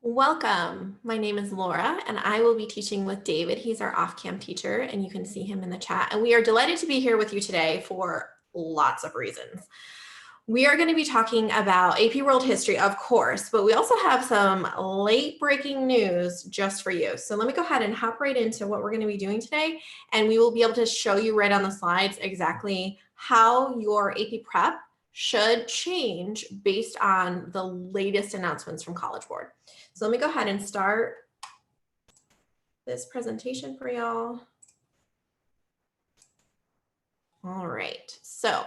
Welcome. My name is Laura, and I will be teaching with David. He's our off-cam teacher, and you can see him in the chat. And we are delighted to be here with you today for lots of reasons. We are going to be talking about AP World History, of course, but we also have some late breaking news just for you. So let me go ahead and hop right into what we're going to be doing today, and we will be able to show you right on the slides exactly how your AP Prep should change based on the latest announcements from College Board. So let me go ahead and start this presentation for y'all. All right, so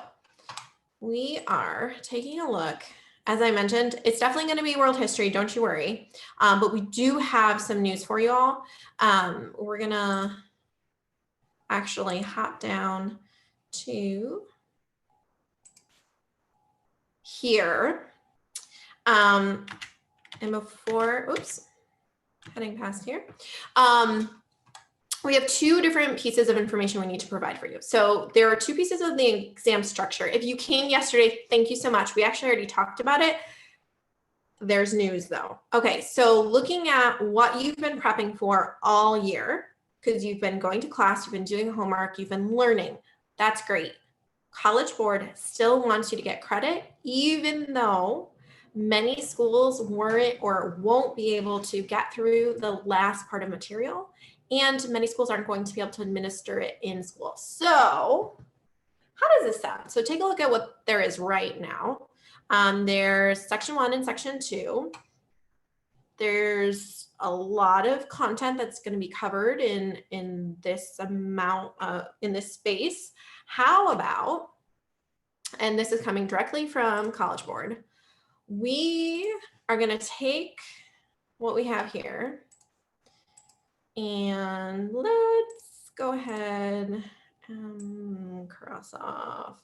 we are taking a look. As I mentioned, it's definitely going to be world history, don't you worry. But we do have some news for you all. We're going to actually hop down to here. And before, oops, heading past here. We have two different pieces of information we need to provide for you. So there are two pieces of the exam structure. If you came yesterday, thank you so much. We actually already talked about it. There's news though. Okay, so looking at what you've been prepping for all year, because you've been going to class, you've been doing homework, you've been learning. That's great. College Board still wants you to get credit, even though many schools weren't or won't be able to get through the last part of material, and many schools aren't going to be able to administer it in school. So how does this sound? So take a look at what there is right now. There's section 1 and section 2. There's a lot of content that's going to be covered in this amount, in this space. How about, and this is coming directly from College Board, we are going to take what we have here and let's go ahead and cross off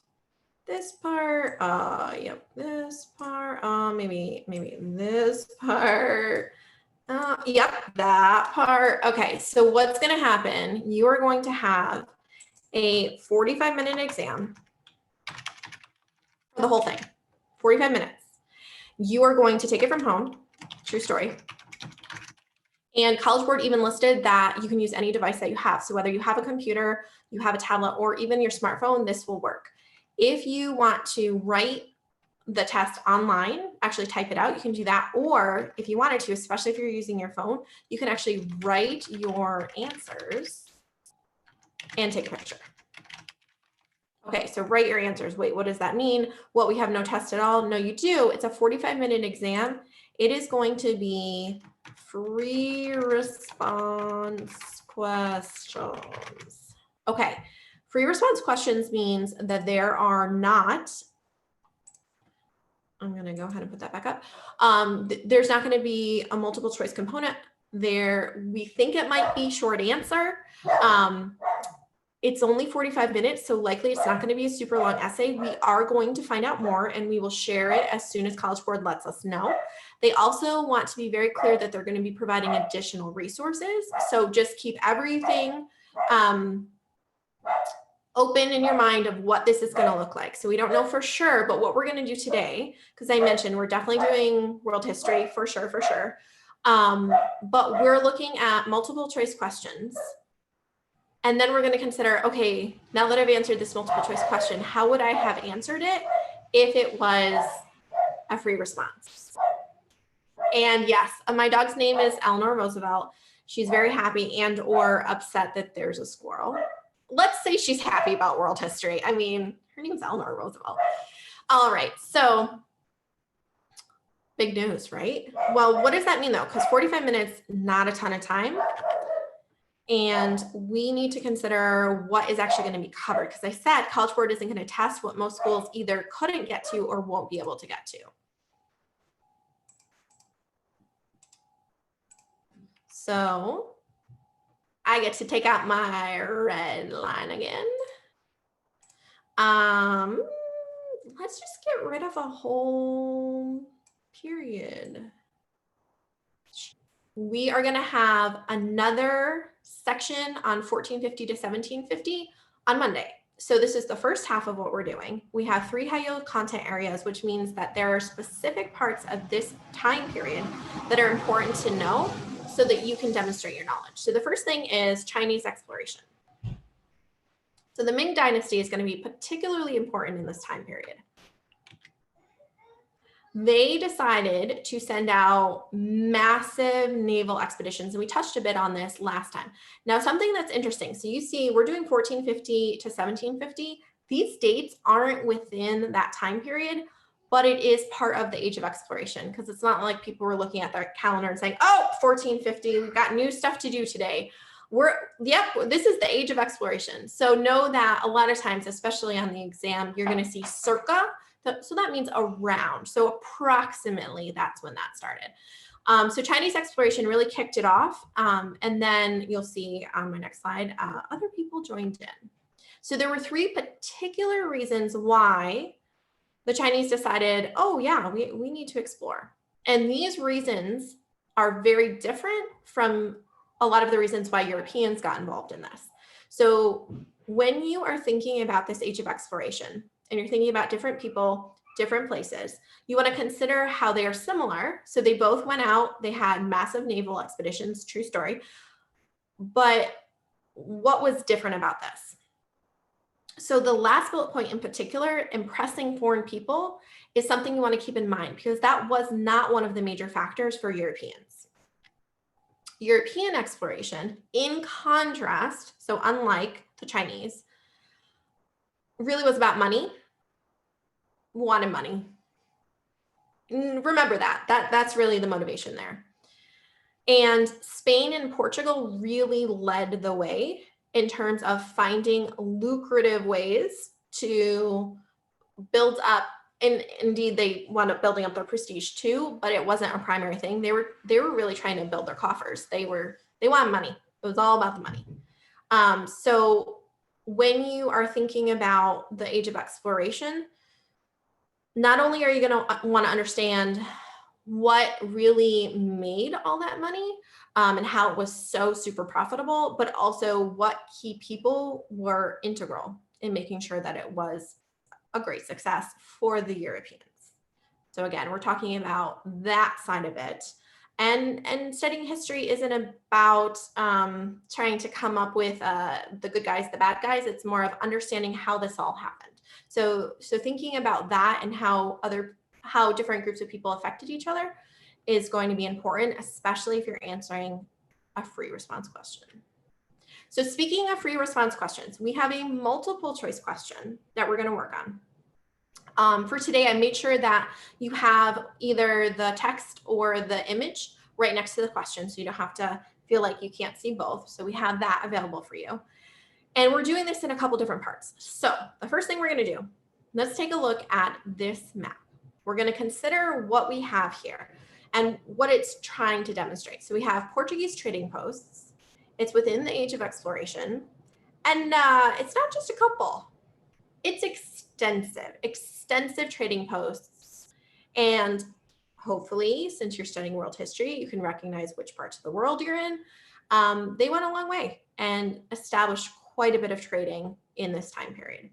this part. Yep, this part. Maybe this part. Yep, that part. Okay, so what's going to happen? You are going to have a 45-minute exam for the whole thing. 45 minutes. You are going to take it from home. True story. And College Board even listed that you can use any device that you have. So whether you have a computer, you have a tablet, or even your smartphone, this will work. If you want to write the test online, actually type it out, you can do that. Or if you wanted to, especially if you're using your phone, you can actually write your answers and take a picture. Okay, so write your answers. Wait, what does that mean? What, we have no test at all? No, you do. It's a 45-minute exam. It is going to be free response questions. Okay, free response questions means that there are not, I'm going to go ahead and put that back up. There's not going to be a multiple choice component there. We think it might be short answer. It's only 45 minutes, so likely it's not going to be a super long essay. We are going to find out more and we will share it as soon as College Board lets us know. They also want to be very clear that they're going to be providing additional resources. So just keep everything open in your mind of what this is going to look like. So we don't know for sure, but what we're going to do today, because I mentioned we're definitely doing world history for sure. But we're looking at multiple choice questions. And then we're going to consider, okay, now that I've answered this multiple choice question, how would I have answered it if it was a free response? And yes, my dog's name is Eleanor Roosevelt. She's very happy and or upset that there's a squirrel. Let's say she's happy about world history. I mean, her name's Eleanor Roosevelt. All right, so big news, right? Well, what does that mean though? Because 45 minutes, not a ton of time. And we need to consider what is actually going to be covered. Because I said College Board isn't going to test what most schools either couldn't get to or won't be able to get to. So I get to take out my red line again. Let's just get rid of a whole period. We are going to have another section on 1450 to 1750 on Monday. So this is the first half of what we're doing. We have 3 high yield content areas, which means that there are specific parts of this time period that are important to know so that you can demonstrate your knowledge. So the first thing is Chinese exploration. So the Ming Dynasty is going to be particularly important in this time period. They decided to send out massive naval expeditions. And we touched a bit on this last time. Now, something that's interesting. So you see, we're doing 1450 to 1750. These dates aren't within that time period, but it is part of the age of exploration, because it's not like people were looking at their calendar and saying, oh, 1450, we've got new stuff to do today. This is the age of exploration. So know that a lot of times, especially on the exam, you're going to see circa. So that means around. So approximately that's when that started. So Chinese exploration really kicked it off. And then you'll see on my next slide, other people joined in. So there were 3 particular reasons why the Chinese decided, oh yeah, we need to explore. And these reasons are very different from a lot of the reasons why Europeans got involved in this. So when you are thinking about this age of exploration and you're thinking about different people, different places, you want to consider how they are similar. So they both went out, they had massive naval expeditions, true story. But what was different about this? So the last bullet point in particular, impressing foreign people, is something you want to keep in mind, because that was not one of the major factors for Europeans. European exploration, in contrast, so unlike the Chinese, really was about money, wanted money. Remember that's really the motivation there. And Spain and Portugal really led the way in terms of finding lucrative ways to build up, and indeed they wound up building up their prestige too, but it wasn't a primary thing. They were really trying to build their coffers. They wanted money. It was all about the money. So when you are thinking about the age of exploration, not only are you going to want to understand what really made all that money and how it was so super profitable, but also what key people were integral in making sure that it was a great success for the Europeans. So again, we're talking about that side of it. And studying history isn't about trying to come up with the good guys, the bad guys. It's more of understanding how this all happened. So thinking about that and how different groups of people affected each other is going to be important, especially if you're answering a free response question. So speaking of free response questions, we have a multiple choice question that we're going to work on. For today, I made sure that you have either the text or the image right next to the question, so you don't have to feel like you can't see both. So we have that available for you. And we're doing this in a couple different parts. So the first thing we're going to do, let's take a look at this map. We're going to consider what we have here and what it's trying to demonstrate. So we have Portuguese trading posts. It's within the age of exploration. And it's not just a couple. It's extensive trading posts. And hopefully, since you're studying world history, you can recognize which parts of the world you're in. They went a long way and established quite a bit of trading in this time period.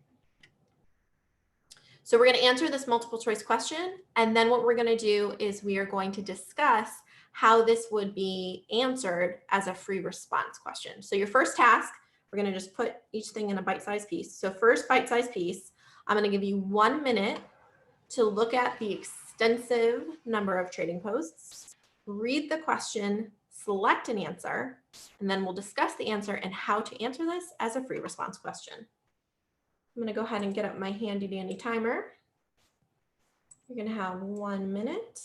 So we're going to answer this multiple choice question. And then what we're going to do is we are going to discuss how this would be answered as a free response question. So your first task, we're going to just put each thing in a bite-sized piece. So first bite-sized piece, I'm going to give you 1 minute to look at the extensive number of trading posts, read the question, select an answer, and then we'll discuss the answer and how to answer this as a free response question. I'm going to go ahead and get up my handy dandy timer. You're going to have 1 minute.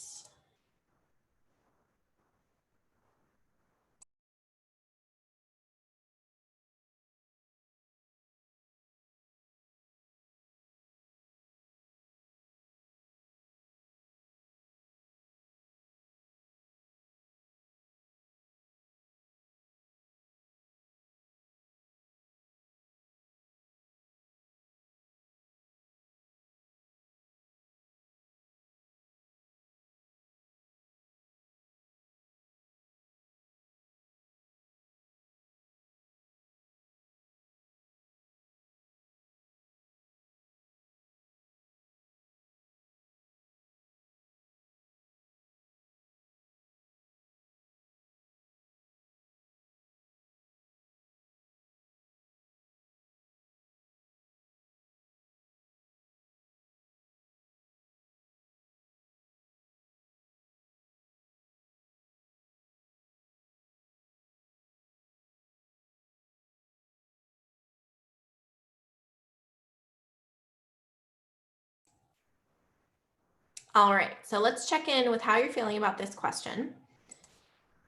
All right, so let's check in with how you're feeling about this question.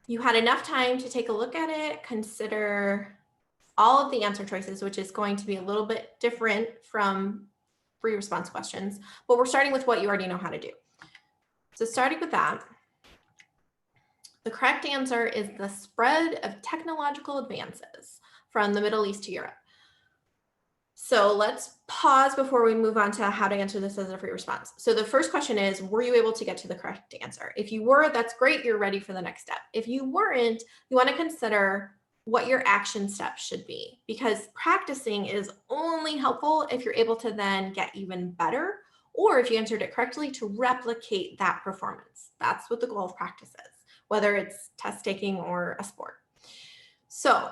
You had enough time to take a look at it, consider all of the answer choices, which is going to be a little bit different from free response questions, but we're starting with what you already know how to do. So starting with that, the correct answer is the spread of technological advances from the Middle East to Europe. So let's pause before we move on to how to answer this as a free response. So the first question is, were you able to get to the correct answer? If you were, that's great. You're ready for the next step. If you weren't, you want to consider what your action steps should be, because practicing is only helpful if you're able to then get even better, or if you answered it correctly, to replicate that performance. That's what the goal of practice is, whether it's test taking or a sport. So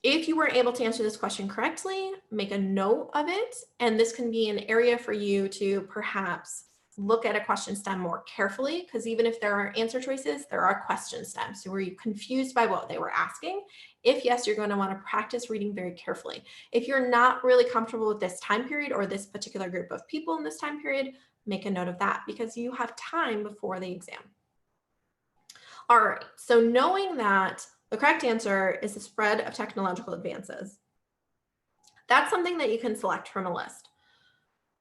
if you were able to answer this question correctly, make a note of it. And this can be an area for you to perhaps look at a question stem more carefully, because even if there are answer choices, there are question stems. So were you confused by what they were asking? If yes, you're going to want to practice reading very carefully. If you're not really comfortable with this time period or this particular group of people in this time period, make a note of that, because you have time before the exam. All right, so knowing that the correct answer is the spread of technological advances, that's something that you can select from a list.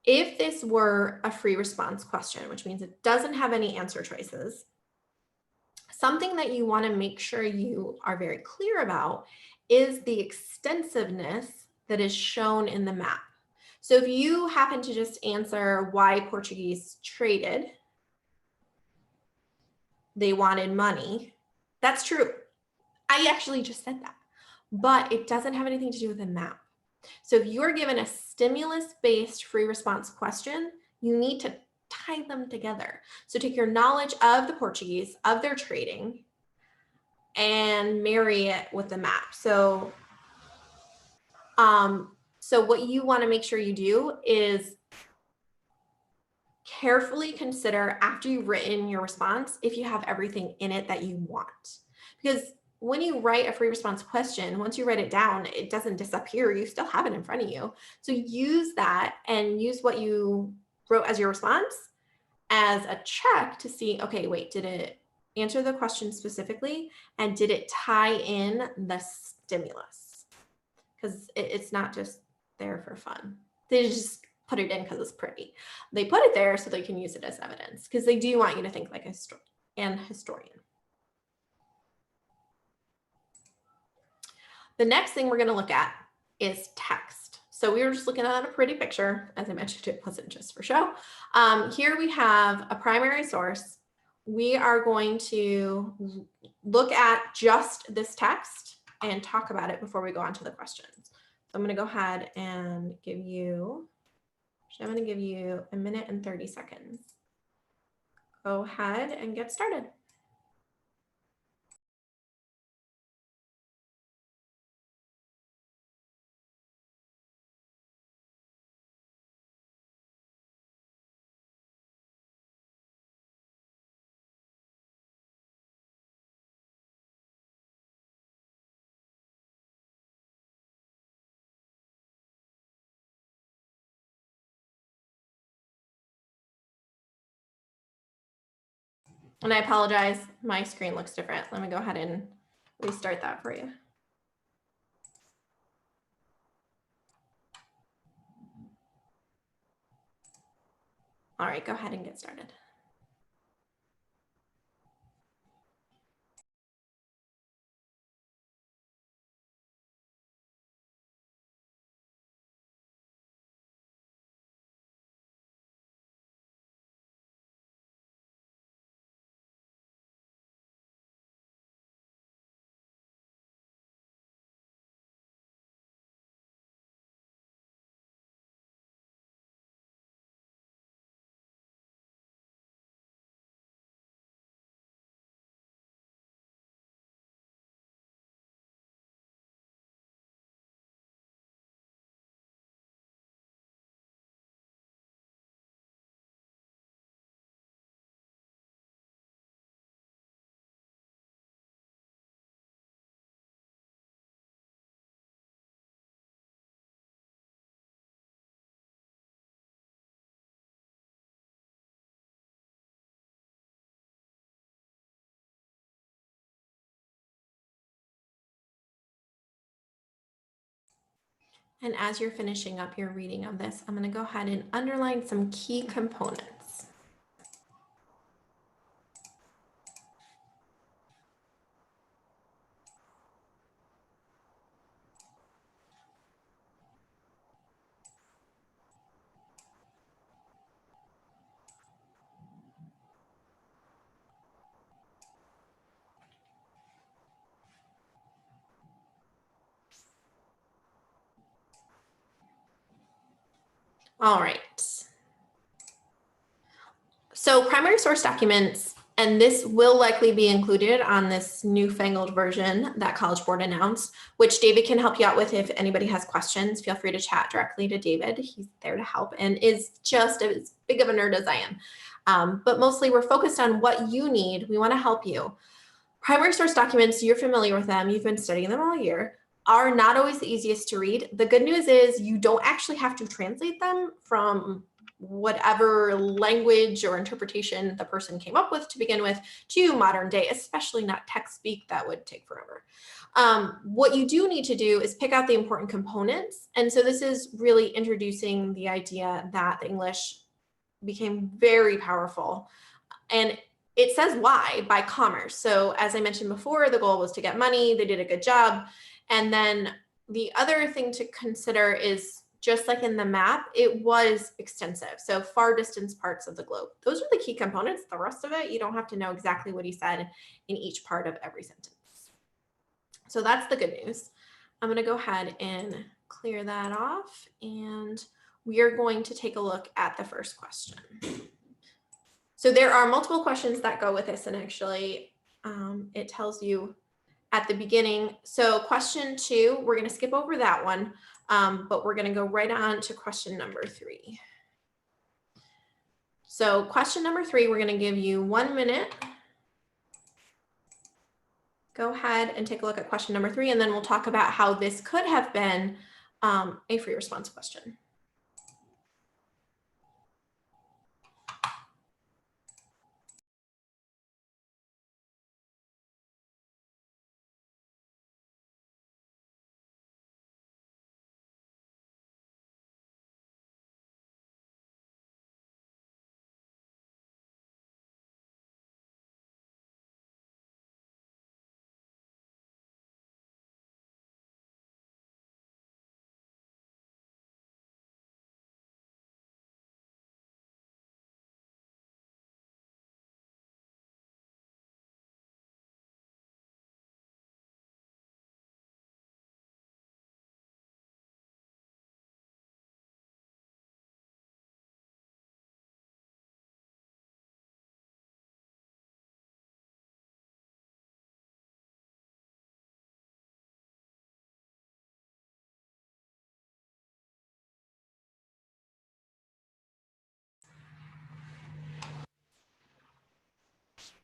If this were a free response question, which means it doesn't have any answer choices, something that you want to make sure you are very clear about is the extensiveness that is shown in the map. So if you happen to just answer why Portuguese traded, they wanted money, that's true. I actually just said that, but it doesn't have anything to do with the map. So if you're given a stimulus-based free response question, you need to tie them together. So take your knowledge of the Portuguese, of their trading, and marry it with the map. So what you want to make sure you do is carefully consider, after you've written your response, if you have everything in it that you want. Because when you write a free response question, once you write it down, it doesn't disappear. You still have it in front of you. So use that and use what you wrote as your response as a check to see, okay, wait, did it answer the question specifically? And did it tie in the stimulus? Because it's not just there for fun. They just put it in because it's pretty. They put it there so they can use it as evidence, because they do want you to think like a historian. The next thing we're going to look at is text. So we were just looking at a pretty picture. As I mentioned, it wasn't just for show. Here we have a primary source. We are going to look at just this text and talk about it before we go on to the questions. So I'm going to go ahead and give you a minute and 30 seconds. Go ahead and get started. And I apologize, my screen looks different. Let me go ahead and restart that for you. All right, go ahead and get started. And as you're finishing up your reading of this, I'm going to go ahead and underline some key components. All right. So primary source documents, and this will likely be included on this newfangled version that College Board announced, which David can help you out with if anybody has questions. Feel free to chat directly to David. He's there to help and is just as big of a nerd as I am. But mostly we're focused on what you need. We want to help you. Primary source documents, you're familiar with them. You've been studying them all year, are not always the easiest to read. The good news is you don't actually have to translate them from whatever language or interpretation the person came up with to begin with to modern day, especially not text speak. That would take forever. What you do need to do is pick out the important components. And so this is really introducing the idea that the English became very powerful. And it says why, by commerce. So as I mentioned before, the goal was to get money. They did a good job. And then the other thing to consider is, just like in the map, it was extensive. So far distance parts of the globe. Those are the key components. The rest of it, you don't have to know exactly what he said in each part of every sentence. So that's the good news. I'm going to go ahead and clear that off. And we are going to take a look at the first question. So there are multiple questions that go with this, and actually it tells you at the beginning. So question 2, we're going to skip over that one, but we're going to go right on to question number 3. So question number 3, we're going to give you 1 minute. Go ahead and take a look at question number 3, and then we'll talk about how this could have been a free response question.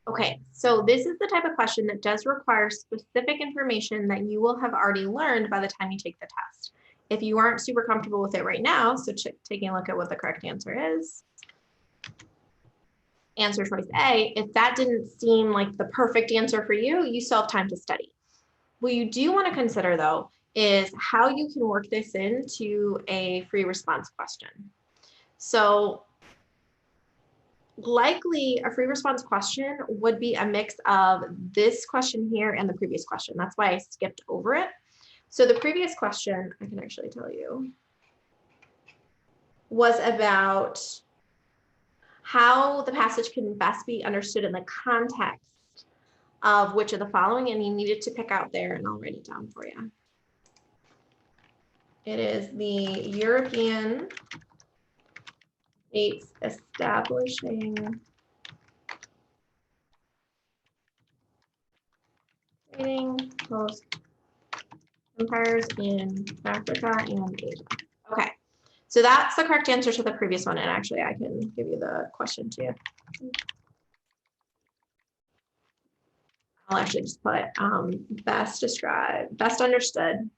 Okay, so this is the type of question that does require specific information that you will have already learned by the time you take the test. If you aren't super comfortable with it right now, so taking a look at what the correct answer is. Answer choice A, if that didn't seem like the perfect answer for you, you still have time to study. What you do want to consider though is how you can work this into a free response question. So likely a free response question would be a mix of this question here and the previous question. That's why I skipped over it. So the previous question, I can actually tell you, was about how the passage can best be understood in the context of which of the following, and you needed to pick out there, and I'll write it down for you. It is the European states establishing trading post empires in Africa and Asia. Okay, so that's the correct answer to the previous one, and actually I can give you the question too. I'll actually just put best described, best understood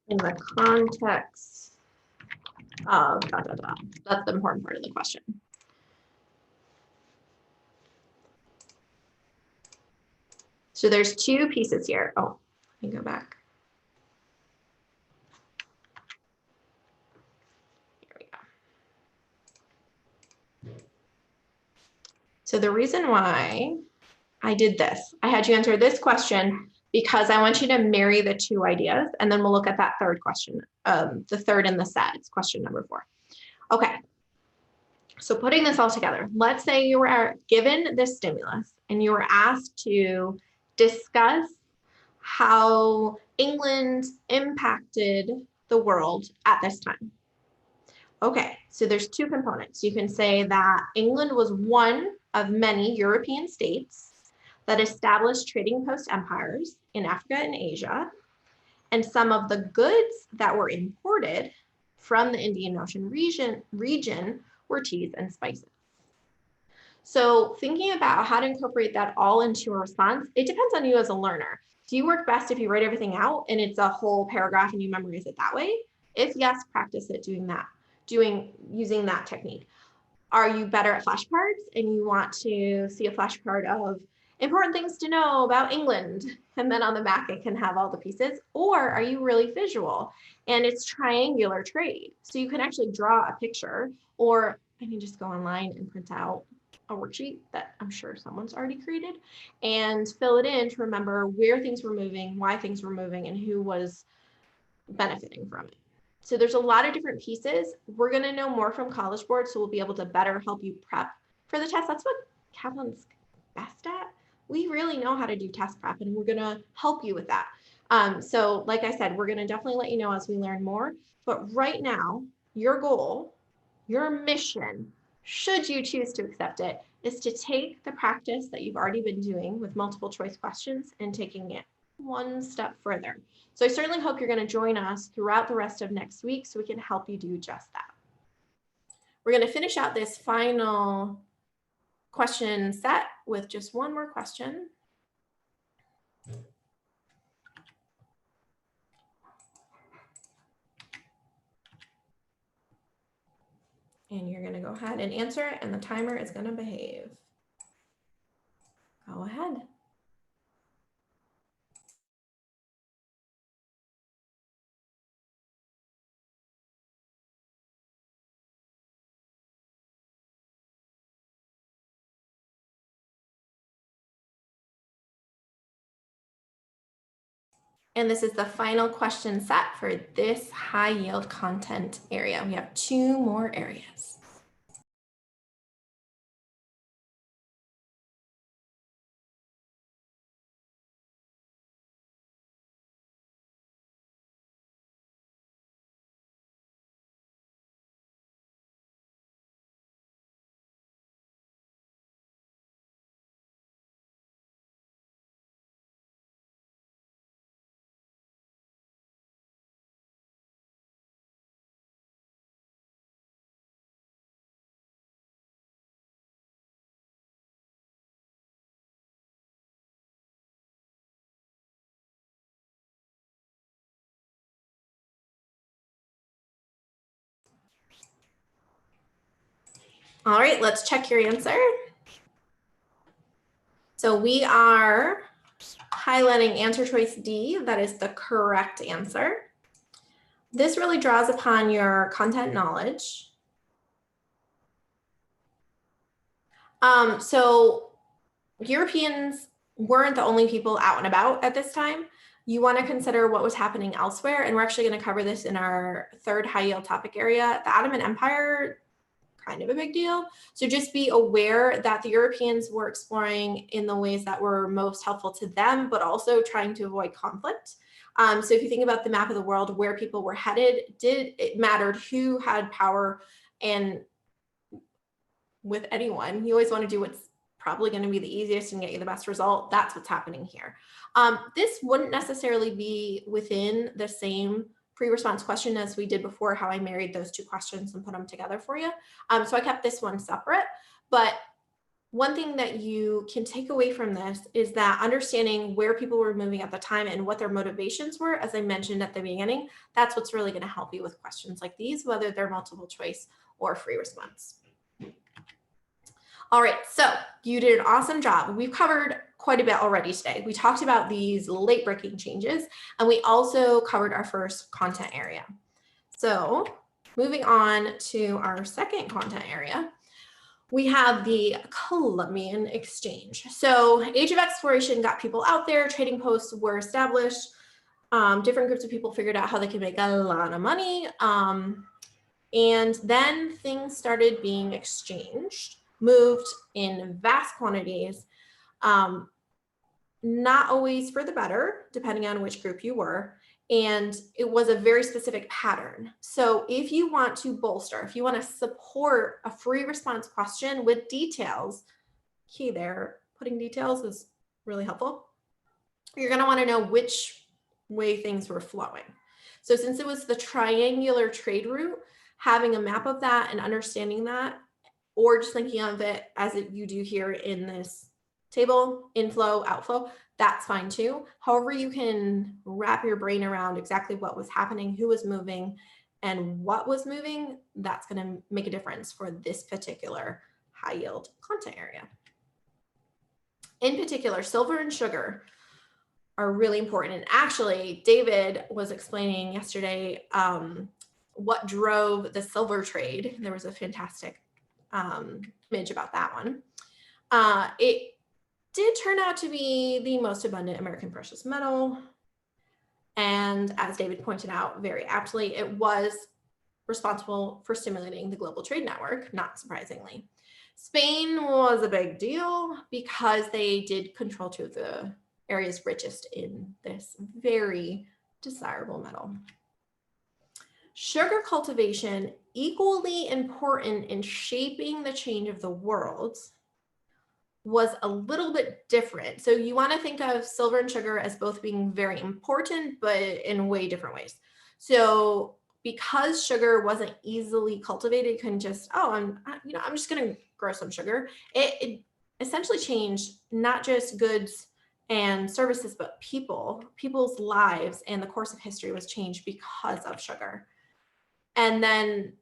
in the context of da, da, da. That's the important part of the question. So there's 2 pieces here. Oh, let me go back. So the reason why I did this, I had you answer this question because I want you to marry the two ideas, and then we'll look at that third question, the third in the set. It's question number 4. Okay. So putting this all together, let's say you were given this stimulus and you were asked to discuss how England impacted the world at this time. Okay, so there's 2 components. You can say that England was one of many European states that established trading post empires in Africa and Asia, and some of the goods that were imported from the Indian Ocean region were teas and spices. So thinking about how to incorporate that all into a response, it depends on you as a learner. Do you work best if you write everything out and it's a whole paragraph and you memorize it that way? If yes, practice it using that technique. Are you better at flashcards and you want to see a flashcard of important things to know about England, and then on the back it can have all the pieces? Or are you really visual and it's triangular trade? So you can actually draw a picture, or I can just go online and print out a worksheet that I'm sure someone's already created and fill it in to remember where things were moving, why things were moving, and who was benefiting from it. So there's a lot of different pieces. We're going to know more from College Board, so we'll be able to better help you prep for the test. That's what Kaplan's best at. We really know how to do test prep, and we're going to help you with that. So like I said, we're going to definitely let you know as we learn more. But right now, your goal, your mission, should you choose to accept it, is to take the practice that you've already been doing with multiple choice questions and taking it one step further. So I certainly hope you're going to join us throughout the rest of next week so we can help you do just that. We're going to finish out this final question set with just one more question. And you're going to go ahead and answer it, and the timer is going to behave. Go ahead. And this is the final question set for this high yield content area. We have 2 more areas. All right, let's check your answer. So we are highlighting answer choice D. That is the correct answer. This really draws upon your content knowledge. So Europeans weren't the only people out and about at this time. You want to consider what was happening elsewhere, and we're actually going to cover this in our 3rd high yield topic area. The Ottoman Empire, kind of a big deal. So just be aware that the Europeans were exploring in the ways that were most helpful to them, but also trying to avoid conflict. So if you think about the map of the world, where people were headed, it mattered who had power, and with anyone, you always want to do what's probably going to be the easiest and get you the best result. That's what's happening here. This wouldn't necessarily be within the same pre-response question as we did before, how I married those 2 questions and put them together for you. So I kept this one separate, but one thing that you can take away from this is that understanding where people were moving at the time and what their motivations were, as I mentioned at the beginning, that's what's really going to help you with questions like these, whether they're multiple choice or free response. All right, so you did an awesome job. We've covered quite a bit already today. We talked about these late breaking changes, and we also covered our first content area. So moving on to our second content area, we have the Columbian Exchange. So age of exploration got people out there, trading posts were established, different groups of people figured out how they could make a lot of money. And then things started being exchanged, moved in vast quantities, not always for the better, depending on which group you were. And it was a very specific pattern. So if you want to bolster, if you want to support a free response question with details, key there, putting details is really helpful. You're going to want to know which way things were flowing. So since it was the triangular trade route, having a map of that and understanding that, or just thinking of it as you do here in this table, inflow, outflow, that's fine too. However, you can wrap your brain around exactly what was happening, who was moving, and what was moving, that's going to make a difference for this particular high yield content area. In particular, silver and sugar are really important. And actually, David was explaining yesterday what drove the silver trade. There was a fantastic image about that one. It did turn out to be the most abundant American precious metal. And as David pointed out very aptly, it was responsible for stimulating the global trade network, not surprisingly. Spain was a big deal because they did control two of the areas richest in this very desirable metal. Sugar cultivation, equally important in shaping the change of the world, was a little bit different. So you want to think of silver and sugar as both being very important, but in way different ways. So because sugar wasn't easily cultivated, you couldn't just, oh, I'm just going to grow some sugar. It essentially changed not just goods and services, but people's lives, and the course of history was changed because of sugar. And then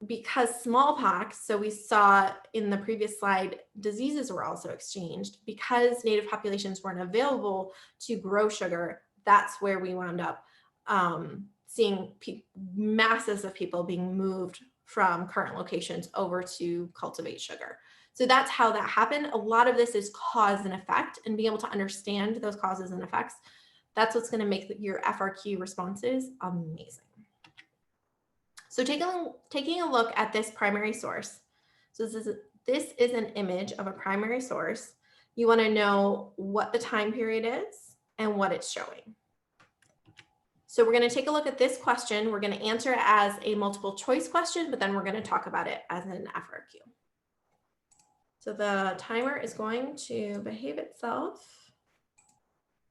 because smallpox, so we saw in the previous slide, diseases were also exchanged. Because native populations weren't available to grow sugar, that's where we wound up seeing masses of people being moved from current locations over to cultivate sugar. So that's how that happened. A lot of this is cause and effect, and being able to understand those causes and effects, that's what's going to make your FRQ responses amazing. So taking a look at this primary source. So this is an image of a primary source. You want to know what the time period is and what it's showing. So we're going to take a look at this question. We're going to answer it as a multiple choice question, but then we're going to talk about it as an FRQ. So the timer is going to behave itself,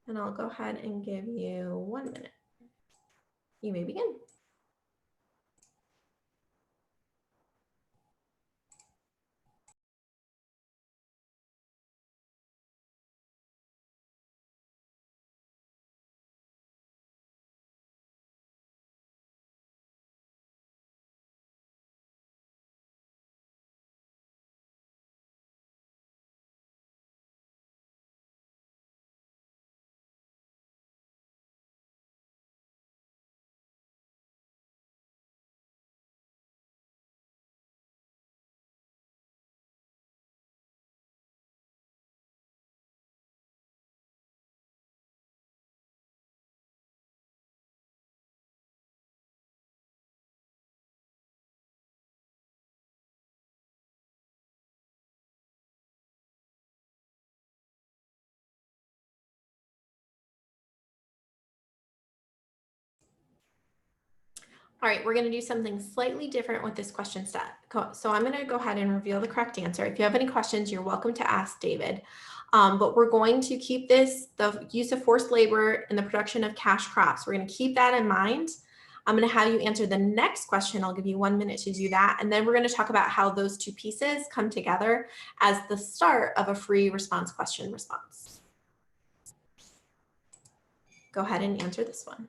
and I'll go ahead and give you 1 minute. You may begin. All right, we're going to do something slightly different with this question set. So I'm going to go ahead and reveal the correct answer. If you have any questions, you're welcome to ask David. But we're going to keep this, the use of forced labor and the production of cash crops. We're going to keep that in mind. I'm going to have you answer the next question. I'll give you 1 minute to do that. And then we're going to talk about how those two pieces come together as the start of a free response question response. Go ahead and answer this one.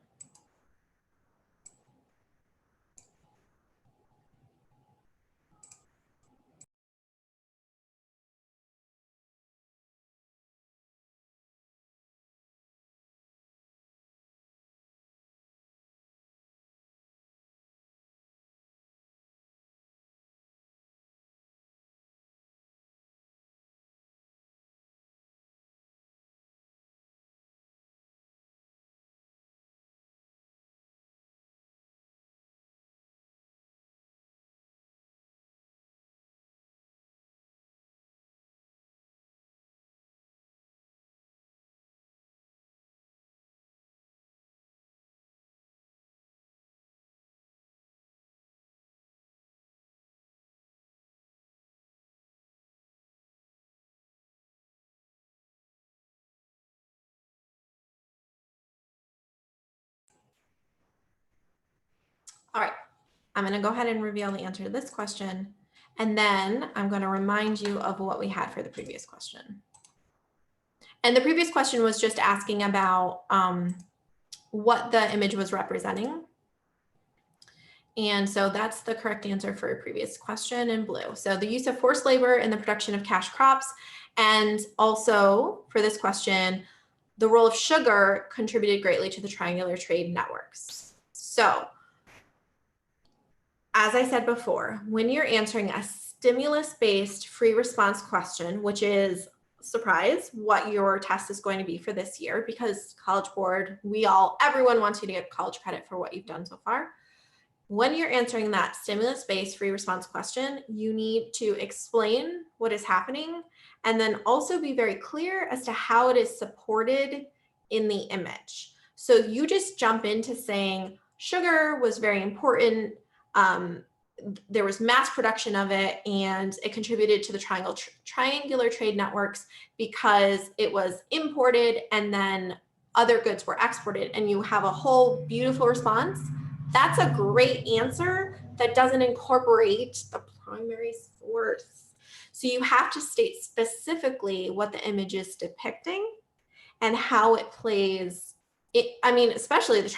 All right, I'm going to go ahead and reveal the answer to this question. And then I'm going to remind you of what we had for the previous question. And the previous question was just asking about what the image was representing. And so that's the correct answer for a previous question in blue. So the use of forced labor in the production of cash crops. And also for this question, the role of sugar contributed greatly to the triangular trade networks. So as I said before, when you're answering a stimulus-based free response question, which is, surprise, what your test is going to be for this year, because College Board, everyone wants you to get college credit for what you've done so far. When you're answering that stimulus-based free response question, you need to explain what is happening and then also be very clear as to how it is supported in the image. So you just jump into saying sugar was very important. There was mass production of it and it contributed to the triangular trade networks because it was imported and then other goods were exported, and you have a whole beautiful response. That's a great answer that doesn't incorporate the primary source. So you have to state specifically what the image is depicting and how it plays. Especially the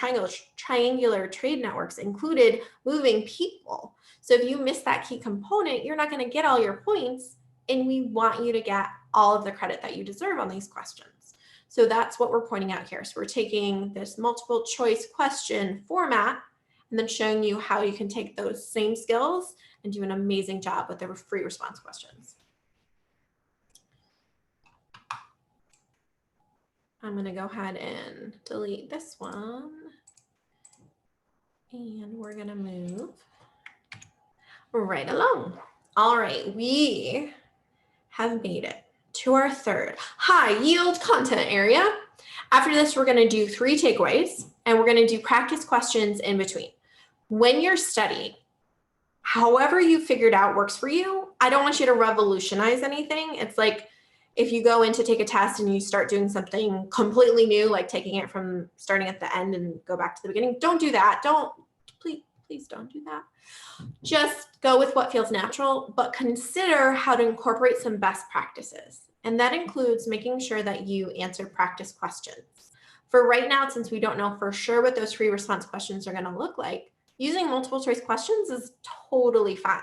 triangular trade networks included moving people. So if you miss that key component, you're not going to get all your points, and we want you to get all of the credit that you deserve on these questions. So that's what we're pointing out here. So we're taking this multiple choice question format and then showing you how you can take those same skills and do an amazing job with the free response questions. I'm going to go ahead and delete this one. And we're going to move right along. All right, we have made it to our third high yield content area. After this, we're going to do 3 takeaways, and we're going to do practice questions in between. When you're studying, however you figured out works for you. I don't want you to revolutionize anything. It's like if you go in to take a test and you start doing something completely new, like taking it from starting at the end and go back to the beginning. Don't do that. Please don't do that. Just go with what feels natural, but consider how to incorporate some best practices. And that includes making sure that you answer practice questions. For right now, since we don't know for sure what those free response questions are going to look like, using multiple choice questions is totally fine.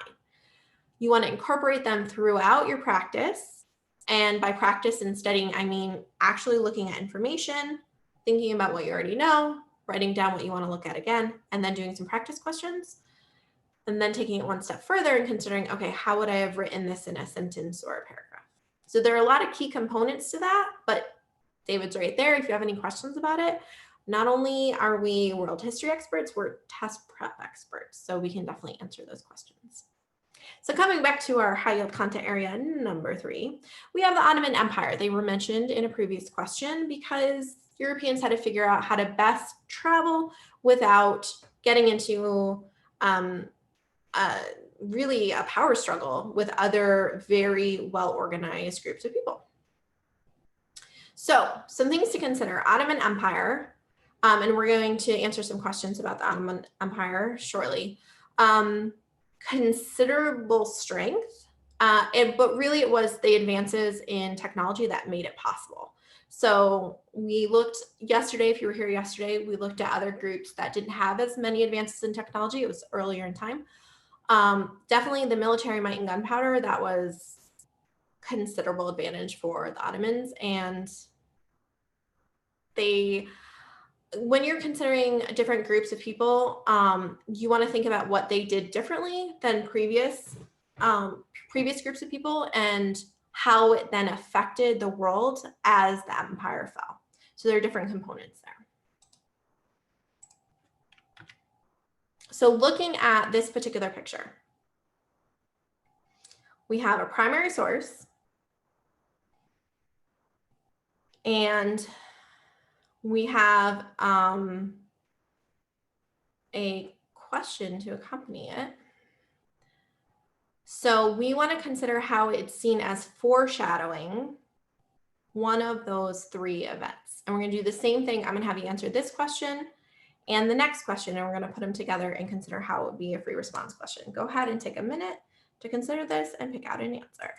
You want to incorporate them throughout your practice. And by practice and studying, I mean actually looking at information, thinking about what you already know, writing down what you want to look at again, and then doing some practice questions. And then taking it one step further and considering, okay, how would I have written this in a sentence or a paragraph? So there are a lot of key components to that, but David's right there if you have any questions about it. Not only are we world history experts, we're test prep experts, so we can definitely answer those questions. So coming back to our high yield content area number 3, we have the Ottoman Empire. They were mentioned in a previous question because Europeans had to figure out how to best travel without getting into really a power struggle with other very well-organized groups of people. So some things to consider. Ottoman Empire, and we're going to answer some questions about the Ottoman Empire shortly. Considerable strength, but really it was the advances in technology that made it possible. So we looked yesterday, if you were here yesterday, we looked at other groups that didn't have as many advances in technology. It was earlier in time. Definitely the military might and gunpowder, that was considerable advantage for the Ottomans. And when you're considering different groups of people, you want to think about what they did differently than previous groups of people and how it then affected the world as the empire fell. So there are different components there. So looking at this particular picture, we have a primary source and we have a question to accompany it. So we want to consider how it's seen as foreshadowing one of those 3 events. And we're going to do the same thing. I'm going to have you answer this question and the next question, and we're going to put them together and consider how it would be a free response question. Go ahead and take a minute to consider this and pick out an answer.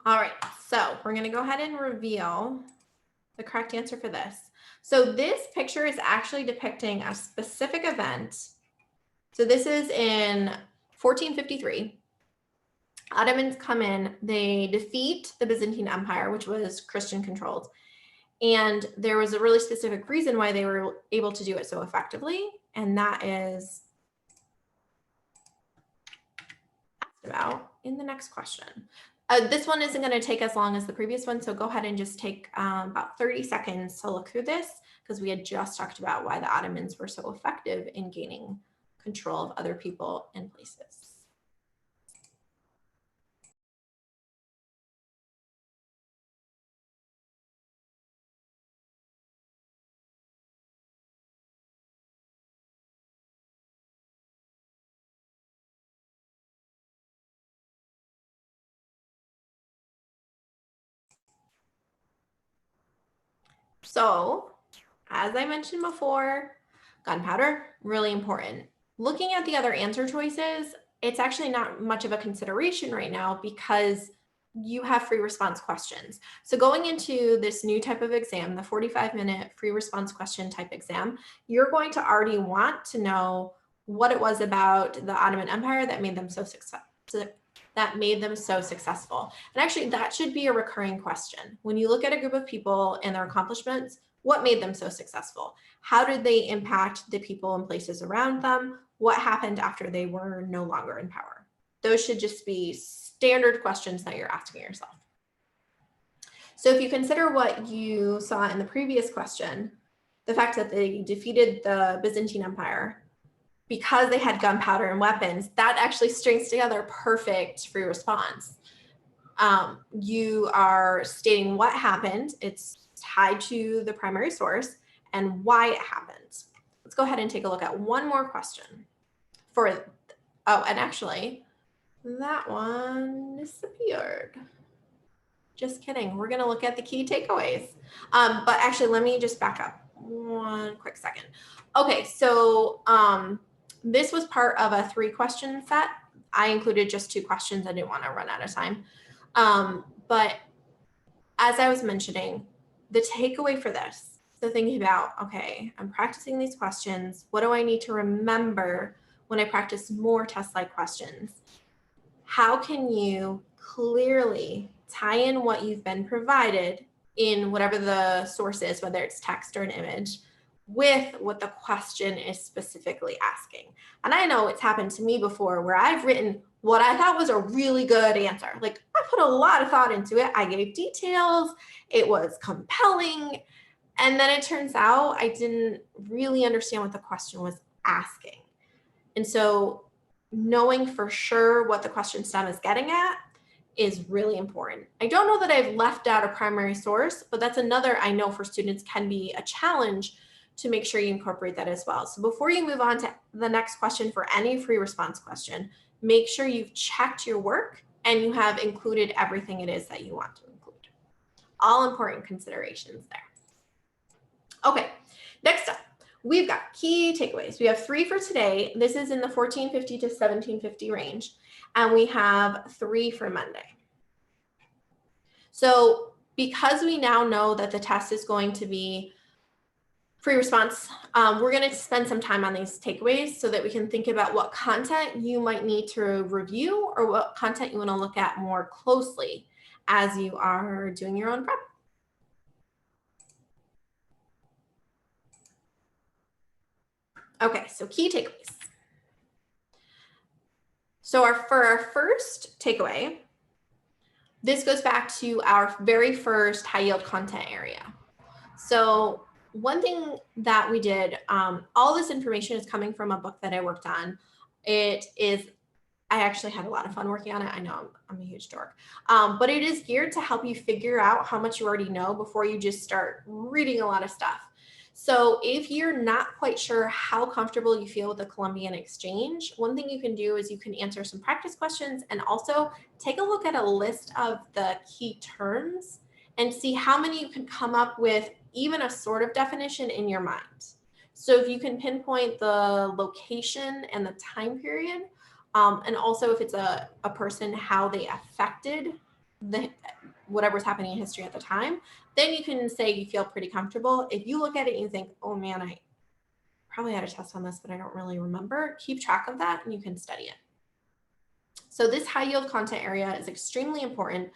All right, so we're going to go ahead and reveal the correct answer for this. So this picture is actually depicting a specific event. So this is in 1453. Ottomans come in, they defeat the Byzantine Empire, which was Christian controlled. And there was a really specific reason why they were able to do it so effectively. And that is asked about in the next question. This one isn't going to take as long as the previous one, so go ahead and just take about 30 seconds to look through this, because we had just talked about why the Ottomans were so effective in gaining control of other people and places. So, as I mentioned before, gunpowder, really important. Looking at the other answer choices, it's actually not much of a consideration right now because you have free response questions. So going into this new type of exam, the 45-minute free response question type exam, you're going to already want to know what it was about the Ottoman Empire that made them so successful. And actually, that should be a recurring question. When you look at a group of people and their accomplishments, what made them so successful? How did they impact the people and places around them? What happened after they were no longer in power? Those should just be standard questions that you're asking yourself. So if you consider what you saw in the previous question, the fact that they defeated the Byzantine Empire because they had gunpowder and weapons, that actually strings together perfect free response. You are stating what happened, it's tied to the primary source, and why it happened. Let's go ahead and take a look at one more question. And actually, that one disappeared. Just kidding. We're going to look at the key takeaways. But actually, let me just back up one quick second. Okay, so this was part of a 3-question set. I included just 2 questions. I didn't want to run out of time. But as I was mentioning, the takeaway for this, so thinking about, okay, I'm practicing these questions. What do I need to remember when I practice more test-like questions? How can you clearly tie in what you've been provided in whatever the source is, whether it's text or an image, with what the question is specifically asking? And I know it's happened to me before where I've written what I thought was a really good answer. Like, I put a lot of thought into it. I gave details. It was compelling. And then it turns out I didn't really understand what the question was asking. And so knowing for sure what the question stem is getting at is really important. I don't know that I've left out a primary source, but that's another I know for students can be a challenge to make sure you incorporate that as well. So before you move on to the next question for any free response question, make sure you've checked your work and you have included everything it is that you want to include. All important considerations there. Okay, next up, we've got key takeaways. We have 3 for today. This is in the 1450 to 1750 range, and we have 3 for Monday. So because we now know that the test is going to be free response. We're going to spend some time on these takeaways so that we can think about what content you might need to review or what content you want to look at more closely as you are doing your own prep. Okay, so key takeaways. So for our first takeaway, this goes back to our very first high yield content area. So one thing that we did, all this information is coming from a book that I worked on. I actually had a lot of fun working on it. I know I'm a huge dork, but it is geared to help you figure out how much you already know before you just start reading a lot of stuff. So if you're not quite sure how comfortable you feel with the Columbian Exchange, one thing you can do is you can answer some practice questions and also take a look at a list of the key terms and see how many you can come up with even a sort of definition in your mind. So if you can pinpoint the location and the time period, and also if it's a person, how they affected whatever's happening in history at the time, then you can say you feel pretty comfortable. If you look at it and you think, oh man, I probably had a test on this, but I don't really remember, keep track of that and you can study it. So this high yield content area is extremely important.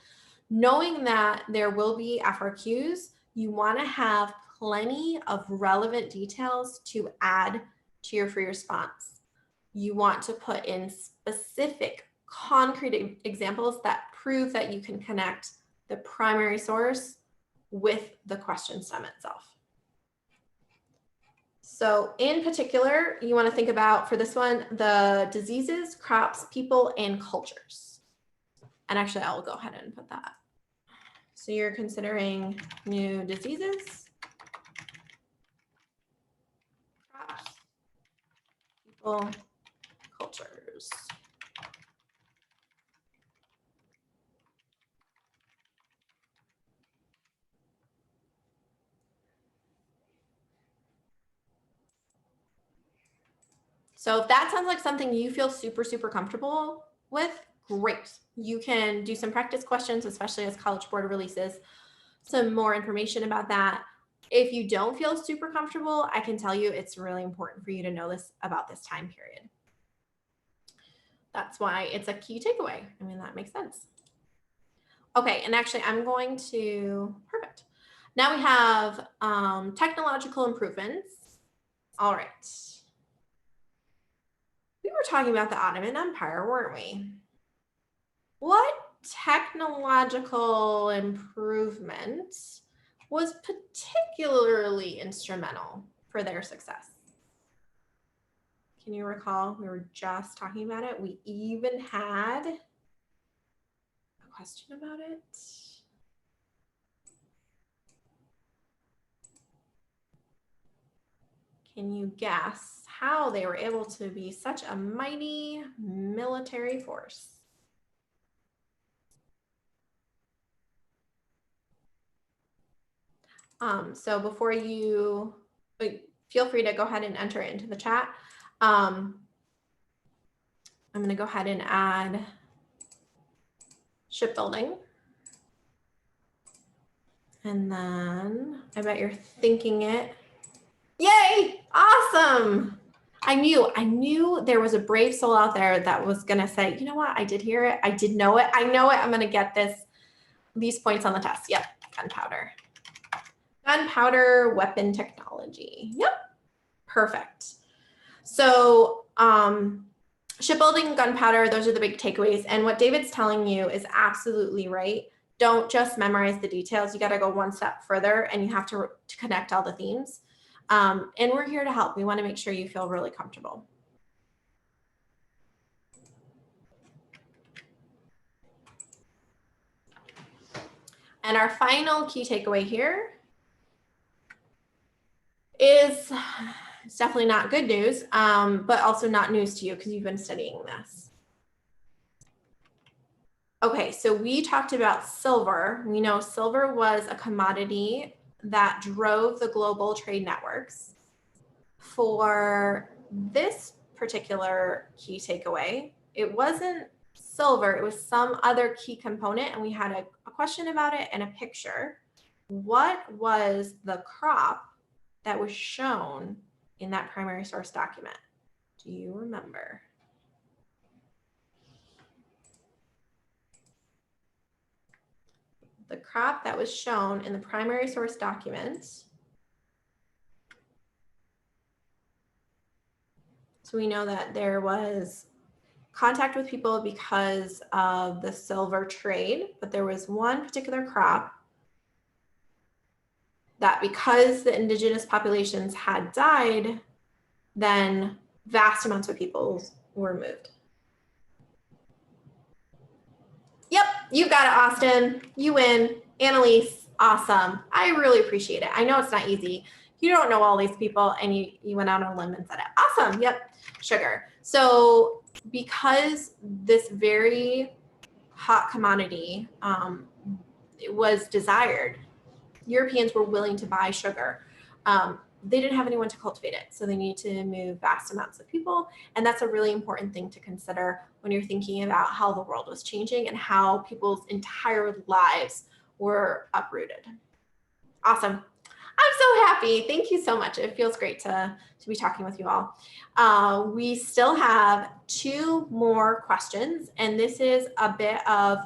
Knowing that there will be FRQs, you want to have plenty of relevant details to add to your free response. You want to put in specific, concrete examples that prove that you can connect the primary source with the question stem itself. So in particular, you want to think about, for this one, the diseases, crops, people, and cultures. And actually, I'll go ahead and put that. So you're considering new diseases, crops, people, cultures. So if that sounds like something you feel super, super comfortable with, great. You can do some practice questions, especially as College Board releases some more information about that. If you don't feel super comfortable, I can tell you it's really important for you to know this about this time period. That's why it's a key takeaway. I mean, that makes sense. Okay, and actually I'm going to, perfect. Now we have technological improvements. All right. We were talking about the Ottoman Empire, weren't we? What technological improvement was particularly instrumental for their success? Can you recall? We were just talking about it. We even had a question about it. Can you guess how they were able to be such a mighty military force? So before you, feel free to go ahead and enter it into the chat. I'm going to go ahead and add shipbuilding. And then I bet you're thinking it. Yay! Awesome! I knew there was a brave soul out there that was going to say, you know what? I did hear it. I did know it. I know it. I'm going to get these points on the test. Yep. Gunpowder. Gunpowder weapon technology. Yep. Perfect. So shipbuilding, gunpowder, those are the big takeaways. And what David's telling you is absolutely right. Don't just memorize the details. You got to go one step further and you have to connect all the themes. And we're here to help. We want to make sure you feel really comfortable. And our final key takeaway here is, it's definitely not good news, but also not news to you because you've been studying this. Okay, so we talked about silver. We know silver was a commodity that drove the global trade networks. For this particular key takeaway, it wasn't silver, it was some other key component, and we had a question about it and a picture. What was the crop that was shown in that primary source document? Do you remember? The crop that was shown in the primary source document. So we know that there was contact with people because of the silver trade, but there was one particular crop that because the indigenous populations had died, then vast amounts of people were moved. Yep, you got it, Austin. You win. Annalise, awesome. I really appreciate it. I know it's not easy. You don't know all these people and you went out on a limb and said it. Awesome. Yep, sugar. So because this very hot commodity it was desired, Europeans were willing to buy sugar. They didn't have anyone to cultivate it, so they need to move vast amounts of people. And that's a really important thing to consider when you're thinking about how the world was changing and how people's entire lives were uprooted. Awesome. I'm so happy. Thank you so much. It feels great to be talking with you all. We still have 2 more questions, and this is a bit of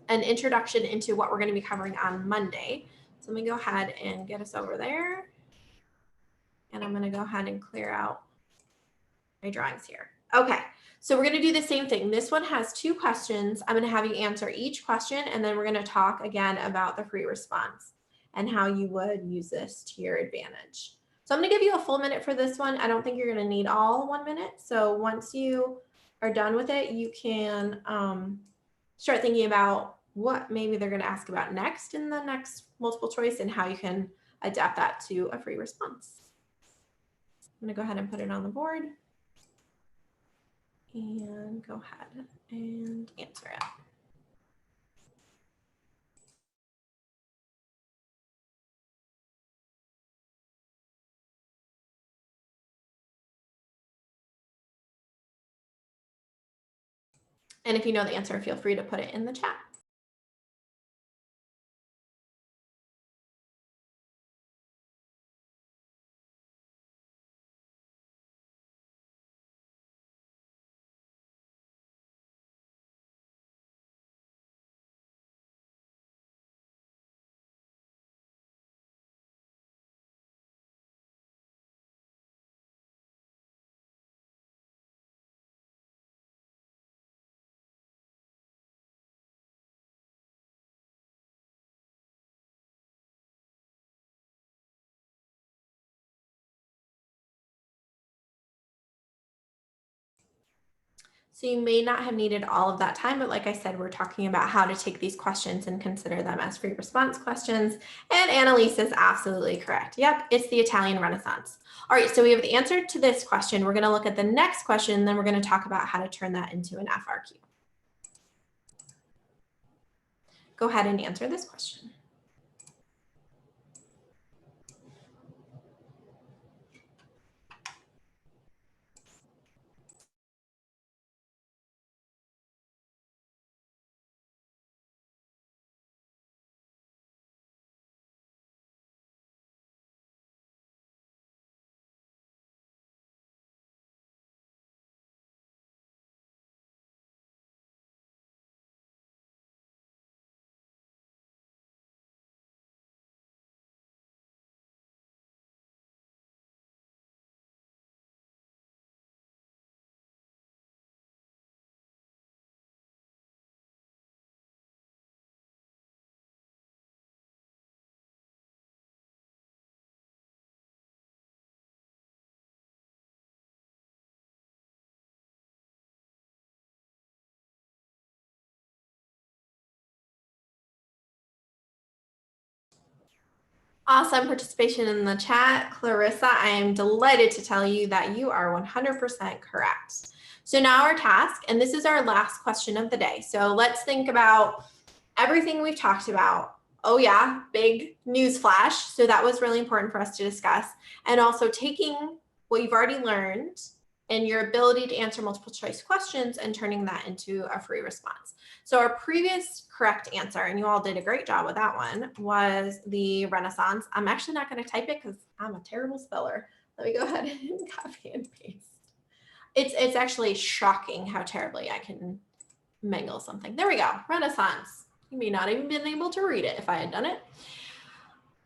an introduction into what we're going to be covering on Monday. So let me go ahead and get us over there. And I'm going to go ahead and clear out my drawings here. Okay, so we're going to do the same thing. This one has 2 questions. I'm going to have you answer each question, and then we're going to talk again about the free response and how you would use this to your advantage. So I'm going to give you a full minute for this one. I don't think you're going to need all 1 minute. So once you are done with it, you can start thinking about what maybe they're going to ask about next in the next multiple choice and how you can adapt that to a free response. I'm going to go ahead and put it on the board and go ahead and answer it. And if you know the answer, feel free to put it in the chat. So you may not have needed all of that time, but like I said, we're talking about how to take these questions and consider them as free response questions. And Annalise is absolutely correct. Yep, it's the Italian Renaissance. All right, so we have the answer to this question. We're going to look at the next question, and then we're going to talk about how to turn that into an FRQ. Go ahead and answer this question. Awesome participation in the chat. Clarissa, I am delighted to tell you that you are 100% correct. So now our task, and this is our last question of the day. So let's think about everything we've talked about. Oh yeah, big news flash. So that was really important for us to discuss. And also taking what you've already learned and your ability to answer multiple choice questions and turning that into a free response. So our previous correct answer, and you all did a great job with that one, was the Renaissance. I'm actually not going to type it because I'm a terrible speller. Let me go ahead and copy and paste. It's actually shocking how terribly I can mangle something. There we go, Renaissance. You may not even been able to read it if I had done it.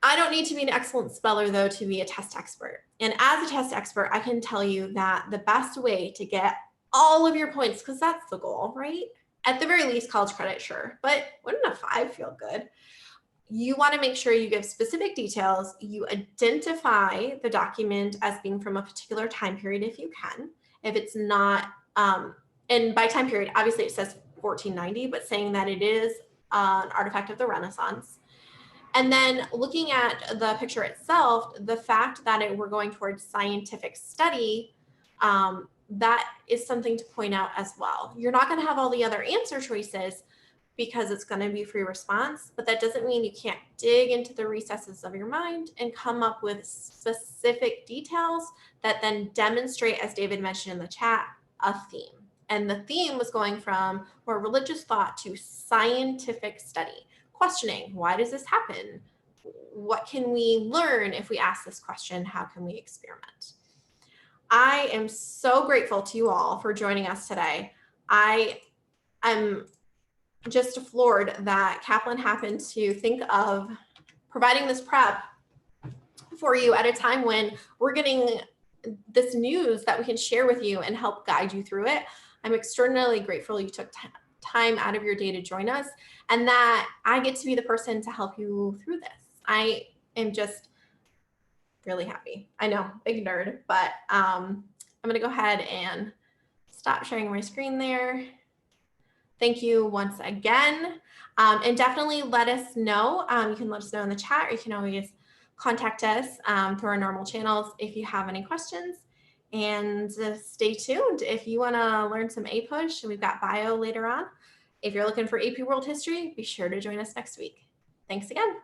I don't need to be an excellent speller, though, to be a test expert. And as a test expert, I can tell you that the best way to get all of your points, because that's the goal, right? At the very least, college credit, sure. But wouldn't a 5 feel good? You want to make sure you give specific details. You identify the document as being from a particular time period if you can. If it's not, and by time period, obviously it says 1490, but saying that it is an artifact of the Renaissance. And then looking at the picture itself, the fact that we're going towards scientific study, that is something to point out as well. You're not going to have all the other answer choices because it's going to be free response, but that doesn't mean you can't dig into the recesses of your mind and come up with specific details that then demonstrate, as David mentioned in the chat, a theme. And the theme was going from more religious thought to scientific study. Questioning, why does this happen? What can we learn if we ask this question? How can we experiment? I am so grateful to you all for joining us today. I am just floored that Kaplan happened to think of providing this prep for you at a time when we're getting this news that we can share with you and help guide you through it. I'm extraordinarily grateful you took time out of your day to join us, and that I get to be the person to help you through this. I am just really happy. I know, big nerd, but I'm going to go ahead and stop sharing my screen there. Thank you once again. And definitely let us know. You can let us know in the chat, or you can always contact us through our normal channels if you have any questions. And stay tuned. If you want to learn some APUSH, we've got bio later on. If you're looking for AP World History, be sure to join us next week. Thanks again.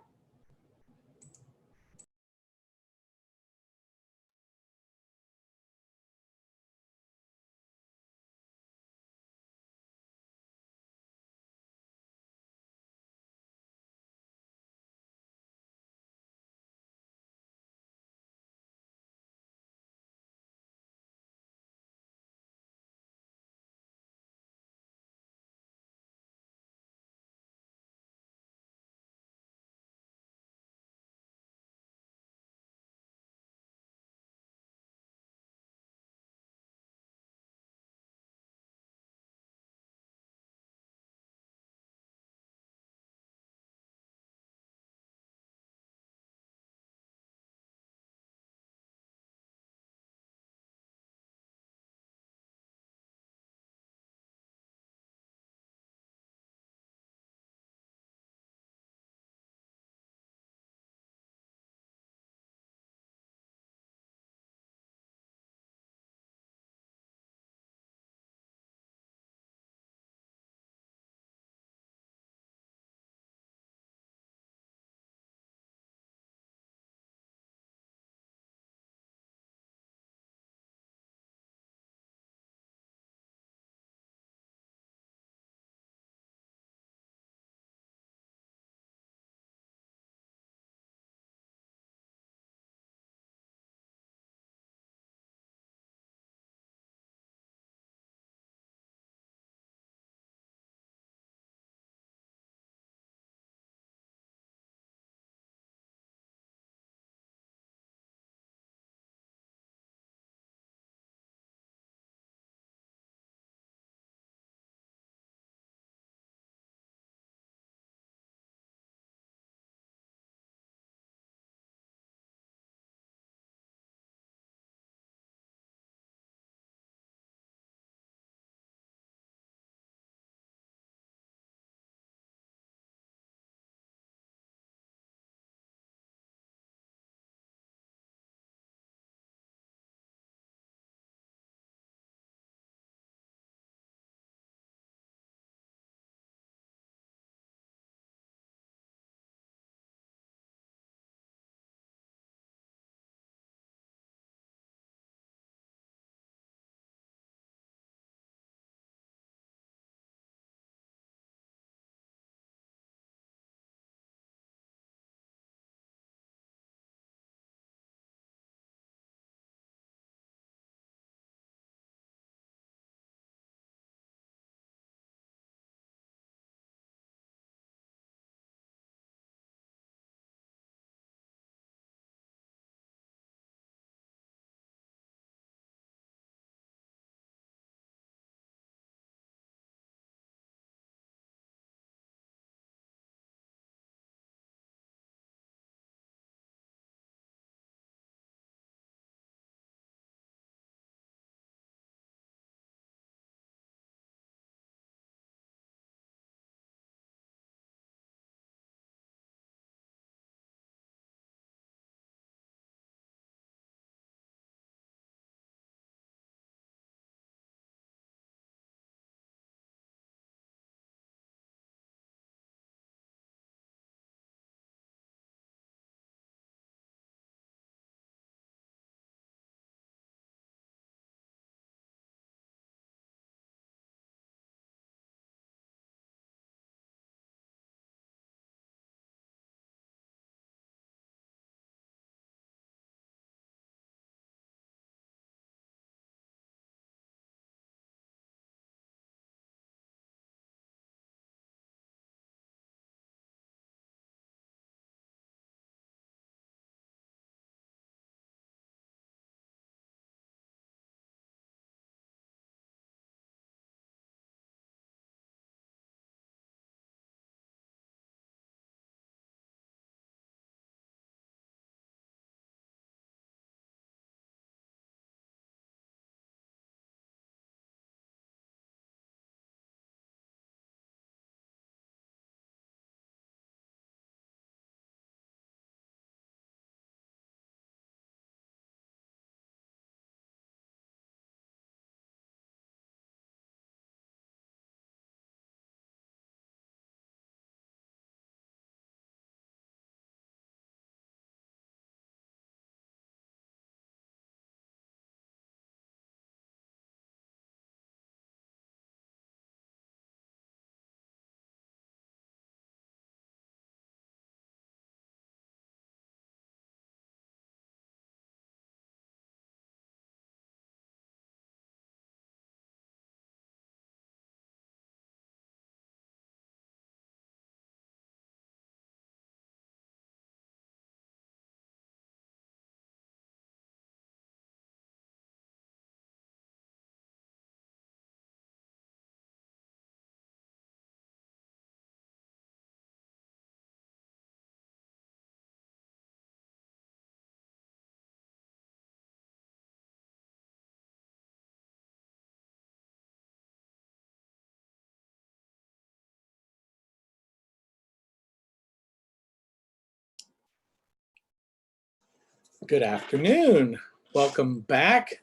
Good afternoon. Welcome back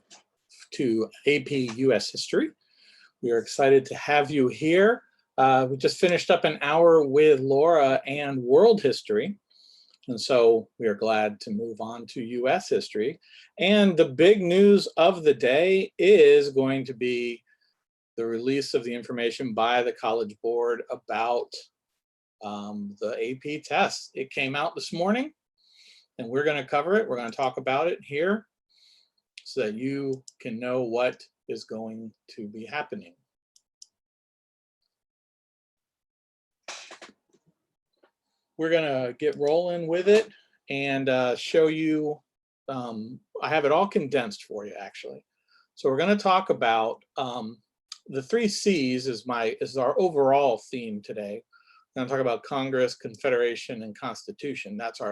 to AP US History. We are excited to have you here. We just finished up an hour with Laura and world history. And so we are glad to move on to US history. And the big news of the day is going to be the release of the information by the College Board about the AP test. It came out this morning. And we're going to cover it. We're going to talk about it here so that you can know what is going to be happening. We're going to get rolling with it and show you. I have it all condensed for you, actually. So we're going to talk about the 3 C's is our overall theme today. We're going to talk about Congress, Confederation, and Constitution. That's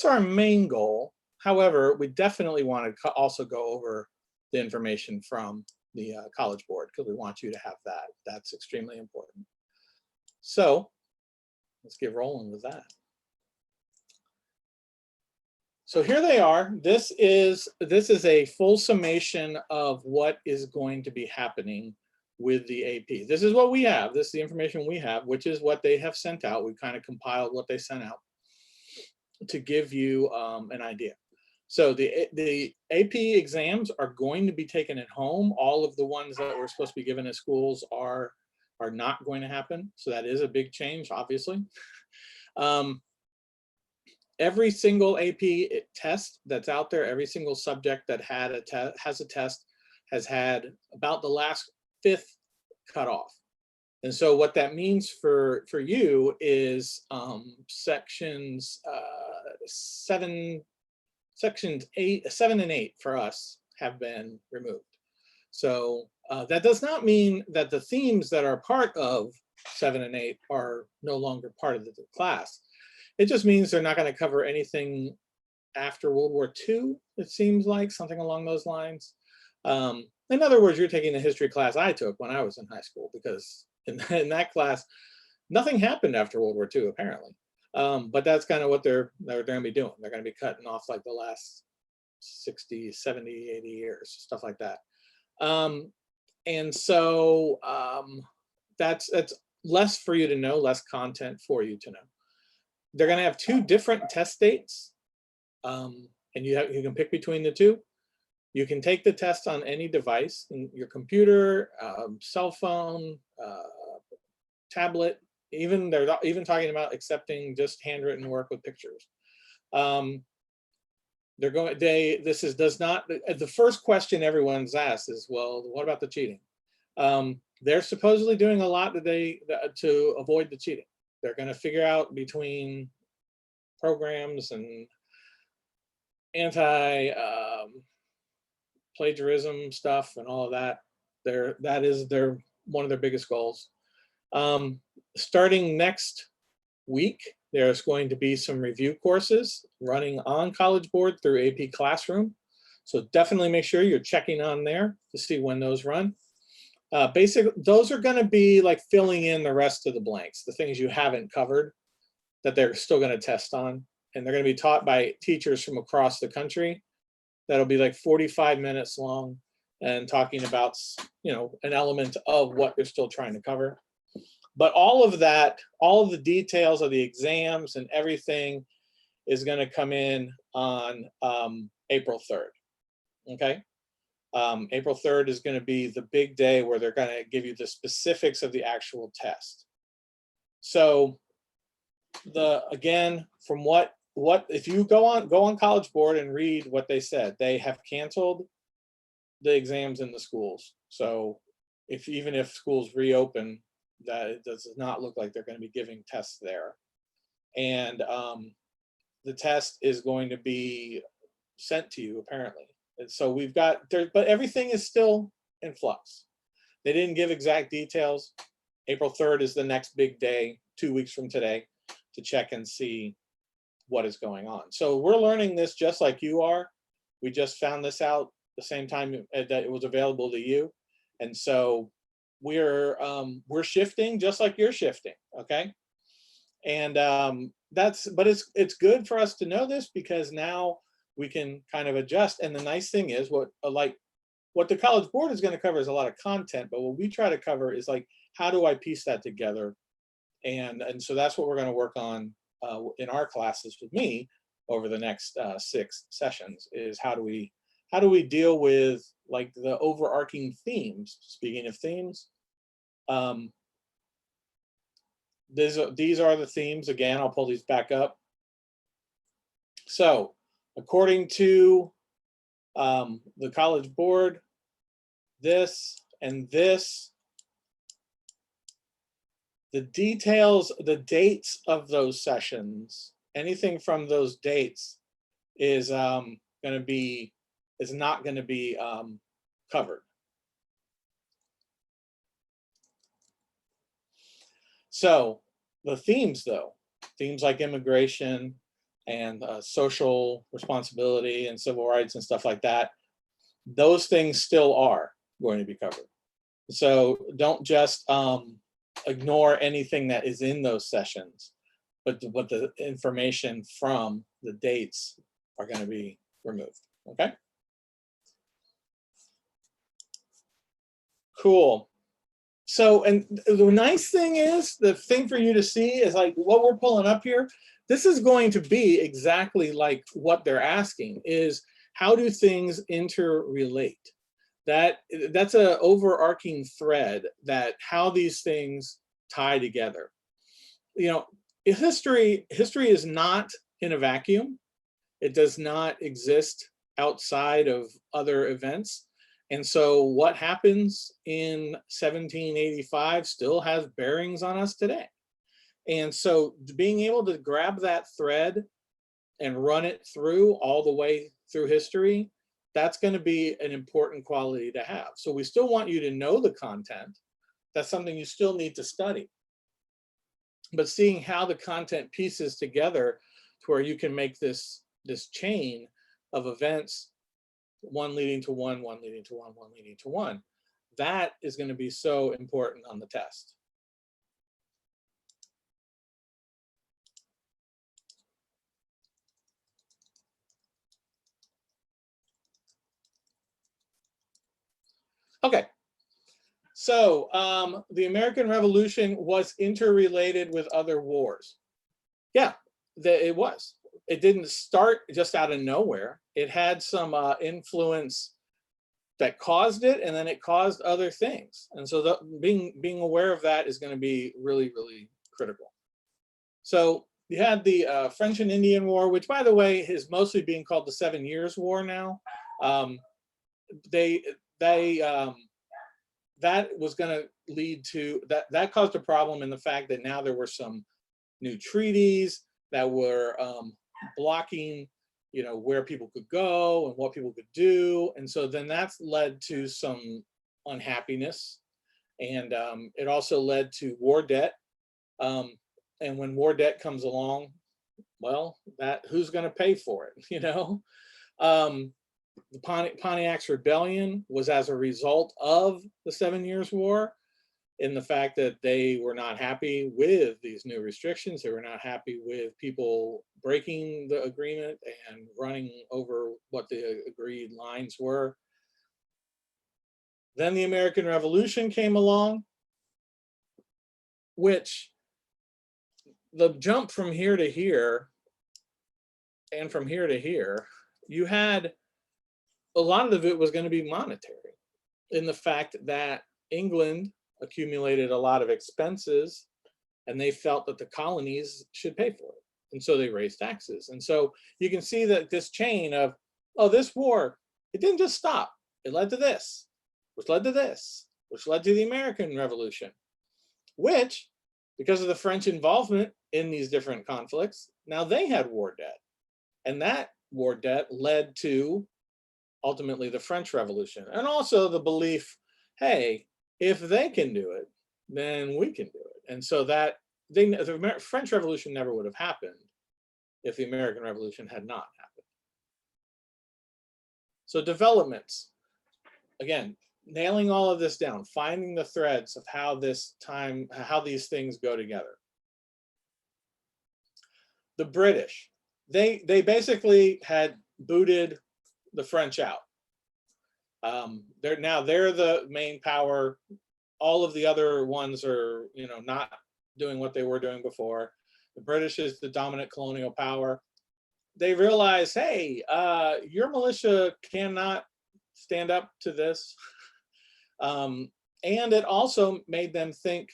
our main goal. However, we definitely want to also go over the information from the College Board because we want you to have that. That's extremely important. So let's get rolling with that. So here they are. This is a full summation of what is going to be happening with the AP. This is what we have. This is the information we have, which is what they have sent out. We kind of compiled what they sent out to give you an idea. So the AP exams are going to be taken at home. All of the ones that were supposed to be given at schools are not going to happen. So that is a big change, obviously. Every single AP test that's out there, every single subject that has a test has had about the last 5th cutoff. And so what that means for you is sections 7 and 8 for us have been removed. So that does not mean that the themes that are part of 7 and 8 are no longer part of the class. It just means they're not going to cover anything after World War II, it seems like, something along those lines. In other words, you're taking the history class I took when I was in high school, because in that class, nothing happened after World War II, apparently. But that's kind of what they're going to be doing. They're going to be cutting off like the last 60, 70, 80 years, stuff like that. And so that's less for you to know, less content for you to know. They're going to have 2 different test dates, and you can pick between the 2. You can take the test on any device, your computer, cell phone, tablet. They're even talking about accepting just handwritten work with pictures. The first question everyone's asked is, well, what about the cheating? They're supposedly doing a lot to avoid the cheating. They're going to figure out between programs and plagiarism stuff and all of that. That is one of their biggest goals. Starting next week, there's going to be some review courses running on College Board through AP Classroom. So definitely make sure you're checking on there to see when those run. Basically, those are going to be like filling in the rest of the blanks, the things you haven't covered that they're still going to test on. And they're going to be taught by teachers from across the country. That'll be like 45 minutes long and talking about, an element of what they're still trying to cover. But all of that, all of the details of the exams and everything is going to come in on April 3rd. Okay. April 3rd is going to be the big day where they're going to give you the specifics of the actual test. So from what if you go on College Board and read what they said, they have canceled the exams in the schools. So even if schools reopen, that it does not look like they're going to be giving tests there. And the test is going to be sent to you, apparently. And so we've got there, but everything is still in flux. They didn't give exact details. April 3rd is the next big day, 2 weeks from today, to check and see what is going on. So we're learning this just like you are. We just found this out the same time that it was available to you. And so we're shifting just like you're shifting, okay? And but it's good for us to know this, because now we can kind of adjust. And the nice thing is what the College Board is going to cover is a lot of content, but what we try to cover is like, how do I piece that together? And so that's what we're going to work on in our classes with me over the next 6 sessions, is how do we deal with like the overarching themes. Speaking of themes, these are the themes. Again, I'll pull these back up. So according to the College Board, this and this, the details, the dates of those sessions, anything from those dates is not going to be covered. So the themes, though, themes like immigration and social responsibility and civil rights and stuff like that, those things still are going to be covered. So don't just ignore anything that is in those sessions, but the information from the dates are going to be removed. Okay. Cool. So, and the nice thing is, the thing for you to see is like what we're pulling up here. This is going to be exactly like what they're asking, is how do things interrelate? That's an overarching thread, that how these things tie together. You know, history is not in a vacuum. It does not exist outside of other events. And so what happens in 1785 still has bearings on us today. And so being able to grab that thread and run it through all the way through history, that's going to be an important quality to have. So we still want you to know the content. That's something you still need to study. But seeing how the content pieces together to where you can make this chain of events, one leading to one, one leading to one, one leading to one, that is going to be so important on the test. Okay, so the American Revolution was interrelated with other wars. Yeah, it was. It didn't start just out of nowhere. It had some influence that caused it, and then it caused other things. And so being aware of that is going to be really, really critical. So you had the French and Indian War, which, by the way, is mostly being called the 7 Years' War now. That was going to lead to that caused a problem in the fact that now there were some new treaties that were blocking, you know, where people could go and what people could do. And so then that's led to some unhappiness. And it also led to war debt. And when war debt comes along, well, who's going to pay for it, you know? The Pontiac's Rebellion was as a result of the 7 Years' War, in the fact that they were not happy with these new restrictions. They were not happy with people breaking the agreement and running over what the agreed lines were. Then the American Revolution came along, which the jump from here to here and from here to here, you had a lot of it was going to be monetary, in the fact that England accumulated a lot of expenses and they felt that the colonies should pay for it. And so they raised taxes. And so you can see that this chain of, oh, this war, it didn't just stop. It led to this, which led to this, which led to the American Revolution, which, because of the French involvement in these different conflicts, now they had war debt. And that war debt led to ultimately the French Revolution. And also the belief, hey, if they can do it, then we can do it. And so that the French Revolution never would have happened if the American Revolution had not happened. So developments, again, nailing all of this down, finding the threads of how these things go together. The British, they basically had booted the French out. They're the main power. All of the other ones are, not doing what they were doing before. The British is the dominant colonial power. They realize, hey, your militia cannot stand up to this. And it also made them think,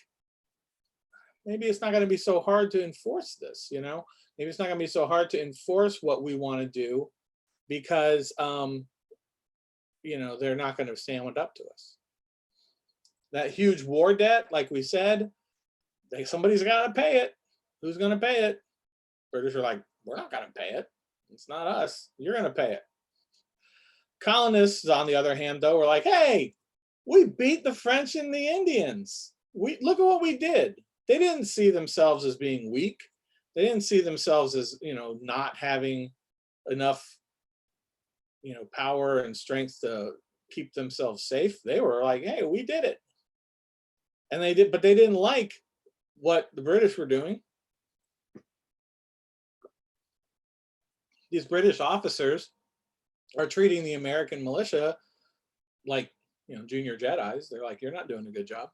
maybe it's not going to be so hard to enforce this, maybe it's not going to be so hard to enforce what we want to do because, they're not going to stand up to us. That huge war debt, like we said, somebody's got to pay it. Who's going to pay it? British are like, we're not going to pay it. It's not us. You're going to pay it. Colonists, on the other hand, though, were like, hey, we beat the French and the Indians. Look at what we did. They didn't see themselves as being weak. They didn't see themselves as, not having enough, power and strength to keep themselves safe. They were like, hey, we did it. And they did, but they didn't like what the British were doing. These British officers are treating the American militia like, junior Jedis. They're like, you're not doing a good job.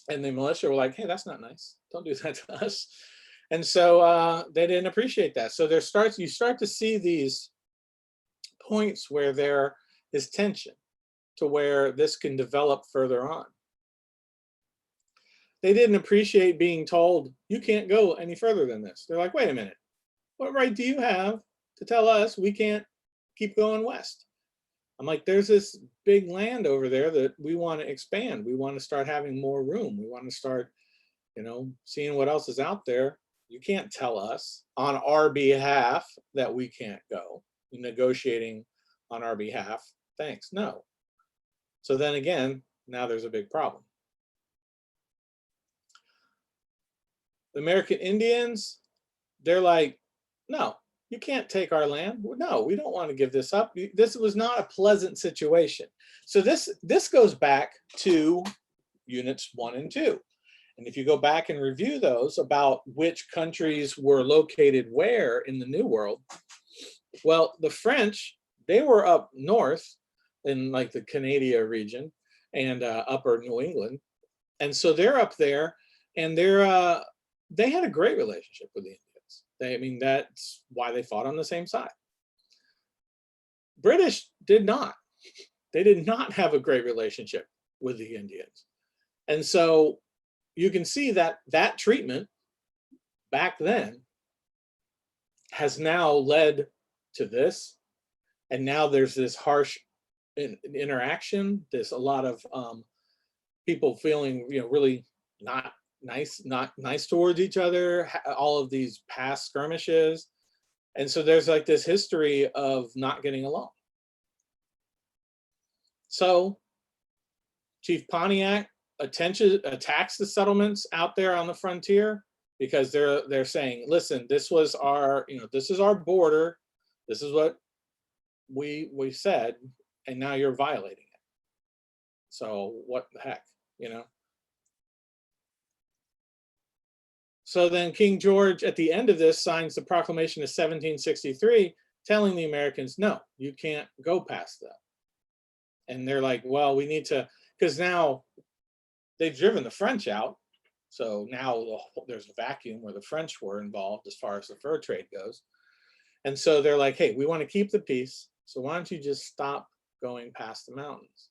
And the militia were like, hey, that's not nice. Don't do that to us. And so they didn't appreciate that. So you start to see these points where there is tension to where this can develop further on. They didn't appreciate being told, you can't go any further than this. They're like, wait a minute. What right do you have to tell us we can't keep going west? I'm like, there's this big land over there that we want to expand. We want to start having more room. We want to start, seeing what else is out there. You can't tell us on our behalf that we can't go. You're negotiating on our behalf. Thanks. No. So then again, now there's a big problem. The American Indians, they're like, no, you can't take our land. No, we don't want to give this up. This was not a pleasant situation. So this goes back to units 1 and 2. And if you go back and review those about which countries were located where in the New World, well, the French, they were up north in like the Canada region and upper New England. And so they're up there and they had a great relationship with the Indians. That's why they fought on the same side. British did not. They did not have a great relationship with the Indians. And so you can see that that treatment back then has now led to this. And now there's this harsh interaction. There's a lot of people feeling, really not nice towards each other, all of these past skirmishes. And so there's like this history of not getting along. So Chief Pontiac attacks the settlements out there on the frontier because they're saying, listen, this was our, this is our border. This is what we said, and now you're violating it. So what the heck, So then King George, at the end of this, signs the proclamation of 1763, telling the Americans, no, you can't go past that. And they're like, well, we need to, because now they've driven the French out. So now there's a vacuum where the French were involved as far as the fur trade goes. And so they're like, hey, we want to keep the peace. So why don't you just stop going past the mountains?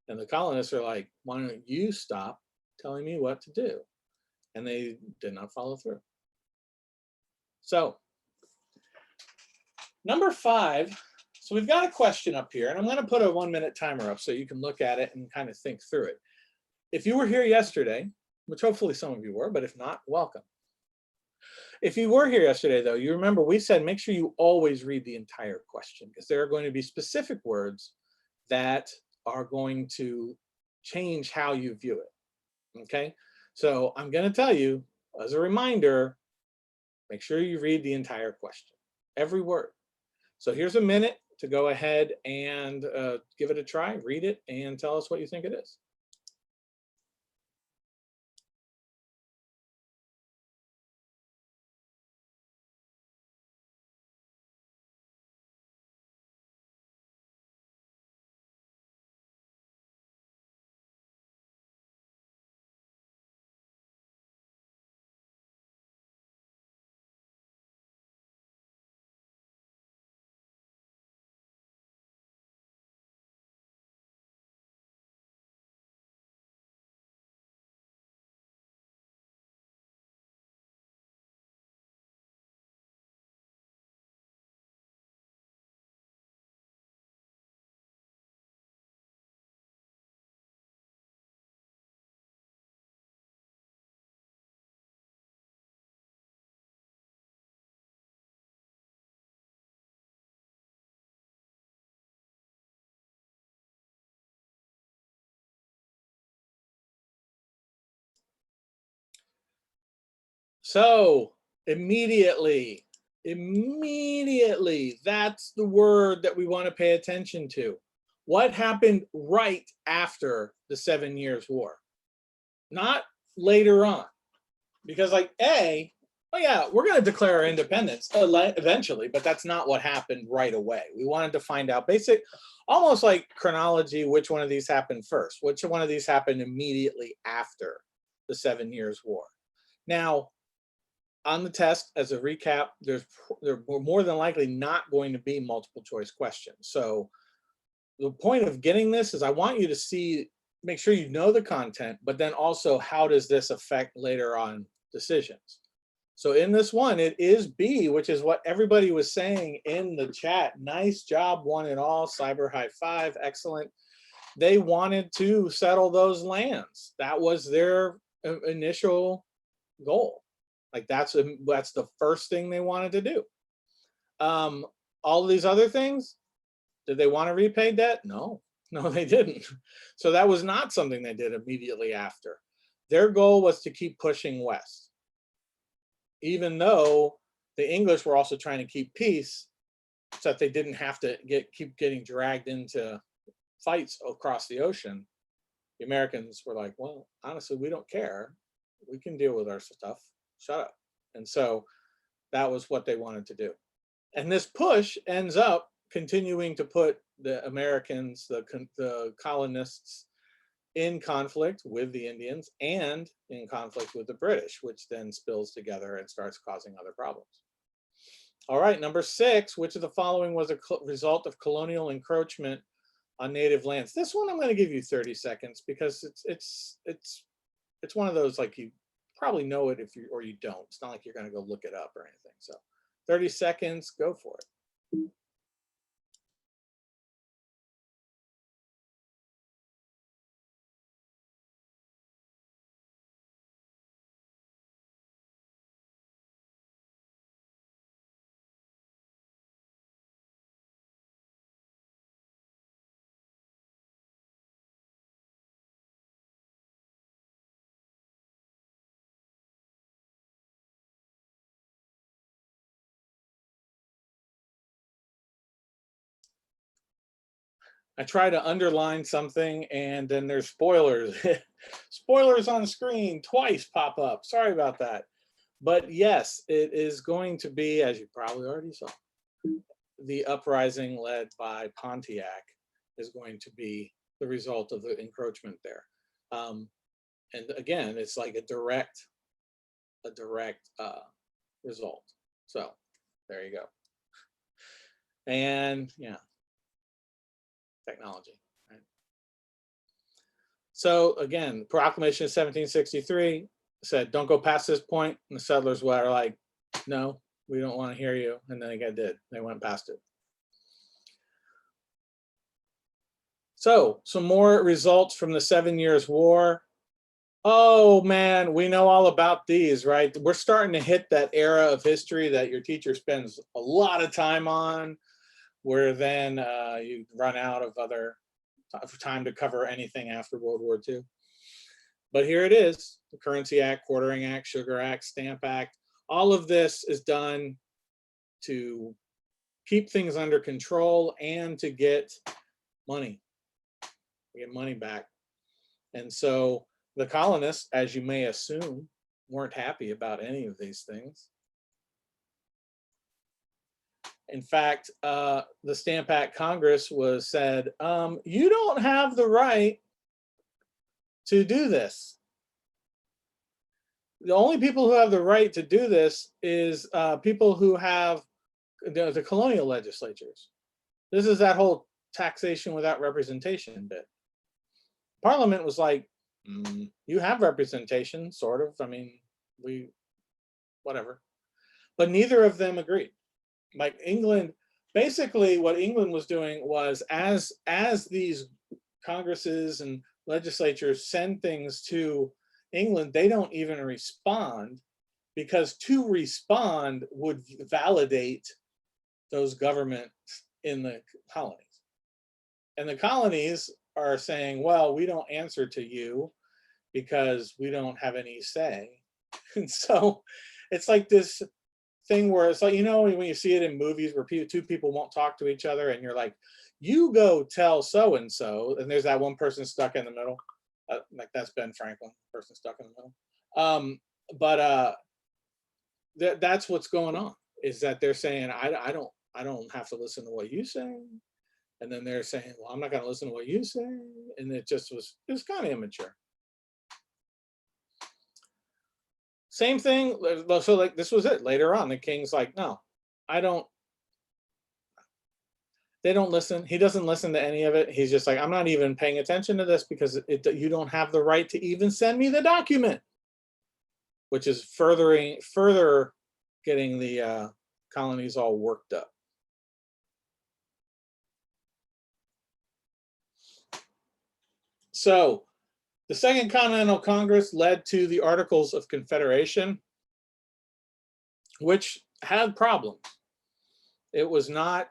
And the colonists are like, why don't you stop telling me what to do? And they did not follow through. So number 5, so we've got a question up here, and I'm going to put a 1-minute timer up so you can look at it and kind of think through it. If you were here yesterday, which hopefully some of you were, but if not, welcome. If you were here yesterday, though, you remember we said make sure you always read the entire question, because there are going to be specific words that are going to change how you view it. Okay? So I'm going to tell you, as a reminder, make sure you read the entire question, every word. So here's a minute to go ahead and give it a try, read it, and tell us what you think it is. So immediately, that's the word that we want to pay attention to. What happened right after the 7 Years' War? Not later on. Because like, oh yeah, we're going to declare our independence eventually, but that's not what happened right away. We wanted to find out basic, almost like chronology, which one of these happened first, which one of these happened immediately after the 7 Years' War. Now, on the test, as a recap, there were more than likely not going to be multiple choice questions. So the point of getting this is I want you to see, make sure you know the content, but then also how does this affect later on decisions. So in this one, it is B, which is what everybody was saying in the chat. Nice job, one and all. Cyber high five, excellent. They wanted to settle those lands. That was their initial goal. Like that's the first thing they wanted to do. All of these other things, did they want to repay debt? No, they didn't. So that was not something they did immediately after. Their goal was to keep pushing west. Even though the English were also trying to keep peace so that they didn't have to keep getting dragged into fights across the ocean, the Americans were like, well, honestly, we don't care. We can deal with our stuff. Shut up. And so that was what they wanted to do. And this push ends up continuing to put the Americans, the colonists, in conflict with the Indians and in conflict with the British, which then spills together and starts causing other problems. All right, number 6, which of the following was a result of colonial encroachment on native lands? This one I'm going to give you 30 seconds because it's one of those, like, you probably know it if you or you don't. It's not like you're going to go look it up or anything. So 30 seconds, go for it. I try to underline something and then there's spoilers. Spoilers on screen twice pop up. Sorry about that. But yes, it is going to be, as you probably already saw, the uprising led by Pontiac is going to be the result of the encroachment there. And again, it's like a direct result. So there you go. And yeah, technology. Right? So again, Proclamation of 1763 said, don't go past this point. And the settlers were like, no, we don't want to hear you. And then they did. They went past it. So some more results from the 7 Years' War. Oh man, we know all about these, right? We're starting to hit that era of history that your teacher spends a lot of time on, where then you run out of other time to cover anything after World War II. But here it is, the Currency Act, Quartering Act, Sugar Act, Stamp Act. All of this is done to keep things under control and to get money back. And so the colonists, as you may assume, weren't happy about any of these things. In fact, the Stamp Act Congress said, you don't have the right to do this. The only people who have the right to do this is people who have the colonial legislatures. This is that whole taxation without representation bit. Parliament was like, you have representation, sort of. I mean, whatever. But neither of them agreed. Like England, basically what England was doing was as these congresses and legislatures send things to England, they don't even respond, because to respond would validate those governments in the colonies. And the colonies are saying, well, we don't answer to you because we don't have any say. And so it's like this thing where it's like, you know, when you see it in movies where two people won't talk to each other and you're like, you go tell so and so, and there's that one person stuck in the middle. Like that's Ben Franklin, person stuck in the middle. That's what's going on, is that they're saying I don't have to listen to what you say, and then they're saying, well, I'm not going to listen to what you say, and it was kind of immature. Same thing. So like this was it. Later on, the king's like, no, they don't listen. He doesn't listen to any of it. He's just like, I'm not even paying attention to this because you don't have the right to even send me the document, which is further getting the colonies all worked up. So the Second Continental Congress led to the Articles of Confederation, which had problems. It was not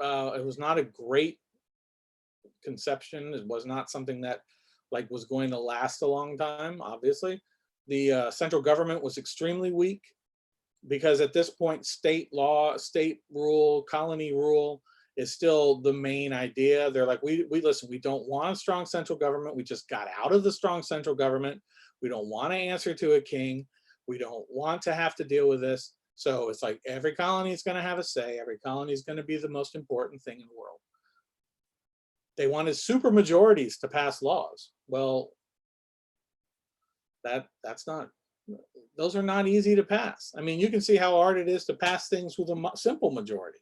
a great conception. It was not something that like was going to last a long time. Obviously, the central government was extremely weak because at this point, state law, state rule, colony rule is still the main idea. They're like, we listen, we don't want a strong central government. We just got out of the strong central government. We don't want to answer to a king. We don't want to have to deal with this. So it's like every colony is going to have a say. Every colony is going to be the most important thing in the world. They wanted super majorities to pass laws. Well, those are not easy to pass. I mean, you can see how hard it is to pass things with a simple majority.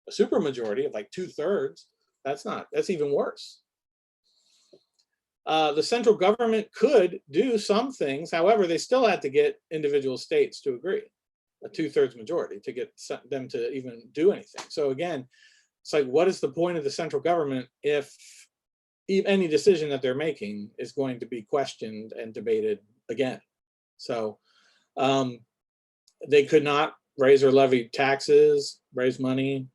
A super majority of like 2/3, that's even worse. The central government could do some things. However, they still had to get individual states to agree, a 2/3 majority to get them to even do anything. So again, it's like, what is the point of the central government if any decision that they're making is going to be questioned and debated again? So they could not raise or levy taxes, raise money,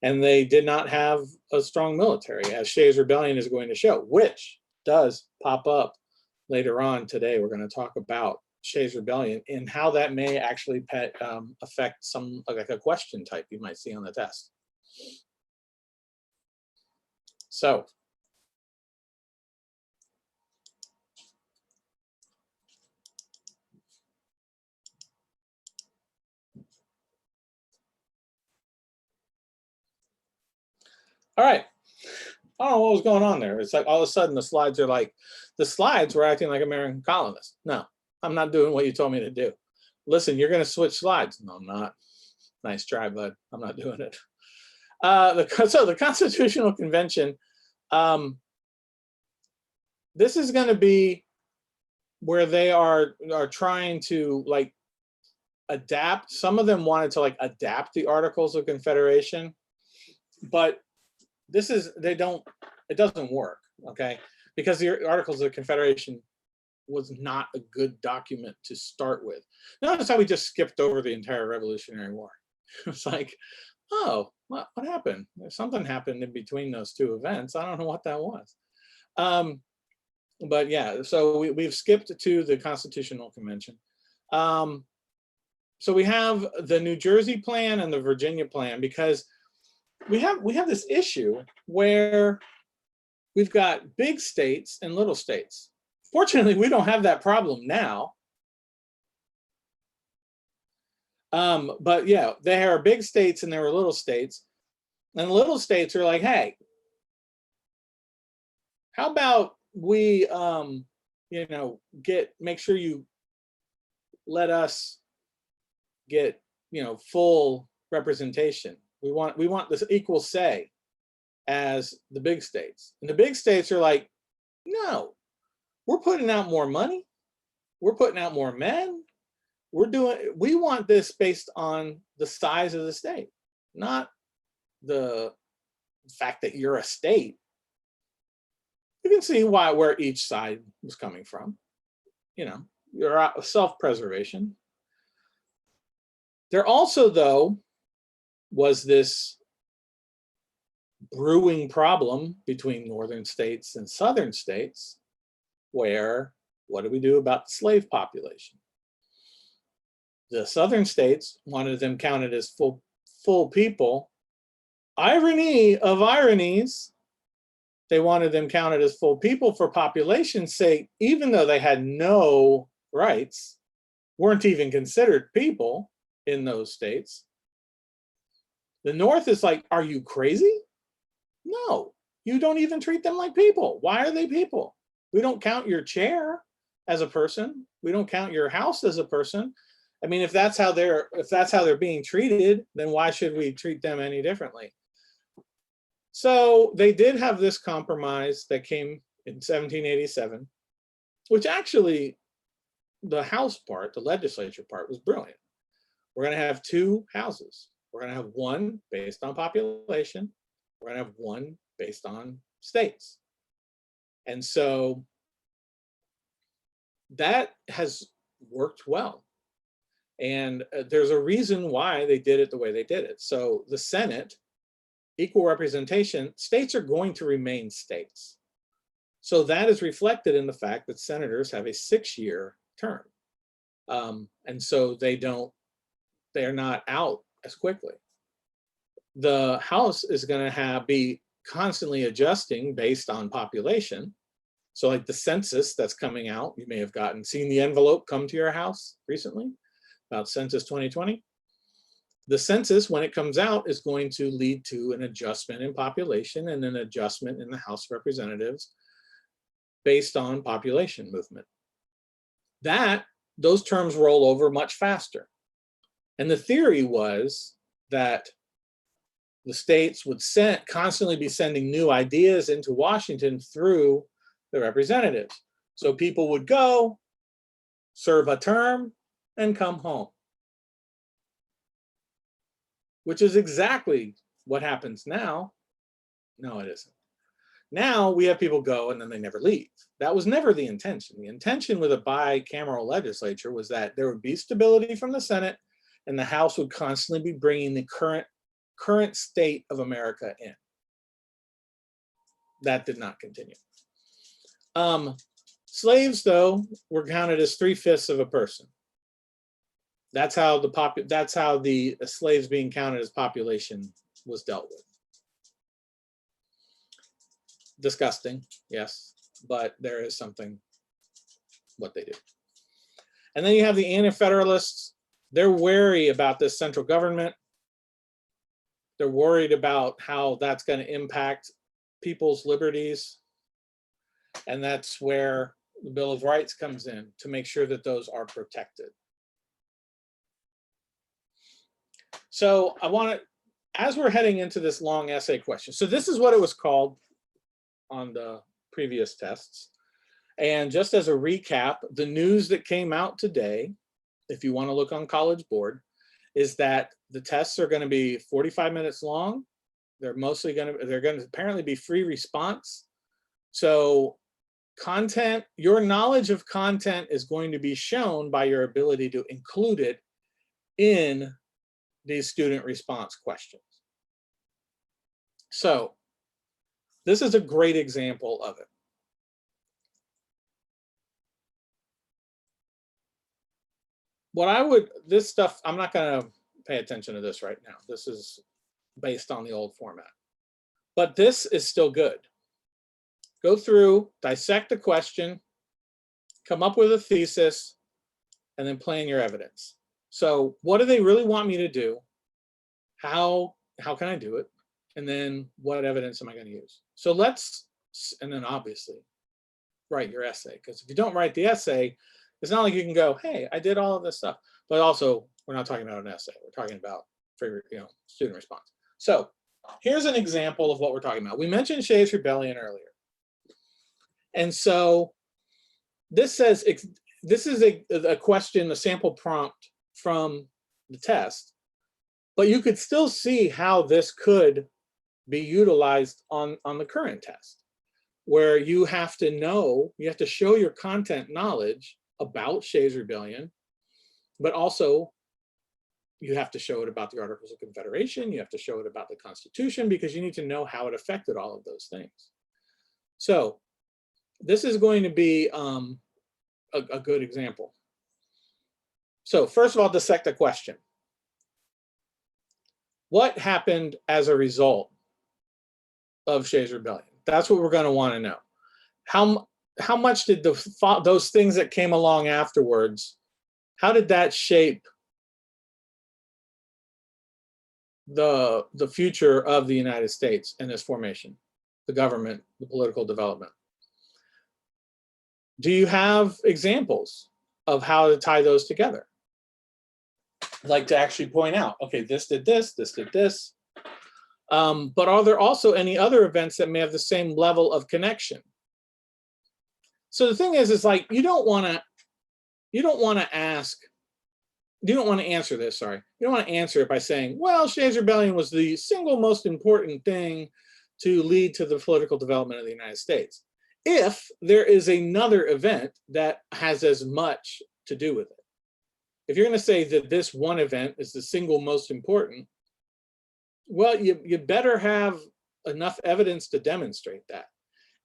and they did not have a strong military, as Shays' Rebellion is going to show, which does pop up later on today. We're going to talk about Shays' Rebellion and how that may actually affect some, like a question type you might see on the test. So all right, I don't know what was going on there. It's like all of a sudden the slides were acting like American colonists. No, I'm not doing what you told me to do. Listen, you're going to switch slides. No, I'm not. Nice try, bud. I'm not doing it. So the Constitutional Convention, this is going to be where they are trying to like adapt. Some of them wanted to like adapt the Articles of Confederation, but it doesn't work, okay? Because the Articles of Confederation was not a good document to start with. Notice how we just skipped over the entire Revolutionary War. It's like, oh, what happened? Something happened in between those two events. I don't know what that was. But yeah, so we've skipped to the Constitutional Convention. So we have the New Jersey plan and the Virginia plan, because we have this issue where we've got big states and little states. Fortunately, we don't have that problem now. But yeah, there are big states and there are little states, and little states are like, hey, how about we make sure you let us get full representation. We want this equal say as the big states. And the big states are like, no, we're putting out more money. We're putting out more men. We want this based on the size of the state, not the fact that you're a state. You can see where each side was coming from. You're self-preservation. There also, though, was this brewing problem between northern states and southern states, where what do we do about the slave population? The southern states wanted them counted as full people. Irony of ironies, they wanted them counted as full people for population's sake, even though they had no rights, weren't even considered people in those states. The North is like, are you crazy? No, you don't even treat them like people. Why are they people? We don't count your chair as a person. We don't count your house as a person. I mean, if that's how they're being treated, then why should we treat them any differently? So they did have this compromise that came in 1787, which actually the House part, the legislature part, was brilliant. We're going to have two houses. We're going to have one based on population. We're going to have one based on states. And so that has worked well. And there's a reason why they did it the way they did it. So the Senate, equal representation, states are going to remain states. So that is reflected in the fact that senators have a 6-year term. And so they're not out as quickly. The House is going to be constantly adjusting based on population. So like the census that's coming out, you may have seen the envelope come to your house recently about Census 2020. The census, when it comes out, is going to lead to an adjustment in population and an adjustment in the House of Representatives based on population movement. Those terms roll over much faster. And the theory was that the states would constantly be sending new ideas into Washington through the representatives. So people would go, serve a term, and come home, which is exactly what happens now. No, it isn't. Now we have people go and then they never leave. That was never the intention. The intention with a bicameral legislature was that there would be stability from the Senate and the House would constantly be bringing the current state of America in. That did not continue. Slaves, though, were counted as 3/5 of a person. That's how the slaves being counted as population was dealt with. Disgusting, yes, but there is something what they do. And then you have the Anti-Federalists. They're wary about this central government. They're worried about how that's going to impact people's liberties. And that's where the Bill of Rights comes in, to make sure that those are protected. So I want to, as we're heading into this long essay question, so this is what it was called on the previous tests. And just as a recap, the news that came out today, if you want to look on College Board, is that the tests are going to be 45 minutes long. They're going to apparently be free response. So content, your knowledge of content is going to be shown by your ability to include it in these student response questions. So this is a great example of it. This stuff, I'm not going to pay attention to this right now. This is based on the old format. But this is still good. Go through, dissect the question, come up with a thesis, and then plan your evidence. So what do they really want me to do? How can I do it? And then what evidence am I going to use? So and then obviously write your essay. Because if you don't write the essay, it's not like you can go, hey, I did all of this stuff. But also, we're not talking about an essay. We're talking about student response. So here's an example of what we're talking about. We mentioned Shays' Rebellion earlier. And so this is a question, a sample prompt from the test, but you could still see how this could be utilized on the current test, where you have to show your content knowledge about Shays' Rebellion, but also you have to show it about the Articles of Confederation, you have to show it about the Constitution, because you need to know how it affected all of those things. So this is going to be a good example. So first of all, dissect the question. What happened as a result of Shays' Rebellion? That's what we're going to want to know. How much did those things that came along afterwards, how did that shape the future of the United States and its formation, the government, the political development? Do you have examples of how to tie those together? Like to actually point out, okay, this did this did this. But are there also any other events that may have the same level of connection? So the thing is like you don't want to answer this, sorry. You don't want to answer it by saying, well, Shays' Rebellion was the single most important thing to lead to the political development of the United States. If there is another event that has as much to do with it. If you're going to say that this one event is the single most important, well, you better have enough evidence to demonstrate that.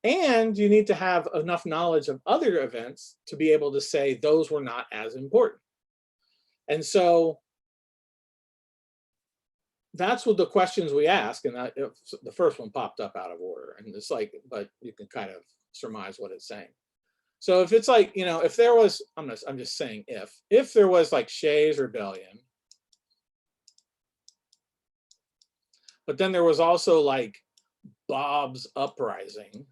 And you need to have enough knowledge of other events to be able to say those were not as important. And so that's what the questions we ask. And the first one popped up out of order. And it's like, but you can kind of surmise what it's saying. So if it's like, you know, if there was, I'm just saying if there was like Shays' Rebellion, but then there was also like Bob's Uprising.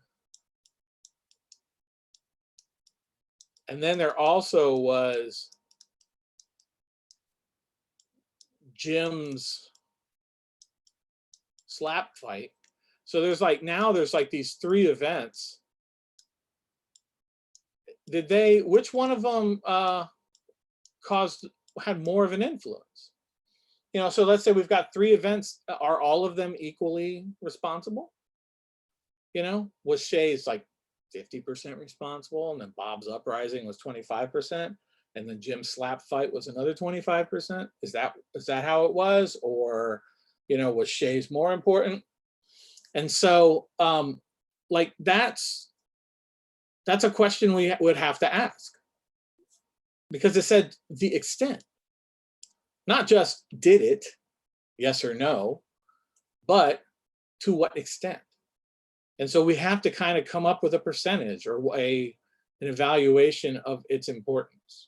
And then there also was Jim's slap fight. So there's like, now there's like these three events. Which one of them had more of an influence? You know, so let's say we've got three events. Are all of them equally responsible? You know, was Shays like 50% responsible, and then Bob's Uprising was 25%, and then Jim's slap fight was another 25%? Is that how it was? Or, you know, was Shays more important? And so like that's a question we would have to ask, because it said the extent, not just did it, yes or no, but to what extent. And so we have to kind of come up with a percentage or an evaluation of its importance.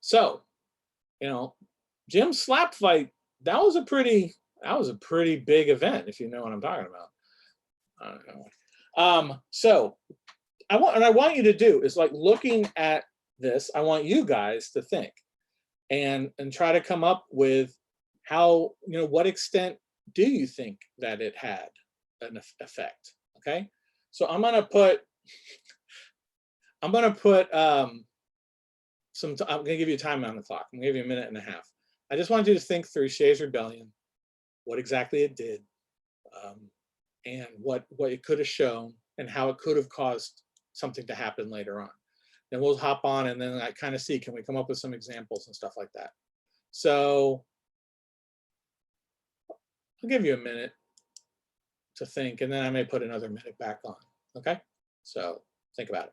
So, you know, Jim's slap fight, that was a pretty big event, if you know what I'm talking about. I don't know. So I want you to do is like looking at this, I want you guys to think and try to come up with how, you know, what extent do you think that it had an effect? Okay. So I'm going to put I'm going to give you a time on the clock. I'm going to give you a minute and a half. I just want you to think through Shays' Rebellion, what exactly it did, and what it could have shown, and how it could have caused something to happen later on. Then we'll hop on and then I kind of see, can we come up with some examples and stuff like that? So I'll give you a minute to think, and then I may put another minute back on. Okay, so think about it.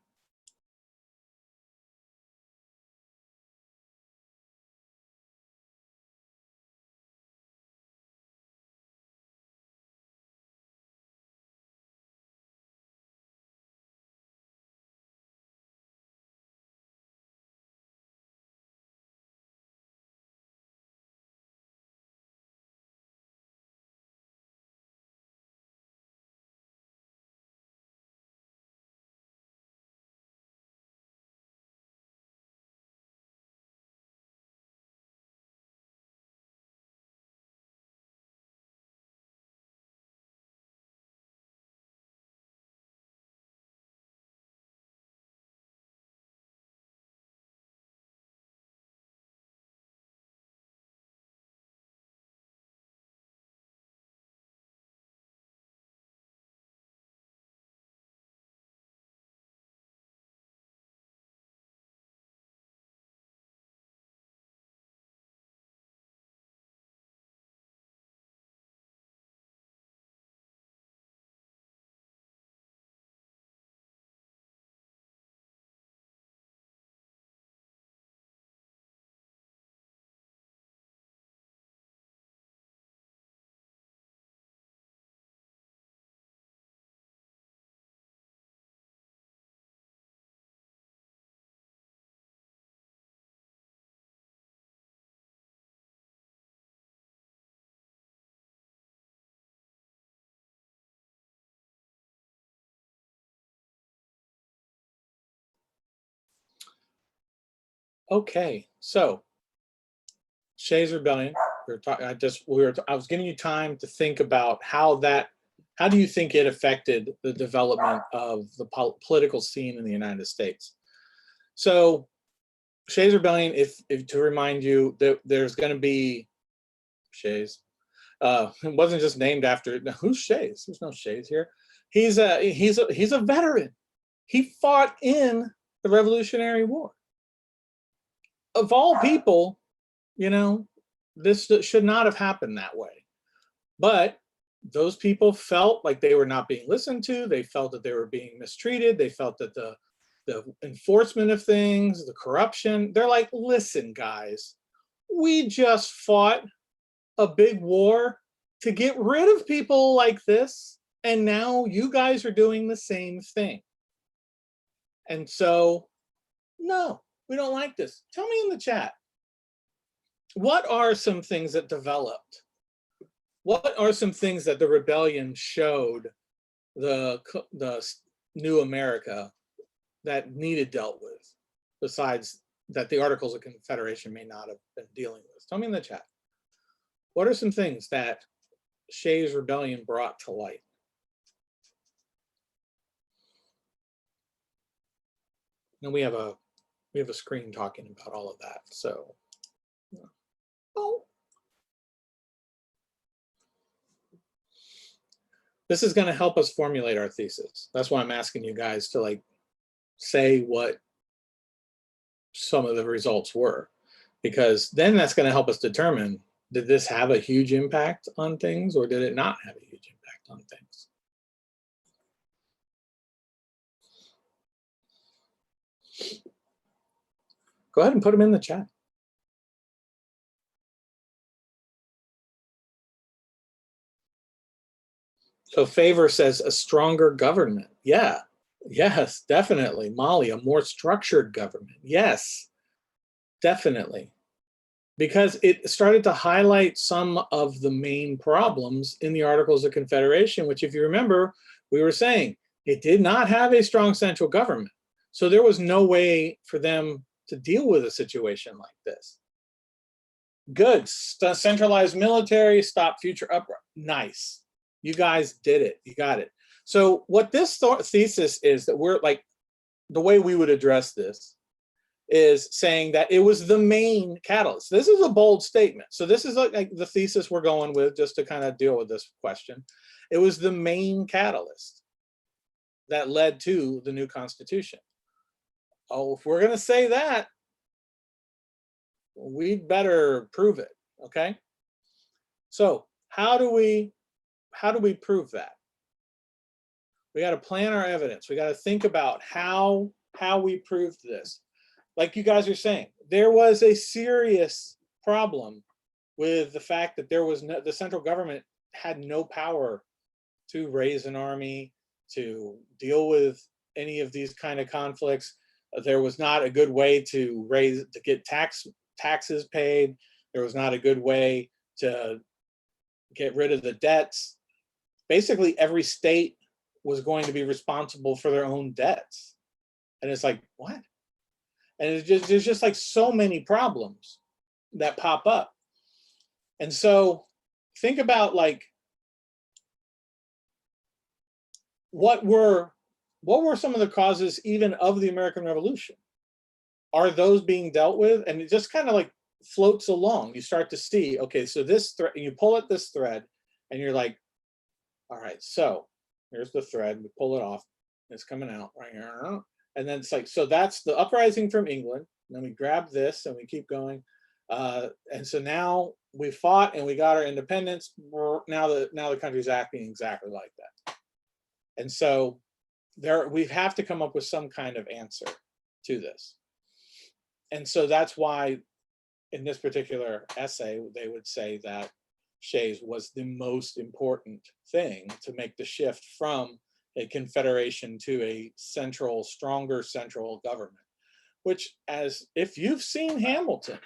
Okay, so Shays Rebellion. I was giving you time to think about how do you think it affected the development of the political scene in the United States? So Shays Rebellion, if to remind you that there's going to be Shays. It wasn't just named after. Who's Shays? There's no Shays here. He's a veteran. He fought in the Revolutionary War. Of all people, you know, this should not have happened that way. But those people felt like they were not being listened to. They felt that they were being mistreated. They felt that the enforcement of things, the corruption, they're like, listen, guys, we just fought a big war to get rid of people like this. And now you guys are doing the same thing. And so, no, we don't like this. Tell me in the chat, what are some things that developed? What are some things that the rebellion showed the new America that needed dealt with, besides that the Articles of Confederation may not have been dealing with? Tell me in the chat. What are some things that Shays Rebellion brought to light? And we have a screen talking about all of that. So, oh, this is going to help us formulate our thesis. That's why I'm asking you guys to like say what some of the results were, because then that's going to help us determine, did this have a huge impact on things or did it not have a huge impact on things? Go ahead and put them in the chat. So Favor says a stronger government. Yeah, yes, definitely. Molly, a more structured government. Yes, definitely. Because it started to highlight some of the main problems in the Articles of Confederation, which, if you remember, we were saying it did not have a strong central government. So there was no way for them to deal with a situation like this. Good. Centralized military, stop future uprising. Nice. You guys did it. You got it. So what this thesis is, that we're like, the way we would address this is saying that it was the main catalyst. This is a bold statement. So this is like the thesis we're going with, just to kind of deal with this question. It was the main catalyst that led to the new Constitution. Oh, if we're going to say that, we'd better prove it. Okay. So how do we prove that? We got to plan our evidence. We got to think about how we proved this. Like you guys are saying, there was a serious problem with the fact that there was the central government had no power to raise an army, to deal with any of these kind of conflicts. There was not a good way to get taxes paid. There was not a good way to get rid of the debts. Basically, every state was going to be responsible for their own debts. And it's like, what? And there's just like so many problems that pop up. And so think about like, what were some of the causes even of the American Revolution? Are those being dealt with? And it just kind of like floats along. You start to see, okay, so this thread, you pull at this thread and you're like, all right, so here's the thread, we pull it off, it's coming out right here. And then it's like, so that's the uprising from England. And then we grab this and we keep going. And so now we fought and we got our independence. Now the country's acting exactly like that. And so we have to come up with some kind of answer to this. And so that's why in this particular essay, they would say that Shays was the most important thing to make the shift from a confederation to a stronger central government, which, as if you've seen Hamilton,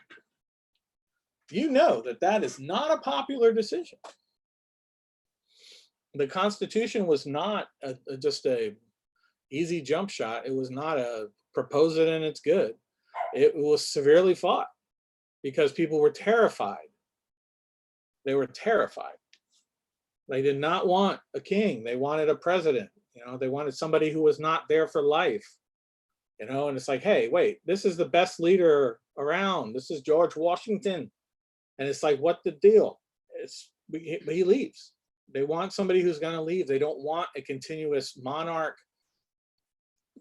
you know that is not a popular decision. The Constitution was not just a easy jump shot. It was not a propose it and it's good. it was severely fought because people were terrified. They were terrified. They did not want a king. They wanted a president. You know, they wanted somebody who was not there for life. You know, and it's like, hey, wait, this is the best leader around. This is George Washington. And it's like, what the deal? He leaves. They want somebody who's going to leave. They don't want a continuous monarch.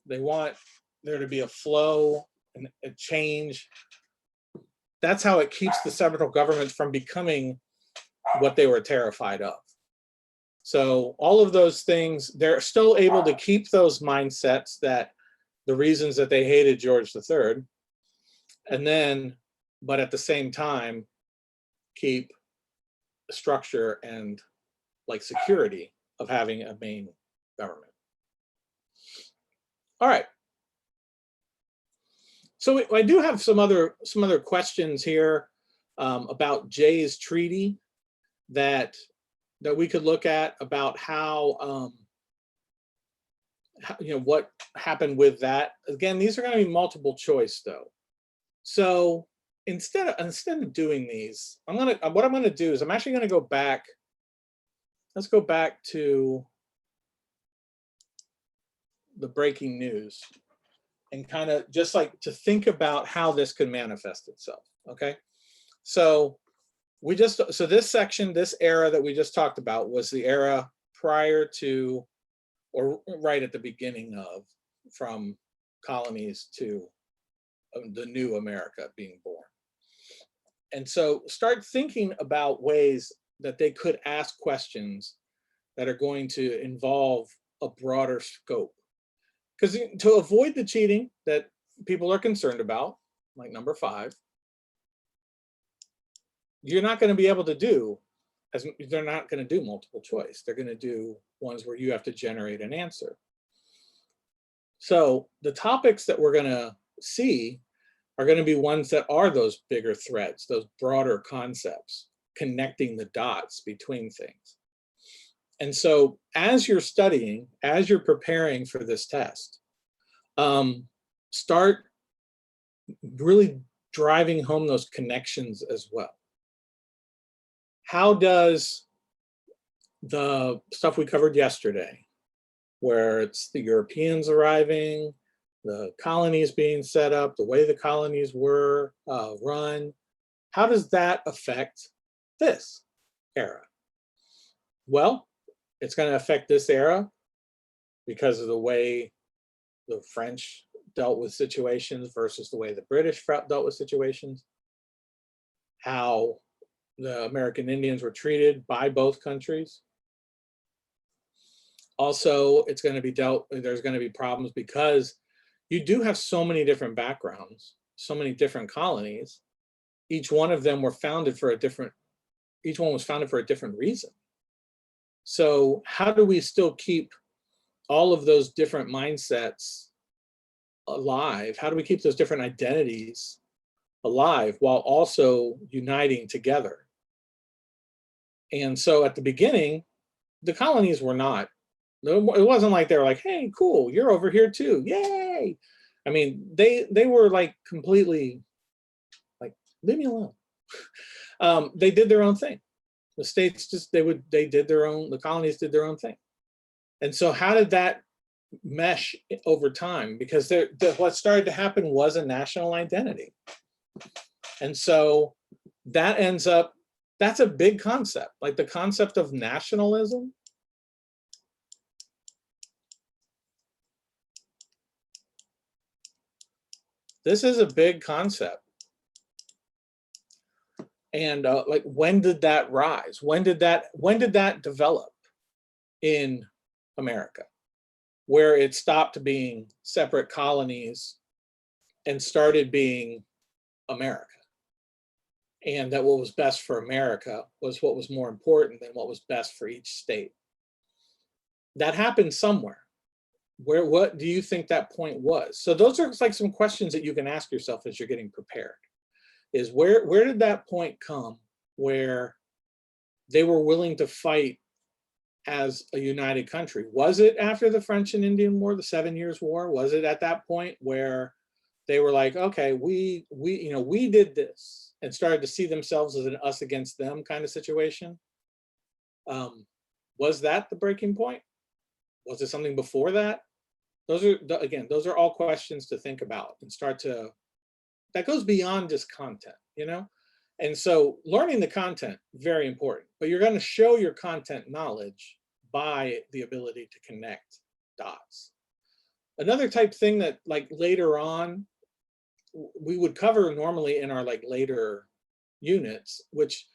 They want there to be a flow and a change. That's how it keeps the several governments from becoming what they were terrified of. So all of those things, they're still able to keep those mindsets, that the reasons that they hated George III, and then, but at the same time, keep the structure and like security of having a main government. All right. So I do have some other questions here about Jay's treaty that we could look at, about how, you know, what happened with that. Again, these are going to be multiple choice though. So instead of doing these, what I'm gonna do is I'm actually gonna go back. Let's go back to the breaking news and kind of just like to think about how this could manifest itself. Okay, so this section, this era that we just talked about, was the era prior to, or right at the beginning of, from colonies to the new America being born. And so start thinking about ways that they could ask questions that are going to involve a broader scope. Because to avoid the cheating that people are concerned about, like number 5, you're not going to be able to do, they're not going to do multiple choice. They're going to do ones where you have to generate an answer. So the topics that we're going to see are going to be ones that are those bigger threads, those broader concepts, connecting the dots between things. And so as you're studying, as you're preparing for this test, start really driving home those connections as well. How does the stuff we covered yesterday, where it's the Europeans arriving, the colonies being set up, the way the colonies were run, how does that affect this era? Well, it's going to affect this era because of the way the French dealt with situations versus the way the British dealt with situations, how the American Indians were treated by both countries. Also, it's going to be there's going to be problems because you do have so many different backgrounds, so many different colonies. Each one of them were founded for a different, each one was founded for a different reason. So how do we still keep all of those different mindsets alive? How do we keep those different identities alive while also uniting together? And so at the beginning, the colonies were not, it wasn't like they were like, hey, cool, you're over here too, yay. I mean, they were like completely like, leave me alone. They did their own thing. The states just, they did their own, the colonies did their own thing. And so how did that mesh over time? Because what started to happen was a national identity. And so that ends up, that's a big concept, like the concept of nationalism. This is a big concept. And like, when did that rise? When did that develop in America, where it stopped being separate colonies and started being America? And that what was best for America was what was more important than what was best for each state. That happened somewhere. What do you think that point was? So those are like some questions that you can ask yourself as you're getting prepared. Is where did that point come where they were willing to fight as a united country? Was it after the French and Indian War, the 7 Years' War? Was it at that point where they were like, okay, we did this, and started to see themselves as an us against them kind of situation. Was that the breaking point? Was it something before that? Those are all questions to think about and that goes beyond just content, And so learning the content, very important, but you're going to show your content knowledge by the ability to connect dots. Another type thing that like later on we would cover normally in our like later units, which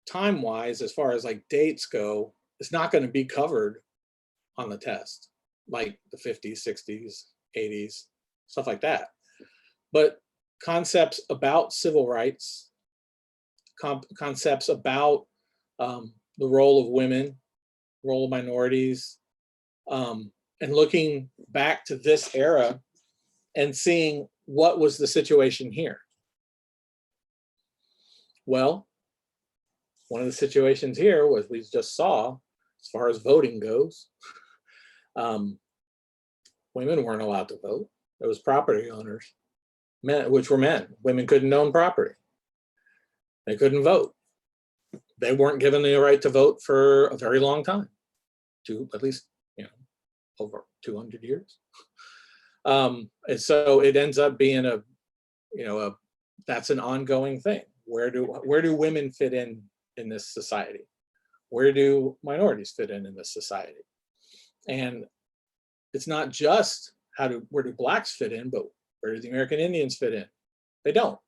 time-wise, as far as like dates go, is not going to be covered on the test, like the 50s, 60s, 80s, stuff like that. But concepts about civil rights, concepts about the role of women, role of minorities, and looking back to this era and seeing what was the situation here. Well, one of the situations here was we just saw, as far as voting goes, women weren't allowed to vote. It was property owners, men, which were men. Women couldn't own property. They couldn't vote. They weren't given the right to vote for a very long time, at least, over 200 years. And so it ends up being that's an ongoing thing. Where do women fit in this society? Where do minorities fit in this society? And it's not just where do blacks fit in, but where do the American Indians fit in? They don't.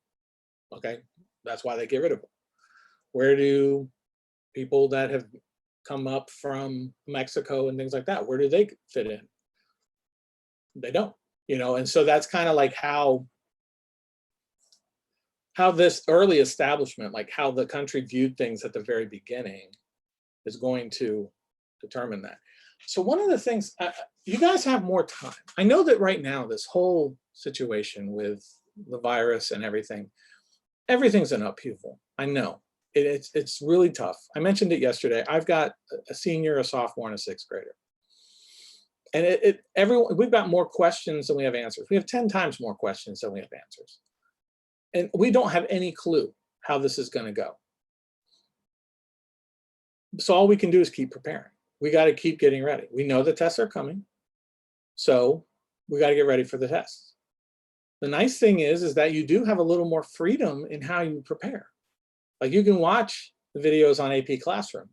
Okay, that's why they get rid of them. Where do people that have come up from Mexico and things like that, where do they fit in? They don't. And so that's kind of like how this early establishment, like how the country viewed things at the very beginning, is going to determine that. So one of the things, you guys have more time. I know that right now, this whole situation with the virus and everything's an upheaval. I know it's really tough. I mentioned it yesterday. I've got a senior, a sophomore, and a sixth grader. And we've got more questions than we have answers. We have 10 times more questions than we have answers. And we don't have any clue how this is going to go. So all we can do is keep preparing. We got to keep getting ready. We know the tests are coming. So we got to get ready for the tests. The nice thing is that you do have a little more freedom in how you prepare. Like you can watch the videos on AP Classroom.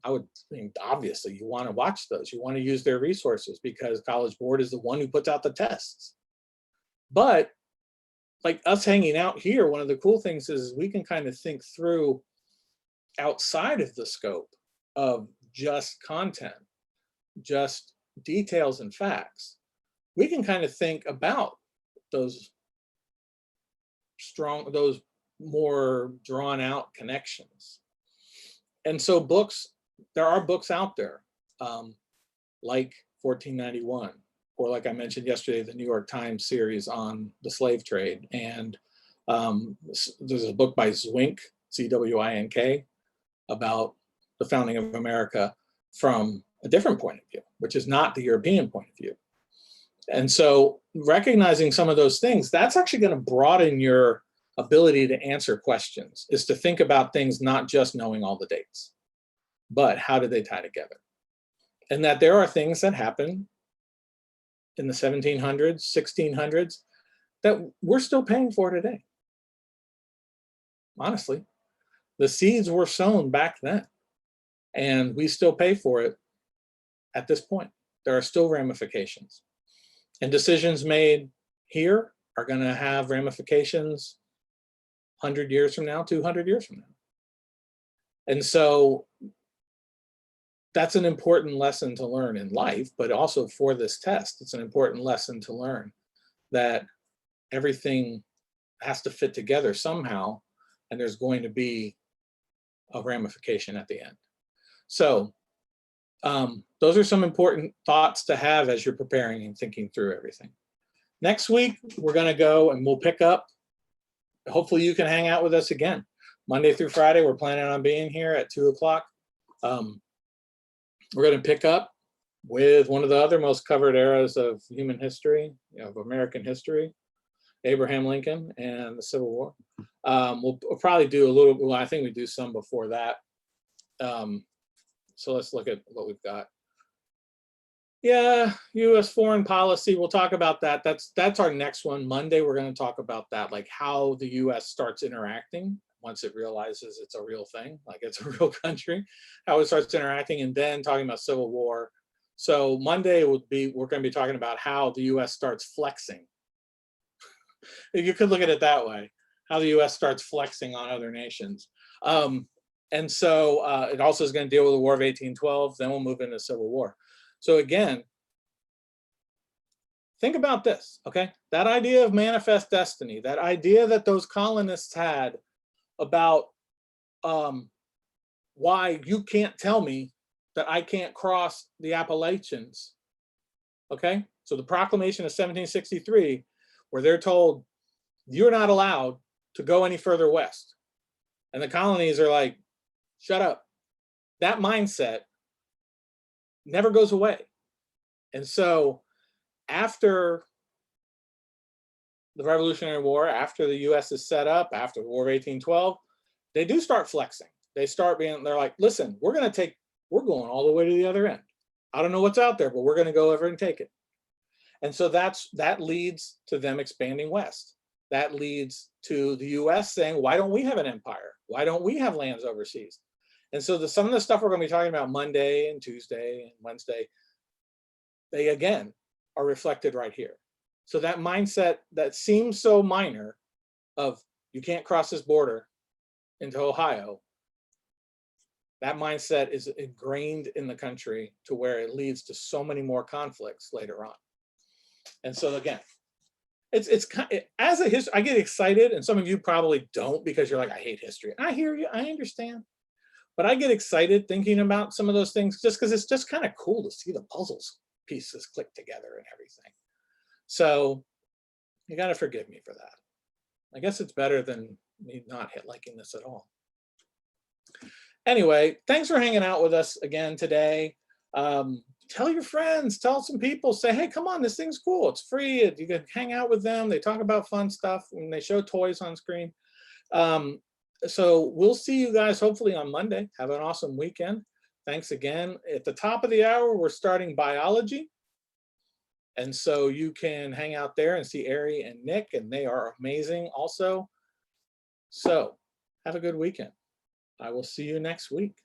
Obviously you want to watch those. You want to use their resources because College Board is the one who puts out the tests. But like us hanging out here, one of the cool things is we can kind of think through outside of the scope of just content, just details and facts. We can kind of think about those more drawn out connections. And so there are books out there like 1491, or like I mentioned yesterday, the New York Times series on the slave trade. And there's a book by Zwink, C-W-I-N-K, about the founding of America from a different point of view, which is not the European point of view. And so recognizing some of those things, that's actually going to broaden your ability to answer questions, is to think about things not just knowing all the dates, but how do they tie together? And that there are things that happen in the 1700s, 1600s, that we're still paying for today. Honestly, the seeds were sown back then, and we still pay for it at this point. There are still ramifications. And decisions made here are going to have ramifications 100 years from now, 200 years from now. And so that's an important lesson to learn in life, but also for this test, it's an important lesson to learn that everything has to fit together somehow, and there's going to be a ramification at the end. So those are some important thoughts to have as you're preparing and thinking through everything. Next week, we're going to go and we'll pick up. Hopefully you can hang out with us again. Monday through Friday, we're planning on being here at 2 o'clock. We're going to pick up with one of the other most covered eras of human history, of American history, Abraham Lincoln and the Civil War. We'll probably do a little, well, I think we do some before that. So let's look at what we've got. Yeah, U.S. foreign policy. We'll talk about that. That's our next one. Monday, we're going to talk about that, like how the U.S. starts interacting once it realizes it's a real thing, like it's a real country, how it starts interacting, and then talking about Civil War. So Monday we're going to be talking about how the U.S. starts flexing. You could look at it that way, how the U.S. starts flexing on other nations. And so it also is going to deal with the War of 1812. Then we'll move into Civil War. So again, think about this, okay? That idea of manifest destiny, that idea that those colonists had about why you can't tell me that I can't cross the Appalachians, okay? So the Proclamation of 1763, where they're told, you're not allowed to go any further west. And the colonies are like, shut up. That mindset never goes away. And so after the Revolutionary War, after the US is set up, after the War of 1812, they do start flexing. They start being, they're like, listen, we're going all the way to the other end. I don't know what's out there, but we're going to go over and take it. And so that leads to them expanding west. That leads to the US saying, why don't we have an empire? Why don't we have lands overseas? And so some of the stuff we're going to be talking about Monday and Tuesday and Wednesday, they again are reflected right here. So that mindset that seems so minor of you can't cross this border into Ohio, that mindset is ingrained in the country to where it leads to so many more conflicts later on. And so again, it's kind of, as a history, I get excited, and some of you probably don't because you're like, I hate history. I hear you, I understand. But I get excited thinking about some of those things just because it's just kind of cool to see the puzzles pieces click together and everything. So you got to forgive me for that. I guess it's better than me not liking this at all. Anyway, thanks for hanging out with us again today. Tell your friends, tell some people, say, hey, come on, this thing's cool. It's free. You can hang out with them. They talk about fun stuff and they show toys on screen. So we'll see you guys hopefully on Monday. Have an awesome weekend. Thanks again. At the top of the hour, we're starting biology. And so you can hang out there and see Ari and Nick, and they are amazing also. So have a good weekend. I will see you next week.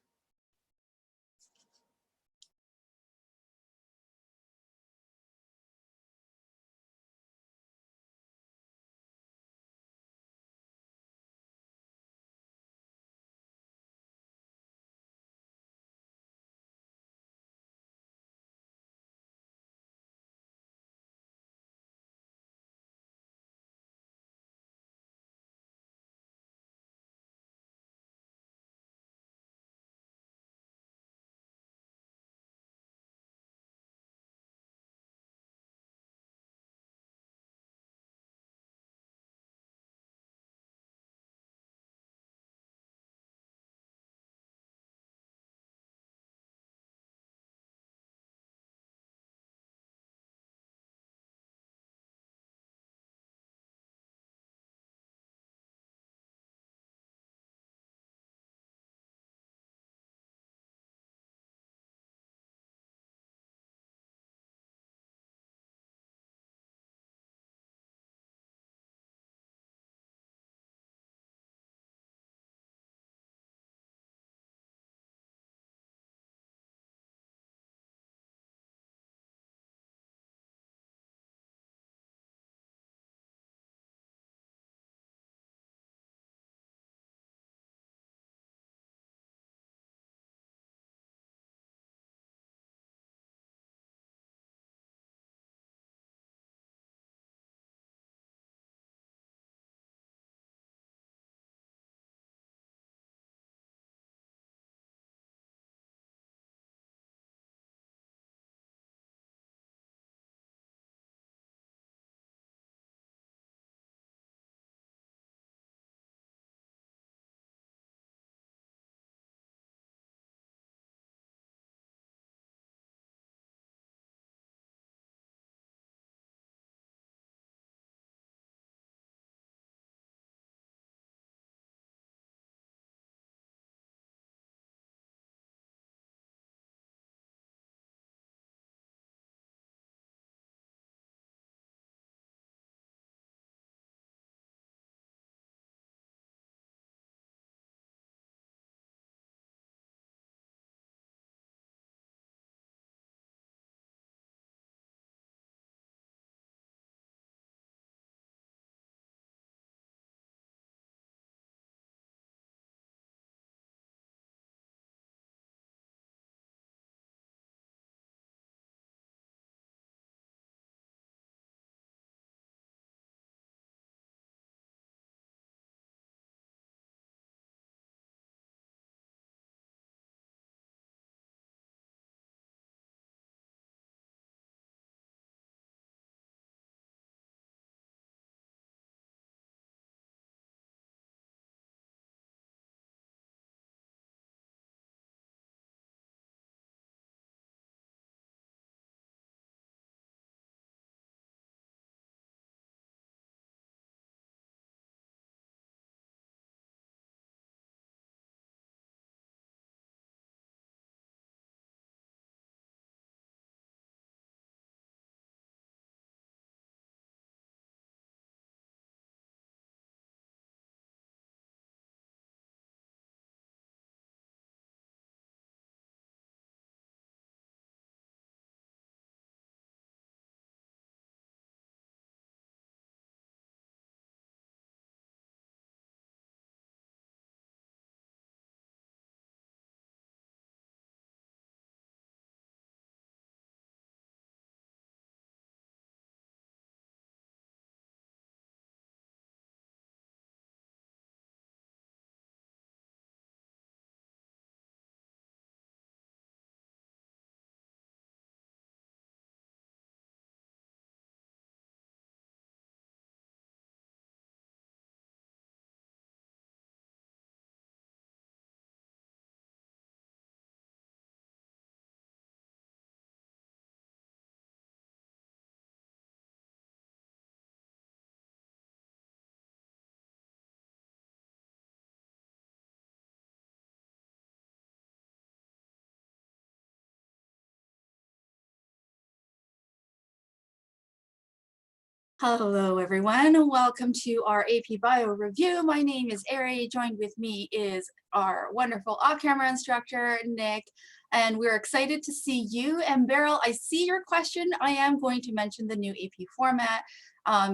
Hello, everyone. Welcome to our AP Bio review. My name is Ari. Joined with me is our wonderful off-camera instructor, Nick, and we're excited to see you. And Beryl, I see your question. I am going to mention the new AP format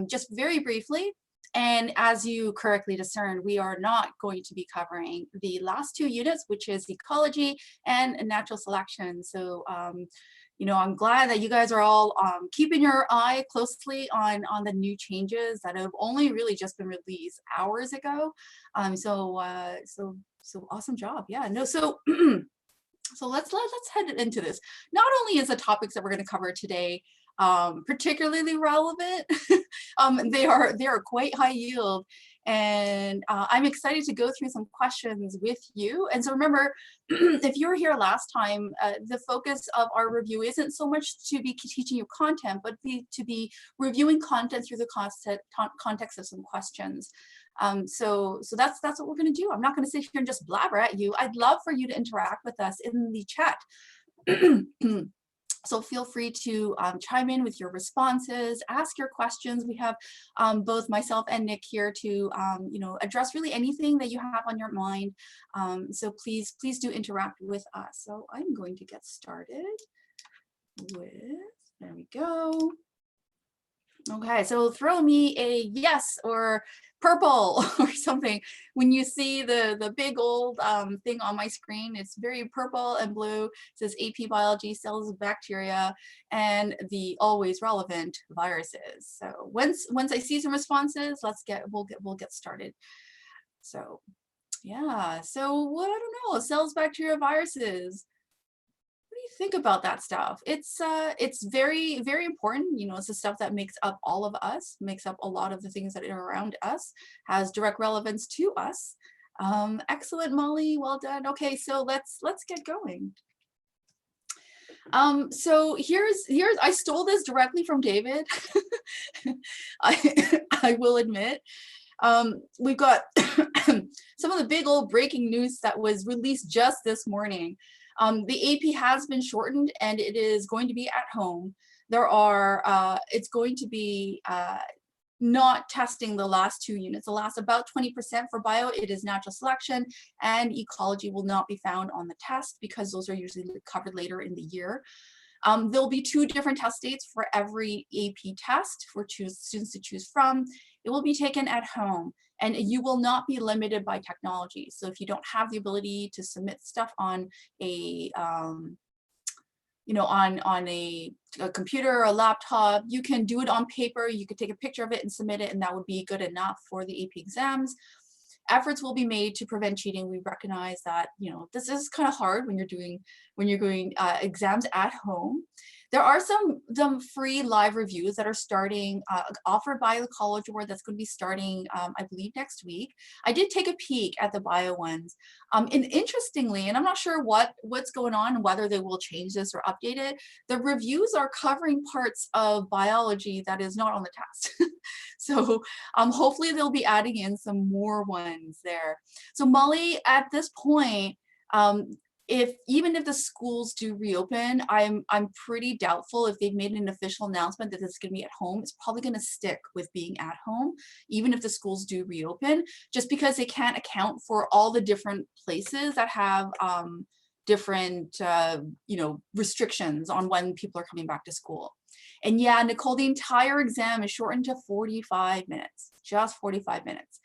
just very briefly. And as you correctly discerned, we are not going to be covering the last two units, which is ecology and natural selection. So you know, I'm glad that you guys are all keeping your eye closely on the new changes that have only really just been released hours ago. So awesome job. Yeah, no, so so let's head into this. Not only is the topics that we're going to cover today particularly relevant, they are quite high yield, and I'm excited to go through some questions with you. And so remember, if you were here last time, the focus of our review isn't so much to be teaching you content, but to be reviewing content through the context of some questions. So that's what we're going to do. I'm not going to sit here and just blabber at you. I'd love for you to interact with us in the chat. So feel free to chime in with your responses, ask your questions. We have both myself and Nick here to you know, address really anything that you have on your mind. So please do interact with us. So I'm going to get started with, there we go. Okay, so throw me a yes or purple or something when you see the big old thing on my screen. It's very purple and blue. It says AP Biology, cells, bacteria, and the always relevant viruses. So once I see some responses, we'll get started. So yeah, so what, I don't know, cells, bacteria, viruses. What do you think about that stuff? It's very, very important. You know, it's the stuff that makes up all of us, makes up a lot of the things that are around us, has direct relevance to us. Excellent, Molly, well done. Okay, so let's get going. So here's I stole this directly from David. I will admit. We've got some of the big old breaking news that was released just this morning. The AP has been shortened and it is going to be at home. There are, it's going to be not testing the last two units. The last about 20% for bio, it is natural selection, and ecology will not be found on the test because those are usually covered later in the year. There'll be two different test dates for every AP test for students to choose from. It will be taken at home, and you will not be limited by technology. So if you don't have the ability to submit stuff on a, you know, on a computer or a laptop, you can do it on paper. You could take a picture of it and submit it, and that would be good enough for the AP exams. Efforts will be made to prevent cheating. We recognize that, you know, this is kind of hard when you're doing exams at home. There are some free live reviews that are starting, offered by the College Board, that's going to be starting, I believe, next week. I did take a peek at the bio ones. And interestingly, and I'm not sure what's going on and whether they will change this or update it, the reviews are covering parts of biology that is not on the test. So hopefully they'll be adding in some more ones there. So Molly, at this point, even if the schools do reopen, I'm pretty doubtful if they've made an official announcement that it's going to be at home. It's probably going to stick with being at home, even if the schools do reopen, just because they can't account for all the different places that have different you know, restrictions on when people are coming back to school. And yeah, Nicole, the entire exam is shortened to 45 minutes, just 45 minutes.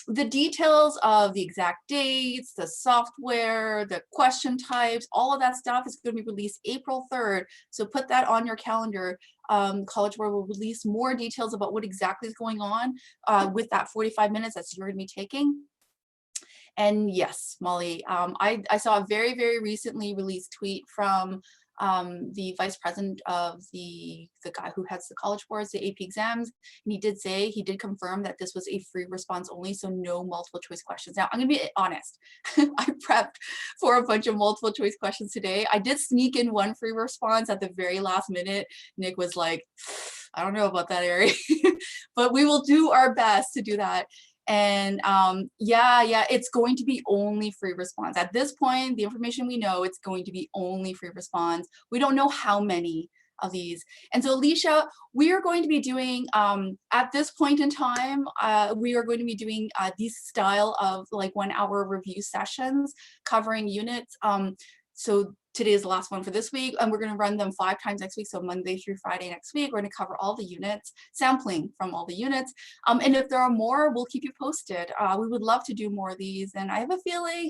The details of the exact dates, the software, the question types, all of that stuff is going to be released April 3rd. So put that on your calendar. College Board will release more details about what exactly is going on with that 45 minutes that you're going to be taking. And yes, Molly, I saw a very, very recently released tweet from the vice president of the guy who heads the College Boards, the AP exams, and he did confirm that this was a free response only, so no multiple choice questions. Now, I'm gonna be honest, I prepped for a bunch of multiple choice questions today. I did sneak in one free response at the very last minute. Nick was like, I don't know about that, Ari, but we will do our best to do that. And yeah, it's going to be only free response. At this point, the information we know, it's going to be only free response. We don't know how many of these. And so Alicia, we are going to be doing, at this point in time, we are going to be doing these style of like 1 hour review sessions covering units. So today is the last one for this week, and we're going to run them 5 times next week. So Monday through Friday next week, we're going to cover all the units, sampling from all the units. And if there are more, we'll keep you posted. We would love to do more of these, and I have a feeling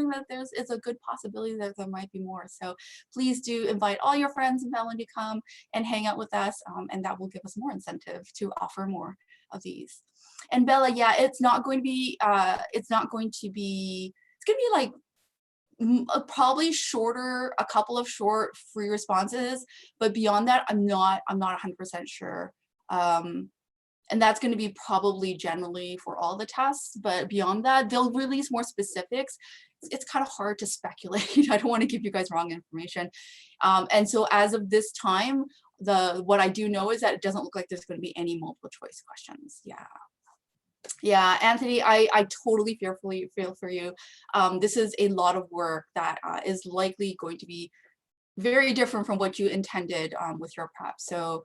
that it's a good possibility that there might be more. So please do invite all your friends and family to come and hang out with us, and that will give us more incentive to offer more of these. And Bella, yeah, it's going to be like probably shorter, a couple of short free responses, but beyond that, I'm not 100% sure. And that's going to be probably generally for all the tests, but beyond that, they'll release more specifics. It's kind of hard to speculate. I don't want to give you guys wrong information. And so as of this time, what I do know is that it doesn't look like there's going to be any multiple choice questions. Yeah, Anthony, I totally feel for you. This is a lot of work that is likely going to be very different from what you intended with your prep. So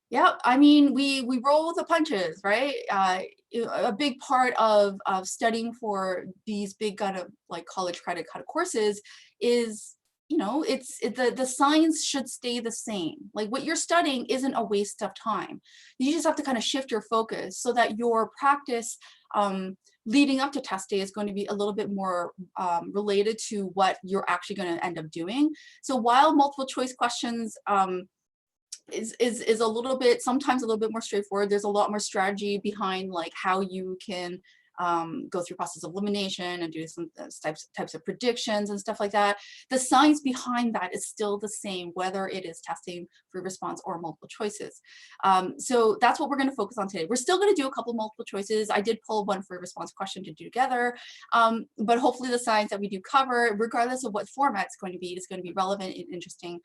yeah, I mean, we roll with the punches, right? A big part of studying for these big kind of like college credit kind of courses is, you know, the science should stay the same. Like what you're studying isn't a waste of time. You just have to kind of shift your focus so that your practice leading up to test day is going to be a little bit more related to what you're actually going to end up doing. So while multiple choice questions is a little bit, sometimes a little bit more straightforward, there's a lot more strategy behind like how you can go through process of elimination and do some types of predictions and stuff like that. The science behind that is still the same, whether it is testing free response or multiple choices. So that's what we're going to focus on today. We're still going to do a couple multiple choices. I did pull one free response question to do together, but hopefully the science that we do cover, regardless of what format it's going to be, is going to be relevant and interesting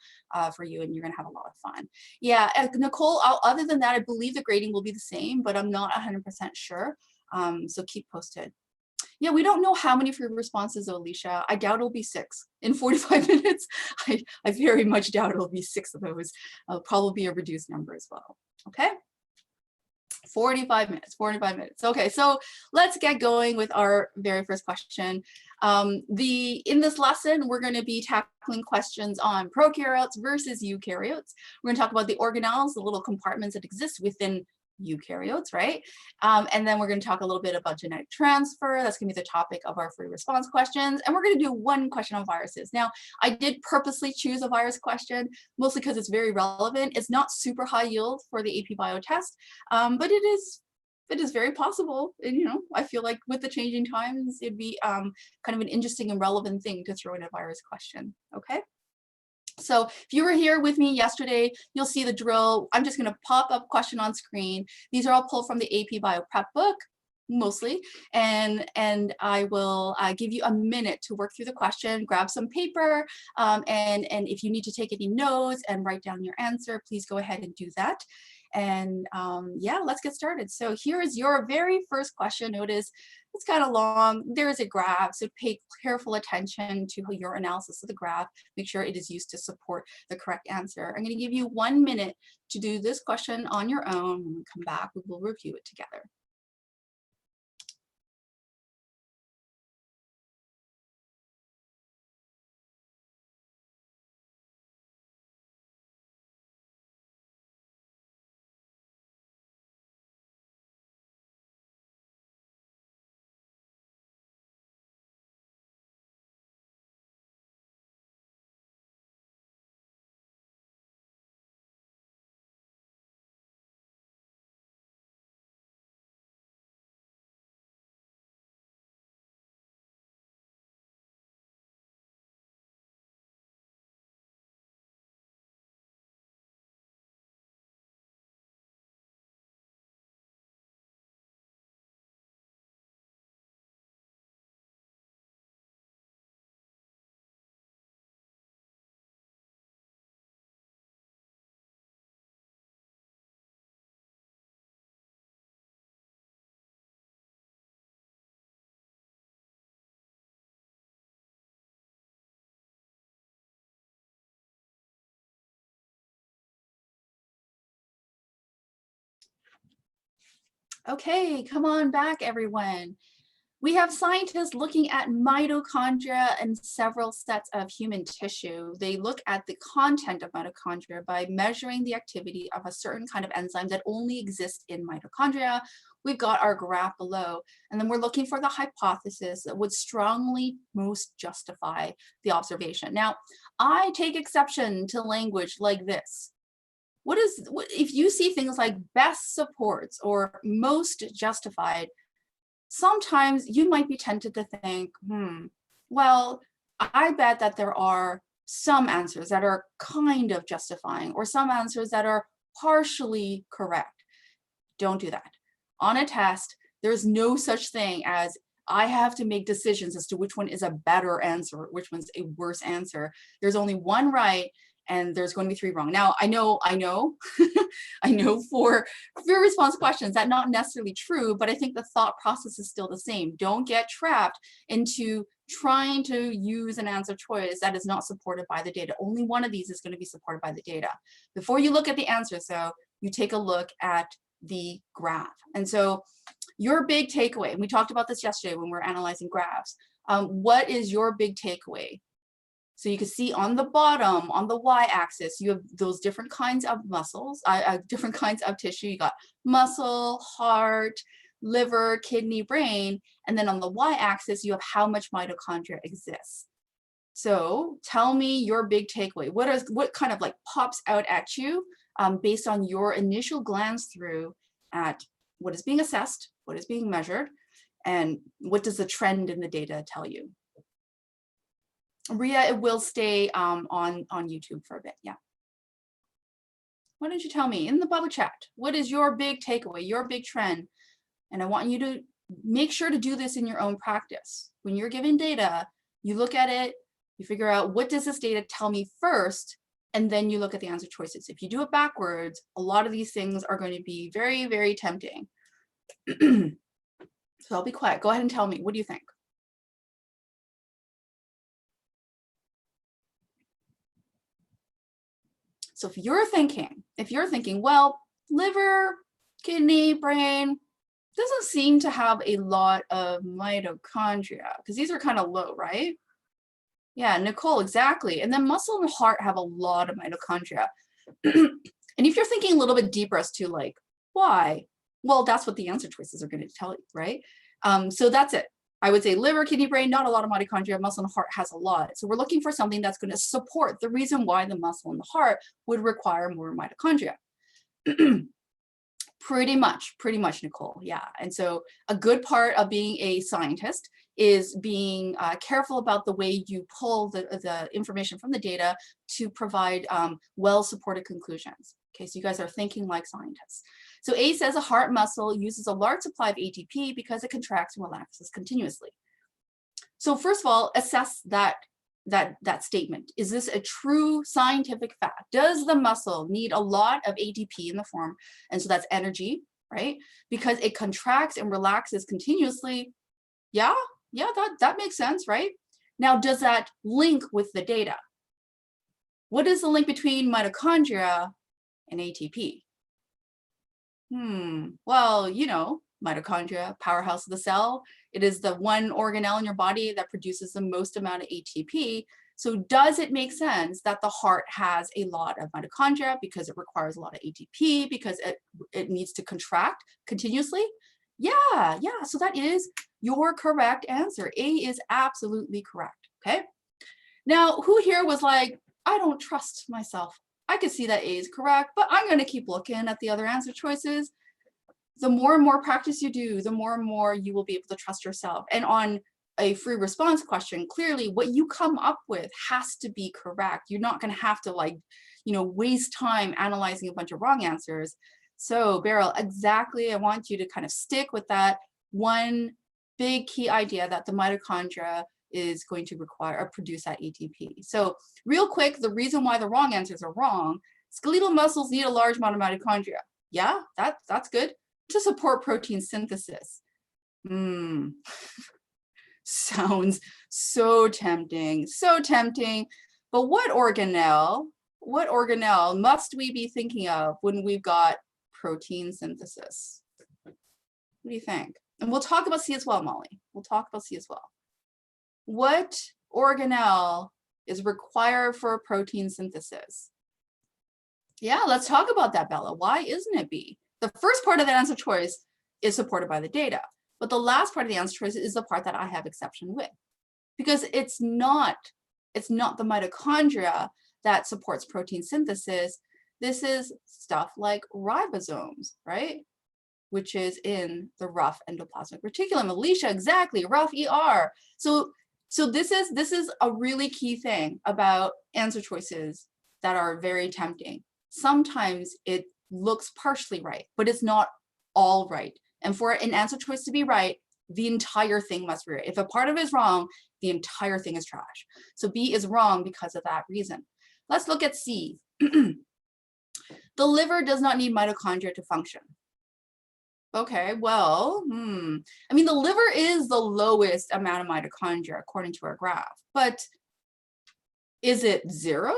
for you, and you're going to have a lot of fun. Yeah, Nicole, other than that, I believe the grading will be the same, but I'm not 100% sure. So keep posted. Yeah, we don't know how many free responses, Alicia. I doubt it'll be 6 in 45 minutes. I very much doubt it'll be 6 of those. It'll probably be a reduced number as well. Okay. 45 minutes. Okay, so let's get going with our very first question. In this lesson, we're going to be tackling questions on prokaryotes versus eukaryotes. We're going to talk about the organelles, the little compartments that exist within eukaryotes, right? And then we're going to talk a little bit about genetic transfer. That's going to be the topic of our free response questions. And we're going to do one question on viruses. Now, I did purposely choose a virus question, mostly because it's very relevant. It's not super high yield for the AP Bio test, but it is very possible. And, you know, I feel like with the changing times, it'd be kind of an interesting and relevant thing to throw in a virus question. Okay. So if you were here with me yesterday, you'll see the drill. I'm just going to pop up question on screen. These are all pulled from the AP Bio prep book, mostly, and I will give you a minute to work through the question, grab some paper, and if you need to take any notes and write down your answer, please go ahead and do that. And yeah, let's get started. So here is your very first question. Notice it's kind of long. There is a graph, so pay careful attention to your analysis of the graph. Make sure it is used to support the correct answer. I'm going to give you 1 minute to do this question on your own. When we come back, we will review it together. Okay, come on back, everyone. We have scientists looking at mitochondria and several sets of human tissue. They look at the content of mitochondria by measuring the activity of a certain kind of enzyme that only exists in mitochondria. We've got our graph below, and then we're looking for the hypothesis that would strongly most justify the observation. Now, I take exception to language like this. If you see things like best supports or most justified, sometimes you might be tempted to think, well, I bet that there are some answers that are kind of justifying or some answers that are partially correct. Don't do that. On a test, there's no such thing as I have to make decisions as to which one is a better answer, which one's a worse answer. There's only one right, and there's going to be 3 wrong. Now, I know, I know for response questions that's not necessarily true, but I think the thought process is still the same. Don't get trapped into trying to use an answer choice that is not supported by the data. Only one of these is going to be supported by the data. Before you look at the answers, though, you take a look at the graph. And so your big takeaway, and we talked about this yesterday when we were analyzing graphs, what is your big takeaway? So you can see on the bottom, on the y-axis, you have those different kinds of muscles, different kinds of tissue. You got muscle, heart, liver, kidney, brain, and then on the y-axis, you have how much mitochondria exists. So tell me your big takeaway. What kind of like pops out at you based on your initial glance through at what is being assessed, what is being measured, and what does the trend in the data tell you? Ria, it will stay on YouTube for a bit, yeah. Why don't you tell me in the public chat, what is your big takeaway, your big trend? And I want you to make sure to do this in your own practice. When you're given data, you look at it, you figure out what does this data tell me first, and then you look at the answer choices. If you do it backwards, a lot of these things are going to be very, very tempting. So I'll be quiet. Go ahead and tell me, what do you think? So if you're thinking, well, liver, kidney, brain, doesn't seem to have a lot of mitochondria because these are kind of low, right? Yeah, Nicole, exactly. And then muscle and heart have a lot of mitochondria. And if you're thinking a little bit deeper as to like, why? Well, that's what the answer choices are going to tell you, right? So that's it. I would say liver, kidney, brain, not a lot of mitochondria. Muscle and heart has a lot. So we're looking for something that's going to support the reason why the muscle and the heart would require more mitochondria. Pretty much, Nicole. Yeah. And so a good part of being a scientist is being careful about the way you pull the information from the data to provide well-supported conclusions. Okay, so you guys are thinking like scientists. So A says a heart muscle uses a large supply of ATP because it contracts and relaxes continuously. So first of all, assess that statement. Is this a true scientific fact? Does the muscle need a lot of ATP in the form? And so that's energy, right? Because it contracts and relaxes continuously. Yeah, that makes sense, right? Now, does that link with the data? What is the link between mitochondria and ATP? Well, you know, mitochondria, powerhouse of the cell. It is the one organelle in your body that produces the most amount of ATP. So does it make sense that the heart has a lot of mitochondria because it requires a lot of ATP because it needs to contract continuously? Yeah, so that is your correct answer. A is absolutely correct, okay? Now, who here was like, I don't trust myself. I could see that A is correct, but I'm going to keep looking at the other answer choices. The more and more practice you do, the more and more you will be able to trust yourself. And on a free response question, clearly what you come up with has to be correct. You're not going to have to waste time analyzing a bunch of wrong answers. So Beryl, exactly, I want you to kind of stick with that one big key idea that the mitochondria is going to require or produce that ATP. So real quick, the reason why the wrong answers are wrong, skeletal muscles need a large amount of mitochondria. Yeah, that's good. To support protein synthesis. Sounds so tempting, But what organelle must we be thinking of when we've got protein synthesis? What do you think? And we'll talk about C as well, Molly. We'll talk about C as well. What organelle is required for protein synthesis? Yeah, let's talk about that, Bella. Why isn't it B? The first part of the answer choice is supported by the data, but the last part of the answer choice is the part that I have exception with, because it's not the mitochondria that supports protein synthesis. This is stuff like ribosomes, right? Which is in the rough endoplasmic reticulum. Alicia, exactly, rough ER. So this is a really key thing about answer choices that are very tempting. Sometimes it looks partially right, but it's not all right. And for an answer choice to be right, the entire thing must be right. If a part of it is wrong, the entire thing is trash. So B is wrong because of that reason. Let's look at C. The liver does not need mitochondria to function. Okay, well, I mean, the liver is the lowest amount of mitochondria according to our graph, but is it 0?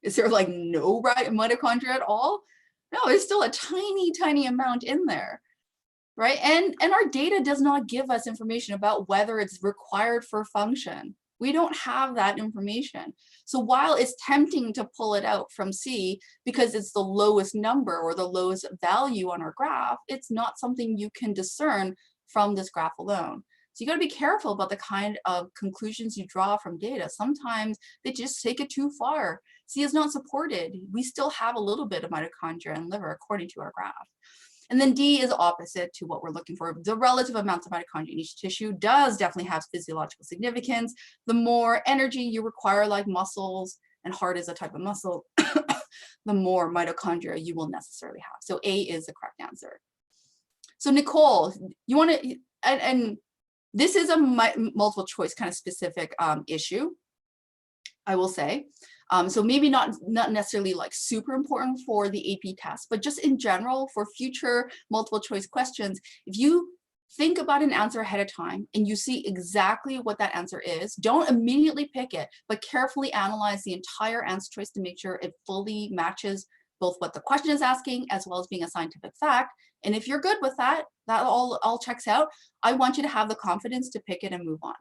Is there like no mitochondria at all? No, there's still a tiny, tiny amount in there, right? And our data does not give us information about whether it's required for function. We don't have that information. So while it's tempting to pull it out from C because it's the lowest number or the lowest value on our graph, it's not something you can discern from this graph alone. So you got to be careful about the kind of conclusions you draw from data. Sometimes they just take it too far. C is not supported. We still have a little bit of mitochondria in liver according to our graph. And then D is opposite to what we're looking for. The relative amounts of mitochondria in each tissue does definitely have physiological significance. The more energy you require, like muscles, and heart is a type of muscle, the more mitochondria you will necessarily have. So A is the correct answer. So Nicole, you want to, and this is a multiple choice kind of specific issue, I will say. So maybe not necessarily like super important for the AP test, but just in general for future multiple choice questions, if you think about an answer ahead of time and you see exactly what that answer is, don't immediately pick it, but carefully analyze the entire answer choice to make sure it fully matches both what the question is asking as well as being a scientific fact. And if you're good with that, that all checks out, I want you to have the confidence to pick it and move on.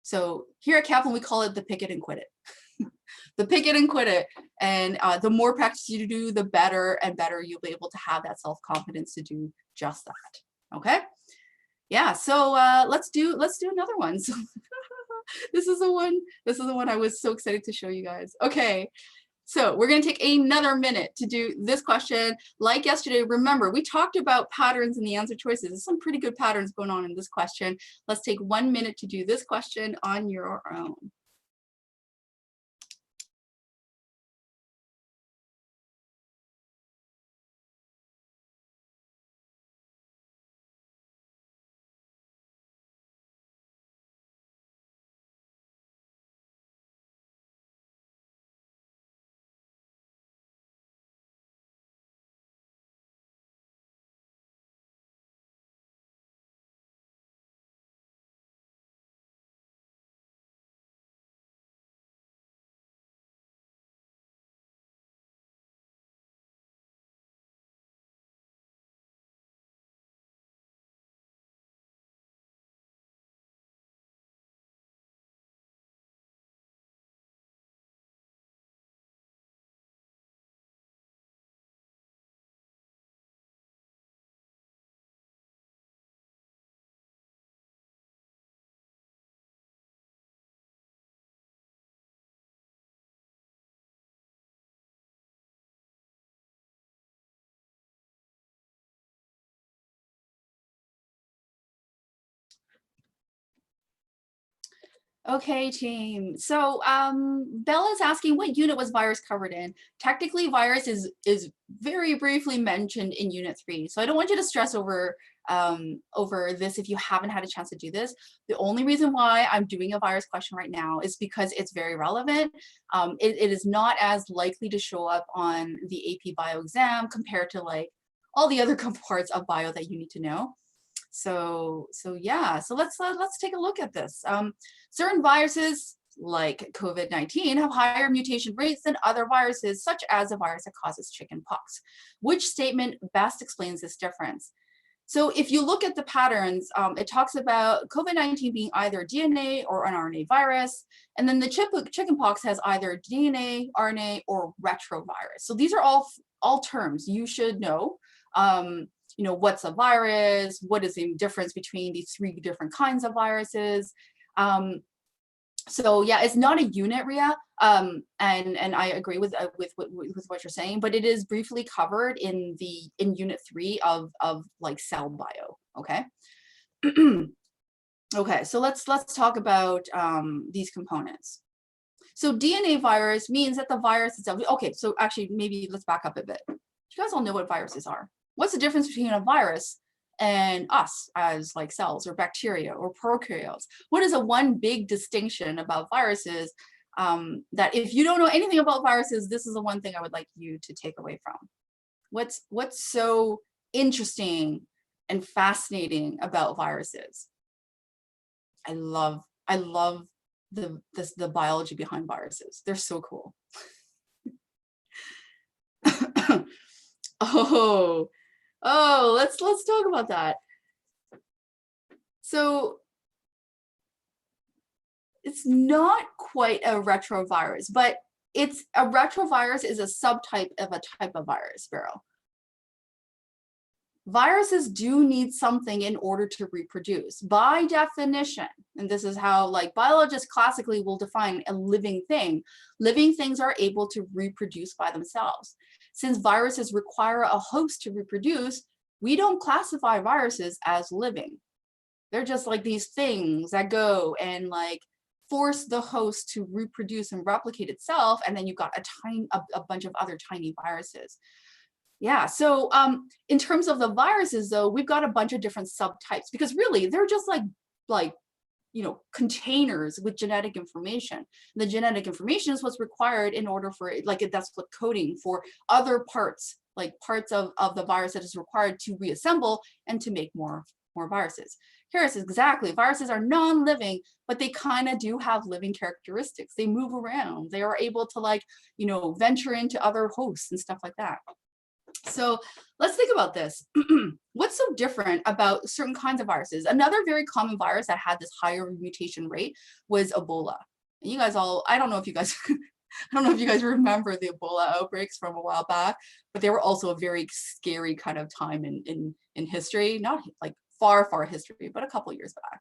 So here at Kaplan, we call it the pick it and quit it. The pick it and quit it. And the more practice you do, the better and better you'll be able to have that self-confidence to do just that. Okay. Yeah. So let's do another one. So this is the one I was so excited to show you guys. Okay. So we're going to take another minute to do this question. Like yesterday, remember, we talked about patterns in the answer choices. There's some pretty good patterns going on in this question. Let's take 1 minute to do this question on your own. Okay, team. So Bella's asking what unit was virus covered in? Technically, virus is very briefly mentioned in Unit 3. So I don't want you to stress over this if you haven't had a chance to do this. The only reason why I'm doing a virus question right now is because it's very relevant. It is not as likely to show up on the AP Bio exam compared to like all the other parts of bio that you need to know. So yeah, so let's take a look at this. Certain viruses like COVID-19 have higher mutation rates than other viruses, such as a virus that causes chicken pox. Which statement best explains this difference? So if you look at the patterns, it talks about COVID-19 being either DNA or an RNA virus. And then the chickenpox has either DNA, RNA, or retrovirus. So these are all terms you should know. What's a virus? What is the difference between these 3 different kinds of viruses? So yeah, it's not a unit, Ria, and I agree with what you're saying, but it is briefly covered in unit 3 of like cell bio. Okay. Okay, so let's talk about these components. So DNA virus means that the virus itself. Okay, so actually maybe let's back up a bit. You guys all know what viruses are. What's the difference between a virus and us as like cells or bacteria or prokaryotes? What is a one big distinction about viruses that if you don't know anything about viruses, this is the one thing I would like you to take away from? What's so interesting and fascinating about viruses? I love the biology behind viruses. They're so cool. Oh, let's talk about that. So it's not quite a retrovirus, but a retrovirus is a subtype of a type of virus, Beryl. Viruses do need something in order to reproduce by definition. And this is how like biologists classically will define a living thing. Living things are able to reproduce by themselves. Since viruses require a host to reproduce, we don't classify viruses as living. They're just like these things that go and like force the host to reproduce and replicate itself. And then you've got a bunch of other tiny viruses. Yeah, so in terms of the viruses, though, we've got a bunch of different subtypes because really they're just like containers with genetic information. The genetic information is what's required in order for it, like that's what coding for other parts, like parts of the virus that is required to reassemble and to make more viruses. Here is exactly, viruses are non-living, but they kind of do have living characteristics. They move around. They are able to venture into other hosts and stuff like that. So let's think about this. What's so different about certain kinds of viruses? Another very common virus that had this higher mutation rate was Ebola. And you guys all, I don't know if you guys remember the Ebola outbreaks from a while back, but they were also a very scary kind of time in history, not like far history, but a couple years back.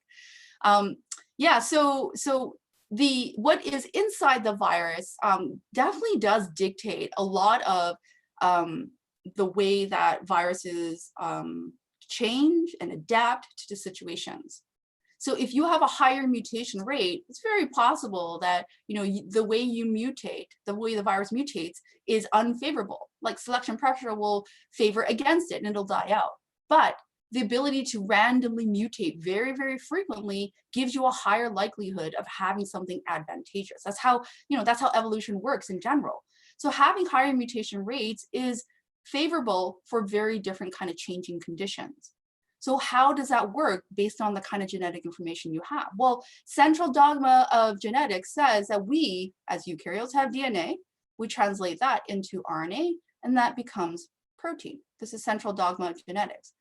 Yeah, so what is inside the virus definitely does dictate a lot of the way that viruses change and adapt to the situations. So if you have a higher mutation rate, it's very possible that the way you mutate, the way the virus mutates is unfavorable. Like selection pressure will favor against it and it'll die out. But the ability to randomly mutate very, very frequently gives you a higher likelihood of having something advantageous. That's how evolution works in general. So having higher mutation rates is favorable for very different kind of changing conditions. So how does that work based on the kind of genetic information you have? Well, central dogma of genetics says that we, as eukaryotes, have DNA. We translate that into RNA, and that becomes protein. This is central dogma of genetics.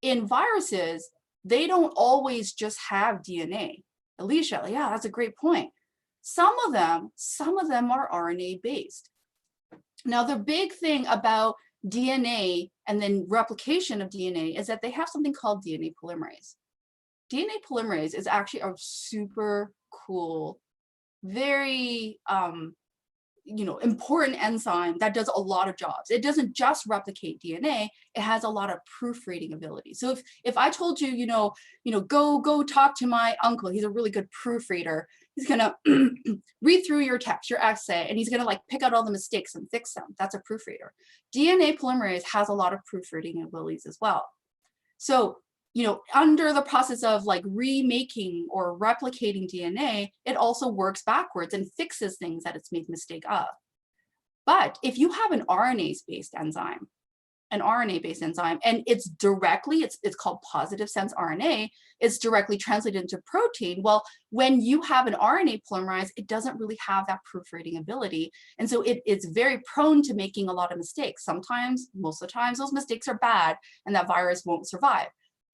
In viruses, they don't always just have DNA. Alicia, yeah, that's a great point. Some of them are RNA based. Now, the big thing about DNA and then replication of DNA is that they have something called DNA polymerase. DNA polymerase is actually a super cool, very important enzyme that does a lot of jobs. It doesn't just replicate DNA, it has a lot of proofreading ability. So if I told you, go talk to my uncle, he's a really good proofreader. He's gonna read through your text, your essay, and he's gonna pick out all the mistakes and fix them. That's a proofreader. DNA polymerase has a lot of proofreading abilities as well. So, under the process of remaking or replicating DNA, it also works backwards and fixes things that it's made mistake of. But if you have an RNA-based enzyme, and it's called positive sense RNA, it's directly translated into protein. Well, when you have an RNA polymerase, it doesn't really have that proofreading ability. And so it's very prone to making a lot of mistakes. Sometimes, most of the times, those mistakes are bad and that virus won't survive.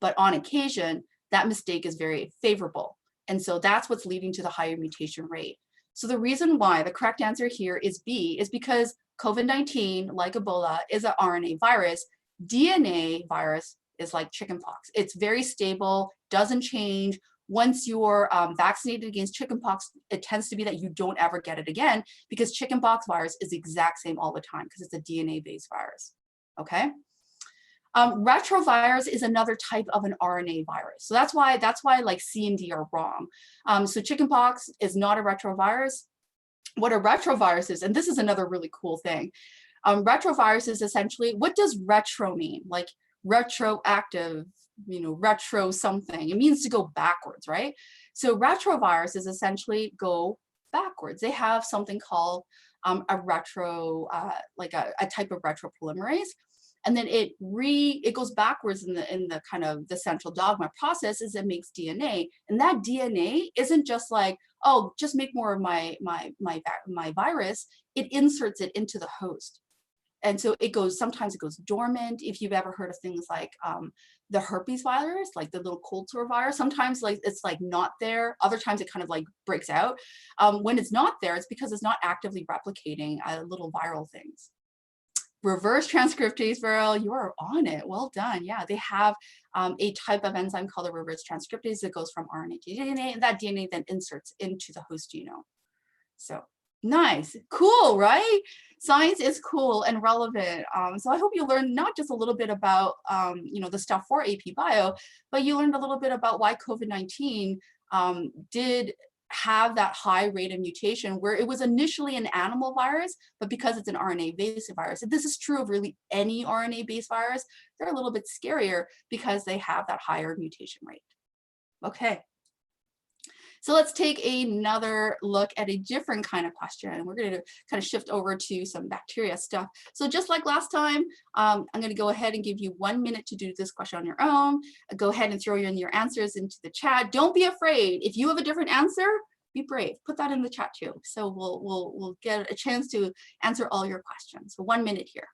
but on occasion, that mistake is very favorable. And so that's what's leading to the higher mutation rate. So the reason why the correct answer here is B is because COVID-19, like Ebola, is an RNA virus. DNA virus is like chickenpox. It's very stable, doesn't change. Once you're vaccinated against chickenpox, it tends to be that you don't ever get it again because chickenpox virus is the exact same all the time because it's a DNA-based virus, okay? Retrovirus is another type of an RNA virus. So that's why like C and D are wrong. So chickenpox is not a retrovirus. What a retrovirus is, and this is another really cool thing. Retrovirus is essentially, what does retro mean? Like retroactive, you know, retro something. It means to go backwards, right? So retroviruses essentially go backwards. They have something called a retro, like a type of retropolymerase. And then it goes backwards in the kind of the central dogma process is it makes DNA. And that DNA isn't just like, oh, just make more of my virus. It inserts it into the host. And so sometimes it goes dormant. If you've ever heard of things like the herpes virus, like the little cold sore virus, sometimes like it's like not there. Other times it kind of like breaks out. When it's not there, it's because it's not actively replicating little viral things. Reverse transcriptase, Beryl, you are on it. Well done. Yeah, they have a type of enzyme called a reverse transcriptase that goes from RNA to DNA, and that DNA then inserts into the host genome. So nice, cool, right? Science is cool and relevant. So I hope you learned not just a little bit about you know, the stuff for AP Bio, but you learned a little bit about why COVID-19 did have that high rate of mutation where it was initially an animal virus, but because it's an RNA-based virus, and this is true of really any RNA-based virus, they're a little bit scarier because they have that higher mutation rate. Okay. So let's take another look at a different kind of question. And we're going to kind of shift over to some bacteria stuff. So just like last time, I'm going to go ahead and give you 1 minute to do this question on your own. Go ahead and throw in your answers into the chat. Don't be afraid. If you have a different answer, be brave. Put that in the chat too. So we'll get a chance to answer all your questions. So 1 minute here.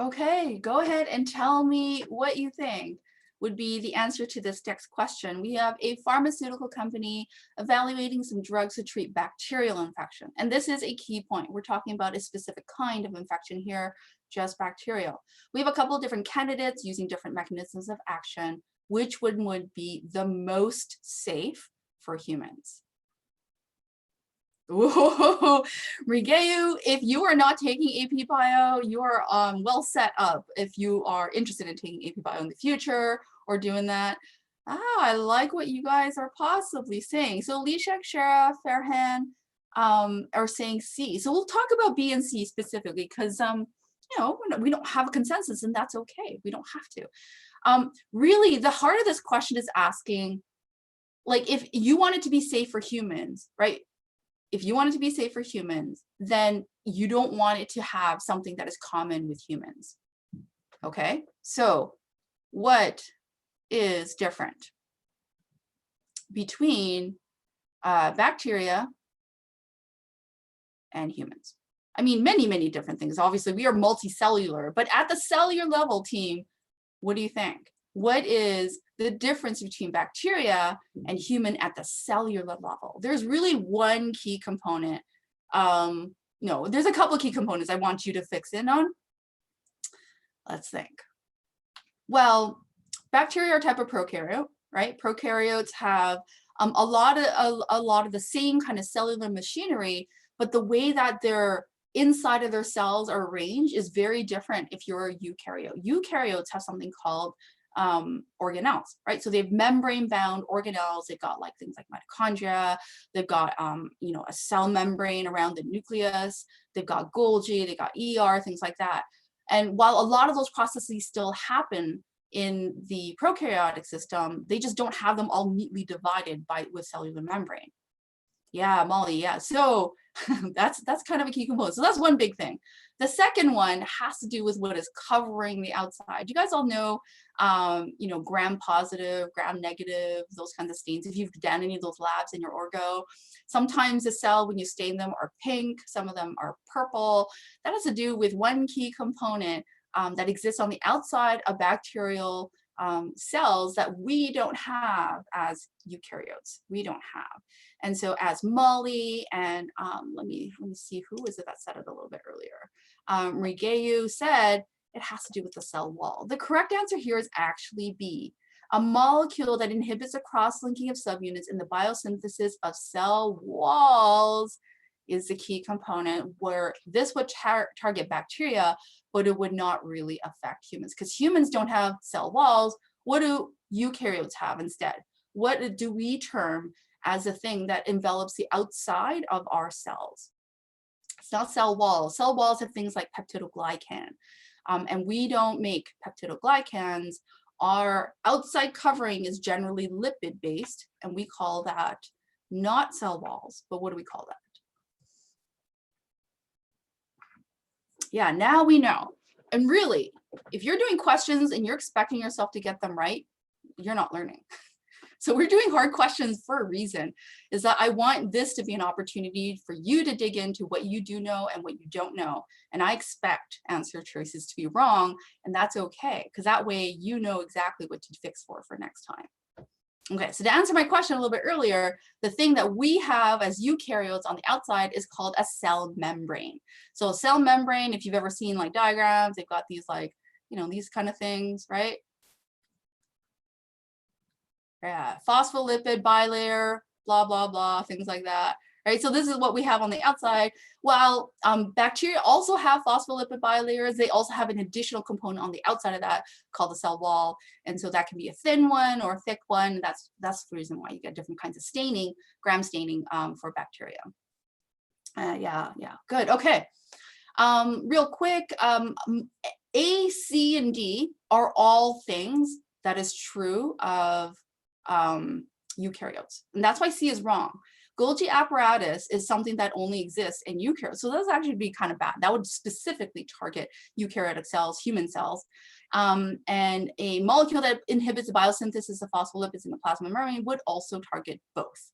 Okay, go ahead and tell me what you think would be the answer to this next question. We have a pharmaceutical company evaluating some drugs to treat bacterial infection. And this is a key point. We're talking about a specific kind of infection here, just bacterial. We have a couple of different candidates using different mechanisms of action. Which one would be the most safe for humans? Whoa, Rigeu, if you are not taking AP Bio, you are well set up if you are interested in taking AP Bio in the future or doing that. I like what you guys are possibly saying. So Lishak, Shara, Farhan are saying C. So we'll talk about B and C specifically because you know, we don't have a consensus and that's okay. We don't have to. Really, the heart of this question is asking, like, if you want it to be safe for humans, right? If you want it to be safe for humans, then you don't want it to have something that is common with humans. Okay, so what is different between bacteria and humans? I mean, many, many different things. Obviously, we are multicellular, but at the cellular level, team, what do you think? What is the difference between bacteria and human at the cellular level? There's really one key component. No, there's a couple of key components I want you to fix in on. Let's think. Well, bacteria are a type of prokaryote, right? Prokaryotes have a lot of the same kind of cellular machinery, but the way that they're inside of their cells are arranged is very different if you're a eukaryote. Eukaryotes have something called organelles, right? So they have membrane-bound organelles. They've got like things like mitochondria. They've got you know, a cell membrane around the nucleus. They've got Golgi. They've got ER, things like that. And while a lot of those processes still happen in the prokaryotic system, they just don't have them all neatly divided with cellular membrane. Yeah, Molly, yeah. So that's kind of a key component. So that's one big thing. The second one has to do with what is covering the outside. You guys all know, you know, gram positive, gram negative, those kinds of stains. If you've done any of those labs in your orgo, sometimes the cell, when you stain them, are pink, some of them are purple. That has to do with one key component that exists on the outside of bacterial cells that we don't have as eukaryotes. We don't have. And so as Molly and let me see, who was it that said it a little bit earlier? Rigeyu said it has to do with the cell wall. The correct answer here is actually B. A molecule that inhibits the cross-linking of subunits in the biosynthesis of cell walls is the key component, where this would target bacteria, but it would not really affect humans, because humans don't have cell walls. What do eukaryotes have instead? What do we term as a thing that envelops the outside of our cells? It's not cell walls. Cell walls have things like peptidoglycan, and we don't make peptidoglycans. Our outside covering is generally lipid-based, and we call that not cell walls, but what do we call that? Yeah, now we know. And really, if you're doing questions and you're expecting yourself to get them right, you're not learning. So we're doing hard questions for a reason, is that I want this to be an opportunity for you to dig into what you do know and what you don't know. And I expect answer choices to be wrong, and that's okay, because that way you know exactly what to fix for next time. Okay, so to answer my question a little bit earlier, the thing that we have as eukaryotes on the outside is called a cell membrane. So a cell membrane, if you've ever seen like diagrams, they've got these like, you know, these kind of things, right? Yeah, phospholipid bilayer, blah, blah, blah, things like that, right? So this is what we have on the outside. While bacteria also have phospholipid bilayers, they also have an additional component on the outside of that called the cell wall. And so that can be a thin one or a thick one. That's the reason why you get different kinds of staining, gram staining for bacteria. Yeah, good, okay. Real quick, A, C, and D are all things that is true of eukaryotes, and that's why C is wrong. Golgi apparatus is something that only exists in eukaryotes, so that's actually be kind of bad. That would specifically target eukaryotic cells, human cells, and a molecule that inhibits the biosynthesis of phospholipids in the plasma membrane would also target both.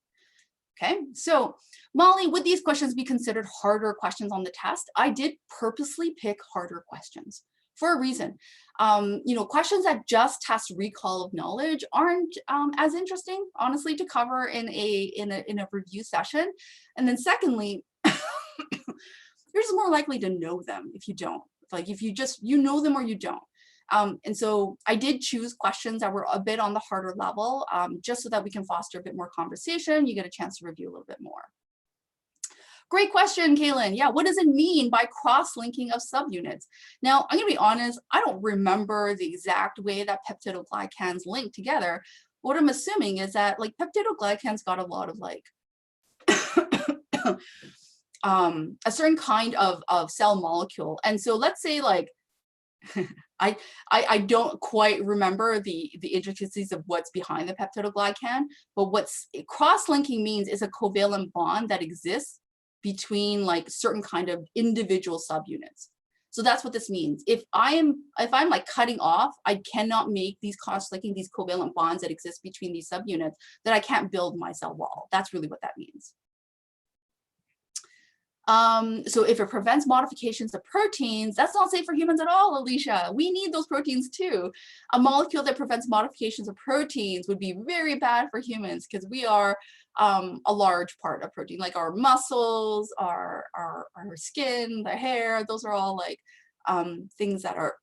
Okay, so Molly, would these questions be considered harder questions on the test? I did purposely pick harder questions for a reason. You know, questions that just test recall of knowledge aren't as interesting, honestly, to cover in a review session. And then secondly, you're just more likely to know them if you don't. Like if you know them or you don't. And so I did choose questions that were a bit on the harder level, just so that we can foster a bit more conversation. You get a chance to review a little bit more. Great question, Kaylin. Yeah, what does it mean by cross-linking of subunits? Now, I'm gonna be honest, I don't remember the exact way that peptidoglycans link together. What I'm assuming is that like peptidoglycans got a lot of like a certain kind of cell molecule. And so let's say like, I don't quite remember the intricacies of what's behind the peptidoglycan, but what's cross-linking means is a covalent bond that exists between like certain kind of individual subunits. So that's what this means. If I'm like cutting off, I cannot make these cross-linking, these covalent bonds that exist between these subunits, that I can't build my cell wall. That's really what that means. So if it prevents modifications of proteins, that's not safe for humans at all, Alicia. We need those proteins too. A molecule that prevents modifications of proteins would be very bad for humans because we are a large part of protein, like our muscles, our skin, the hair, those are all like things that are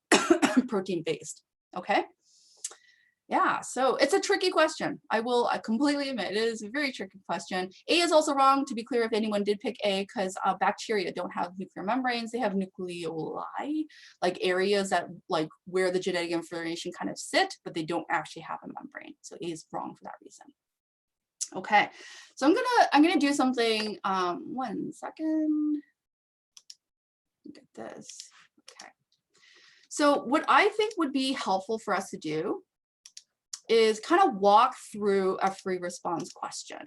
protein based, okay? Yeah, so it's a tricky question. I completely admit it is a very tricky question. A is also wrong, to be clear, if anyone did pick A, because bacteria don't have nuclear membranes, they have nucleoli, like areas that like where the genetic information kind of sit, but they don't actually have a membrane. So A is wrong for that reason. Okay, so I'm gonna do something. 1 second. Look at this. Okay. So what I think would be helpful for us to do is kind of walk through a free response question.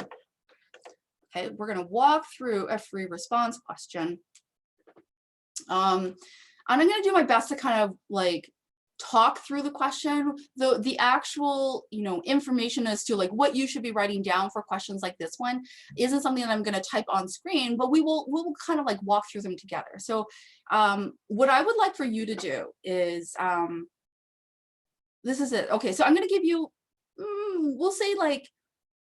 Okay, we're going to walk through a free response question. And I'm going to do my best to kind of like talk through the question. The actual, information as to like what you should be writing down for questions like this one isn't something that I'm going to type on screen, but we'll kind of like walk through them together. So what I would like for you to do is, this is it. Okay, so I'm going to give you, we'll say like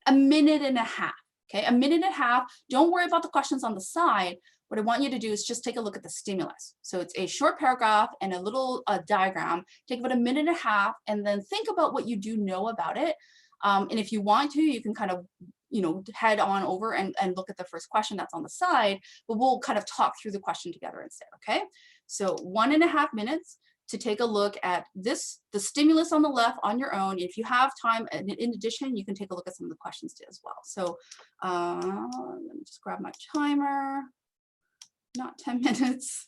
a minute and a half. Okay, a minute and a half. Don't worry about the questions on the side. What I want you to do is just take a look at the stimulus. So it's a short paragraph and a little diagram. Take about a minute and a half and then think about what you do know about it. And if you want to, you can kind of, head on over and look at the first question that's on the side, but we'll kind of talk through the question together instead, okay? So 1.5 minutes to take a look at the stimulus on the left on your own. If you have time, and in addition, you can take a look at some of the questions too as well. So let me just grab my timer, not 10 minutes.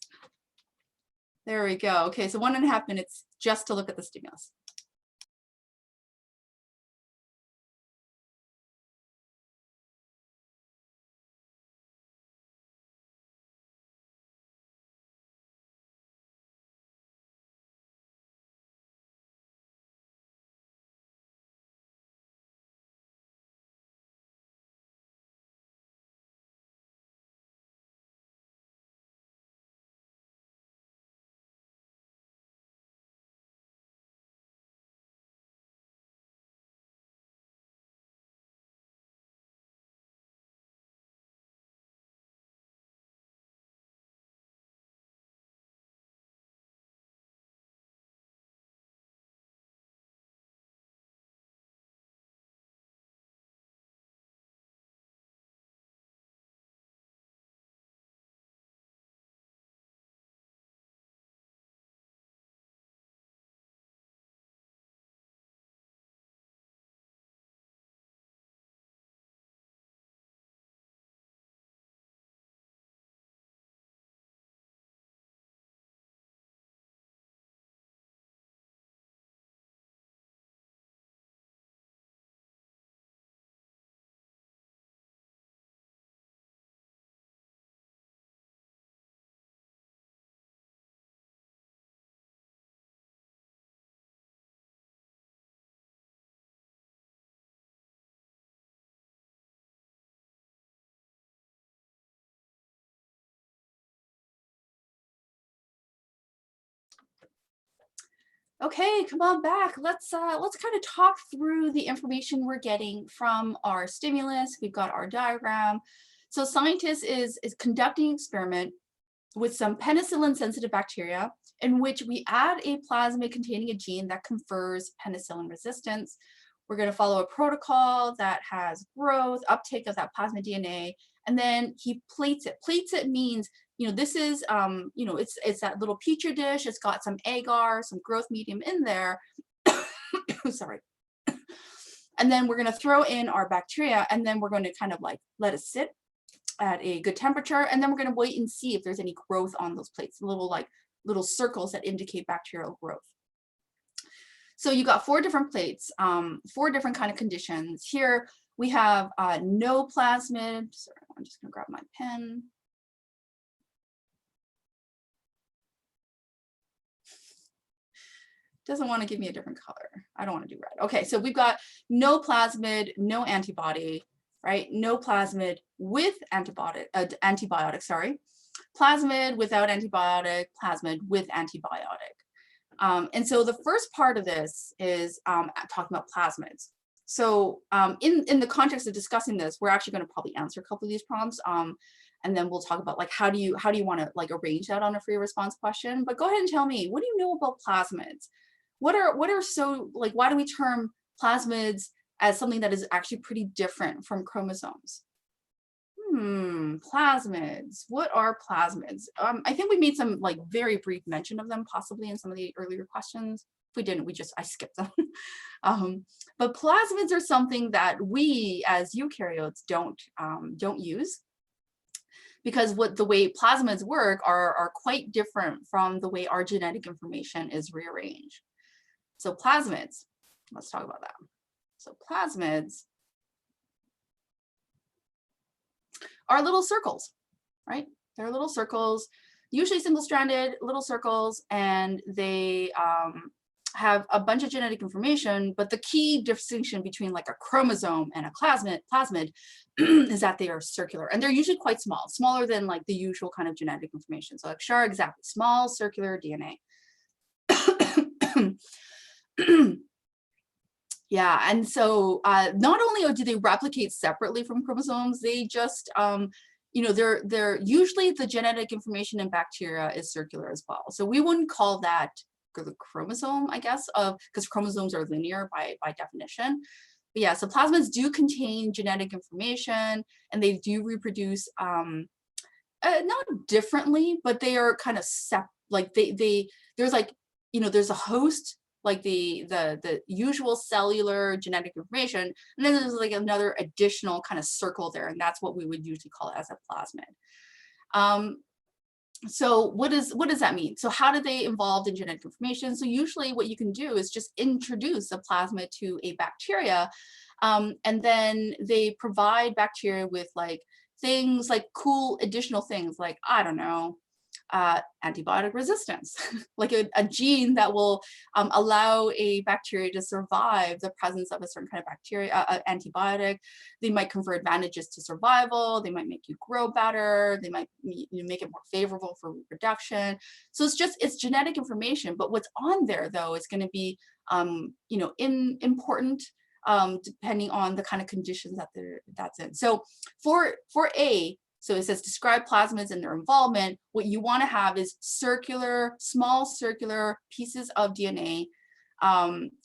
There we go. Okay, so 1.5 minutes just to look at the stimulus. Okay, come on back. Let's kind of talk through the information we're getting from our stimulus. We've got our diagram. So scientists is conducting an experiment with some penicillin-sensitive bacteria in which we add a plasmid containing a gene that confers penicillin resistance. We're going to follow a protocol that has growth, uptake of that plasmid DNA, and then he plates it. Plates it means, this is, it's that little petri dish. It's got some agar, some growth medium in there. Sorry. And then we're going to throw in our bacteria, and then we're going to kind of like let it sit at a good temperature, and then we're going to wait and see if there's any growth on those plates, little circles that indicate bacterial growth. So you got 4 different plates, 4 different kind of conditions. Here we have no plasmid. Sorry, I'm just going to grab my pen. Doesn't want to give me a different color. I don't want to do red. Okay, so we've got no plasmid, no antibody. right? No plasmid with antibiotic, sorry. Plasmid without antibiotic, plasmid with antibiotic. And so the first part of this is talking about plasmids. So in the context of discussing this, we're actually going to probably answer a couple of these prompts. And then we'll talk about like how do you want to like arrange that on a free response question. But go ahead and tell me, what do you know about plasmids? What are so like, why do we term plasmids as something that is actually pretty different from chromosomes? Plasmids. What are plasmids? I think we made some like very brief mention of them possibly in some of the earlier questions. If we didn't, I skipped them. But plasmids are something that we as eukaryotes don't use, because the way plasmids work are quite different from the way our genetic information is rearranged. So plasmids, let's talk about that. So plasmids are little circles, right? They're little circles, usually single-stranded little circles, and they have a bunch of genetic information, but the key distinction between like a chromosome and a plasmid is that they are circular, and they're usually quite small, smaller than like the usual kind of genetic information. So like, sure, exactly, small circular DNA. Yeah, and so not only do they replicate separately from chromosomes, they just, they're usually the genetic information in bacteria is circular as well. So we wouldn't call that the chromosome, I guess, because chromosomes are linear by definition. But yeah, so plasmids do contain genetic information, and they do reproduce not differently, but they are kind of like there's like, there's a host, like the usual cellular genetic information, and then there's like another additional kind of circle there, and that's what we would usually call it as a plasmid. So what does that mean? So how do they evolve in genetic information? So usually what you can do is just introduce a plasmid to a bacteria, and then they provide bacteria with like things like cool additional things like, I don't know, antibiotic resistance, like a gene that will allow a bacteria to survive the presence of a certain kind of bacteria, antibiotic. They might confer advantages to survival. They might make you grow better. They might make it more favorable for reproduction. So it's genetic information, but what's on there though is going to be important depending on the kind of conditions that's in. So for A, so it says describe plasmids and their involvement. What you want to have is small circular pieces of DNA.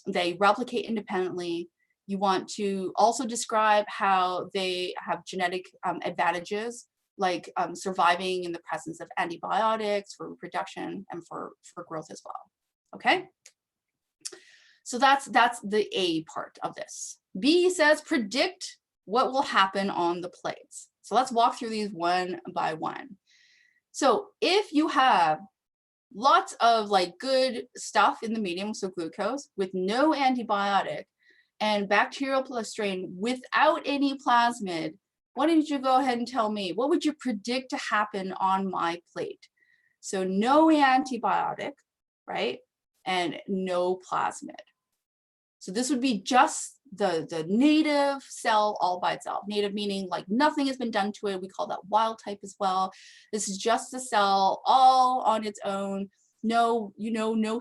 They replicate independently. You want to also describe how they have genetic advantages, like surviving in the presence of antibiotics for reproduction and for growth as well. Okay. So that's the A part of this. B says predict what will happen on the plates. So let's walk through these one by one. So if you have lots of like good stuff in the medium, so glucose with no antibiotic, and bacterial strain without any plasmid, why don't you go ahead and tell me, what would you predict to happen on my plate? So no antibiotic, right? And no plasmid. So this would be just the native cell all by itself. Native meaning like nothing has been done to it. We call that wild type as well. This is just the cell all on its own. No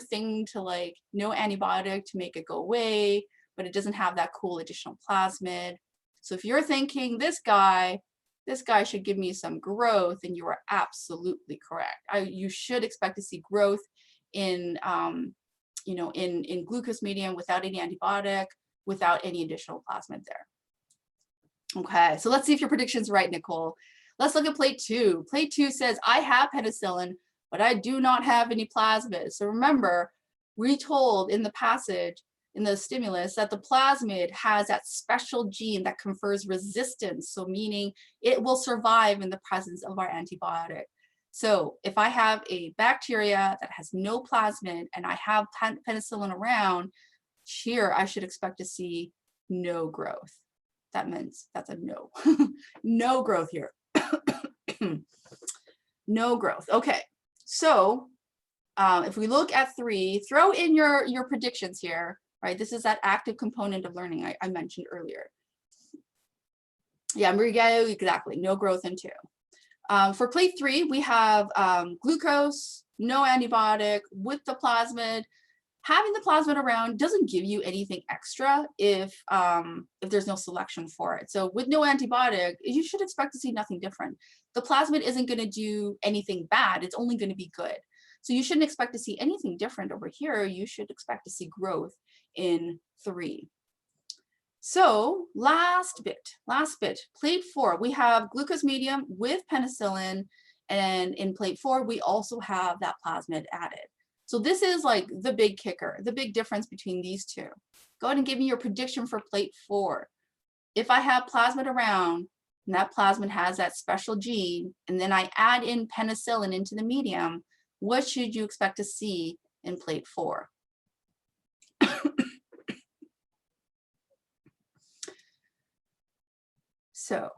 thing to like, no antibiotic to make it go away, but it doesn't have that cool additional plasmid. So if you're thinking this guy should give me some growth, and you are absolutely correct. You should expect to see growth in in glucose medium without any antibiotic, without any additional plasmid there. Okay, so let's see if your prediction's right, Nicole. Let's look at plate 2. Plate 2 says, I have penicillin, but I do not have any plasmid. So remember, we told in the passage, in the stimulus, that the plasmid has that special gene that confers resistance. So meaning it will survive in the presence of our antibiotic. So if I have a bacteria that has no plasmid and I have penicillin around, here I should expect to see no growth. That means that's a no. No growth here. No growth. Okay, so if we look at 3, throw in your predictions here, right? This is that active component of learning I mentioned earlier. Yeah, exactly, no growth in 2. For plate 3, we have glucose, no antibiotic with the plasmid. Having the plasmid around doesn't give you anything extra if there's no selection for it. So with no antibiotic, you should expect to see nothing different. The plasmid isn't going to do anything bad. It's only going to be good. So you shouldn't expect to see anything different over here. You should expect to see growth in 3. So last bit, plate 4, we have glucose medium with penicillin. And in plate 4, we also have that plasmid added. So this is like the big kicker, the big difference between these two. Go ahead and give me your prediction for plate 4. If I have plasmid around and that plasmid has that special gene, and then I add in penicillin into the medium, what should you expect to see in plate 4? So,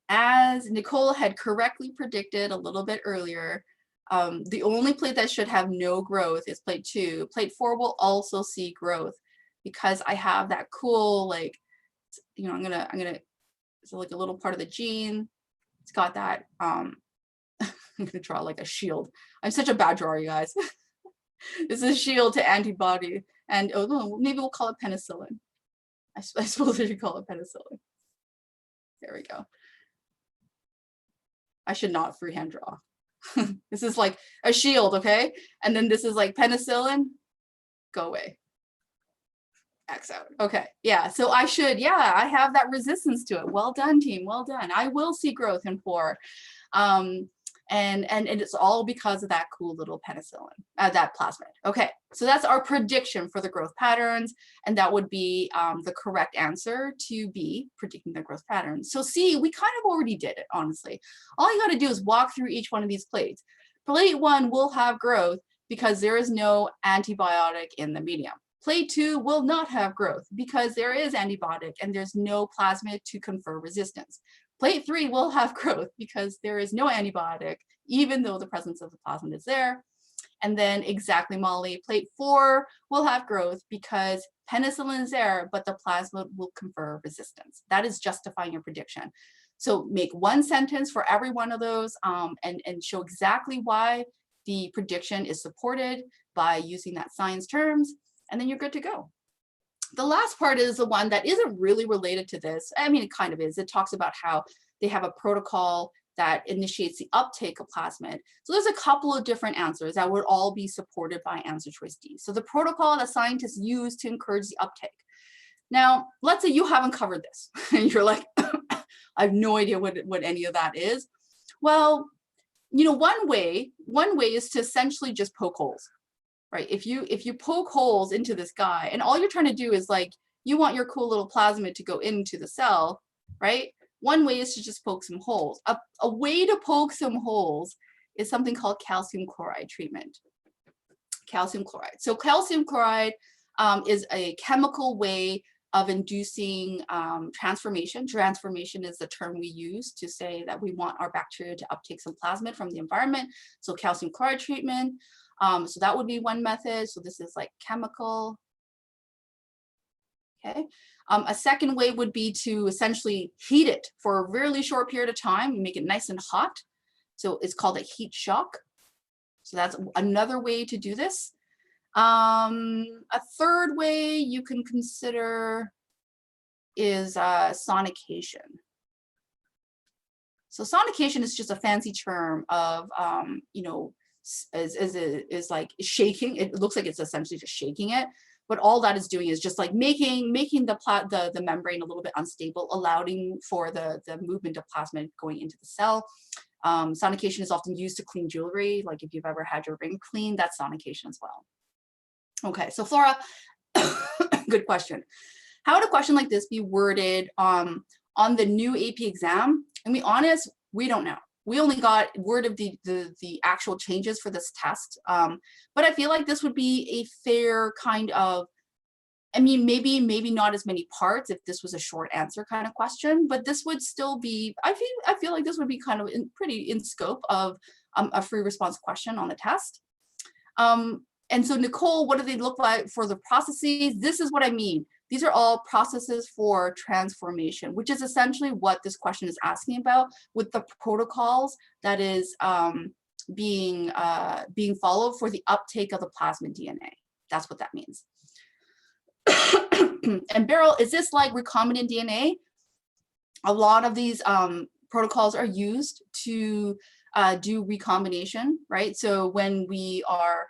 as Nicole had correctly predicted a little bit earlier, the only plate that should have no growth is plate 2. Plate 4 will also see growth because I have that cool, like, you know, I'm gonna, it's like a little part of the gene. It's got that, I'm gonna draw like a shield. I'm such a bad drawer, you guys. This is a shield to antibody. And oh, no, maybe we'll call it penicillin. I suppose we should call it penicillin. There we go. I should not freehand draw. This is like a shield, okay? And then this is like penicillin. Go away. X out. Okay, yeah, so I should, yeah, I have that resistance to it. Well done, team, well done. I will see growth in 4. And it's all because of that cool little penicillin, that plasmid. Okay, so that's our prediction for the growth patterns, and that would be the correct answer to be predicting the growth patterns. So C, we kind of already did it, honestly. All you got to do is walk through each one of these plates. Plate 1 will have growth because there is no antibiotic in the medium. Plate 2 will not have growth because there is antibiotic and there's no plasmid to confer resistance. Plate 3 will have growth because there is no antibiotic, even though the presence of the plasmid is there. And then exactly, Molly, plate 4 will have growth because penicillin is there, but the plasmid will confer resistance. That is justifying your prediction. So make one sentence for every one of those and show exactly why the prediction is supported by using that science terms, and then you're good to go. The last part is the one that isn't really related to this. I mean, it kind of is. It talks about how they have a protocol that initiates the uptake of plasmid. So there's a couple of different answers that would all be supported by answer choice D. So the protocol that scientists use to encourage the uptake. Now, let's say you haven't covered this and you're like, I have no idea what any of that is. Well, you know, one way is to essentially just poke holes. Right, if you poke holes into this guy and all you're trying to do is like, you want your cool little plasmid to go into the cell, right? One way is to just poke some holes. A way to poke some holes is something called calcium chloride treatment. Calcium chloride. So calcium chloride is a chemical way of inducing transformation. Transformation is the term we use to say that we want our bacteria to uptake some plasmid from the environment. So calcium chloride treatment. So that would be one method. So this is like chemical. Okay. A second way would be to essentially heat it for a really short period of time and make it nice and hot. So it's called a heat shock. So that's another way to do this. A third way you can consider is sonication. So sonication is just a fancy term of, you know, is like shaking. It looks like it's essentially just shaking it, but all that is doing is just like making the membrane a little bit unstable, allowing for the movement of plasmid going into the cell. Sonication is often used to clean jewelry, like if you've ever had your ring cleaned, that's sonication as well. Okay, so Flora, good question. How would a question like this be worded on the new AP exam? And be honest, we don't know. We only got word of the actual changes for this test. But I feel like this would be a fair kind of, I mean, maybe not as many parts if this was a short answer kind of question, but this would still be, I feel like this would be kind of pretty in scope of a free response question on the test. And so Nicole, what do they look like for the processes? This is what I mean. These are all processes for transformation, which is essentially what this question is asking about with the protocols that is being followed for the uptake of the plasmid DNA. That's what that means. And Beryl, is this like recombinant DNA? A lot of these protocols are used to do recombination, right? So when we are,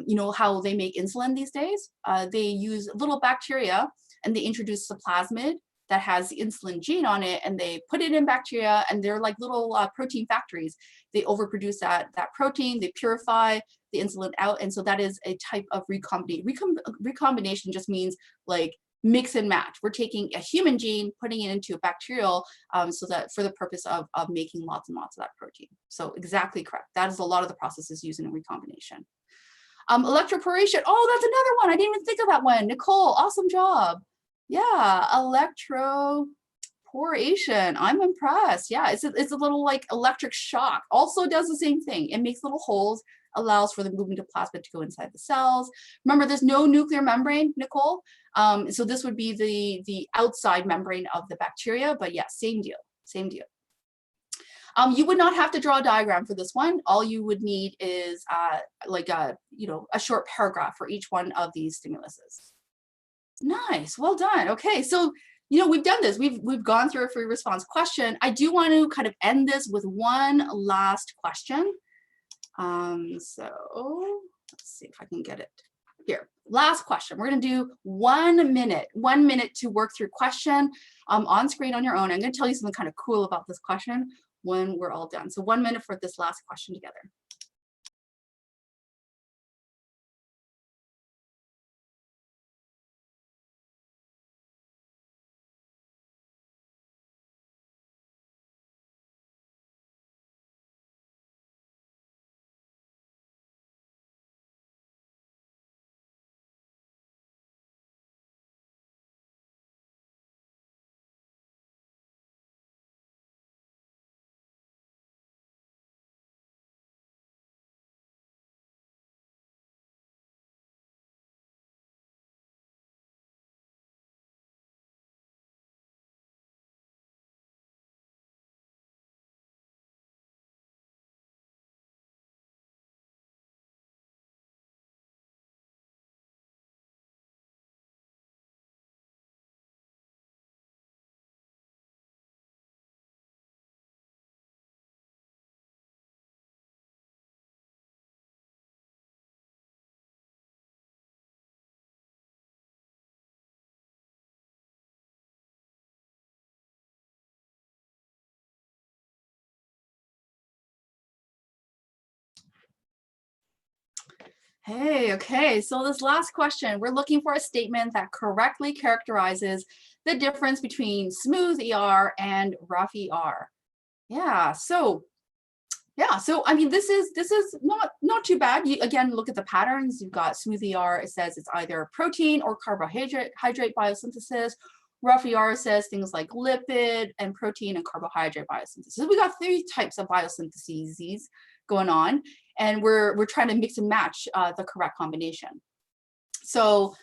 you know how they make insulin these days? They use little bacteria and they introduce the plasmid that has the insulin gene on it, and they put it in bacteria, and they're like little protein factories. They overproduce that protein, they purify the insulin out, and so that is a type of recombination. Recombination just means like mix and match. We're taking a human gene, putting it into a bacterial, so that for the purpose of making lots and lots of that protein. So exactly correct. That is a lot of the processes used in recombination. Electroporation. Oh, that's another one. I didn't even think of that one. Nicole, awesome job. Yeah, electroporation. I'm impressed. Yeah, it's a little like electric shock. Also does the same thing. It makes little holes, allows for the movement of plasmid to go inside the cells. Remember, there's no nuclear membrane, Nicole. So this would be the outside membrane of the bacteria, but yeah, same deal, same deal. You would not have to draw a diagram for this one. All you would need is like a short paragraph for each one of these stimuluses. Nice, well done. Okay, so we've done this. We've gone through a free response question. I do want to kind of end this with one last question. So let's see if I can get it here. Last question. We're going to do 1 minute to work through question on screen on your own. I'm going to tell you something kind of cool about this question when we're all done. So 1 minute for this last question together. Hey, okay, so this last question, we're looking for a statement that correctly characterizes the difference between smooth ER and rough ER. Yeah, so I mean, this is not too bad. You again look at the patterns. You've got smooth ER, it says it's either protein or carbohydrate biosynthesis. Rough ER says things like lipid and protein and carbohydrate biosynthesis. So we got 3 types of biosyntheses going on, and we're trying to mix and match the correct combination. So,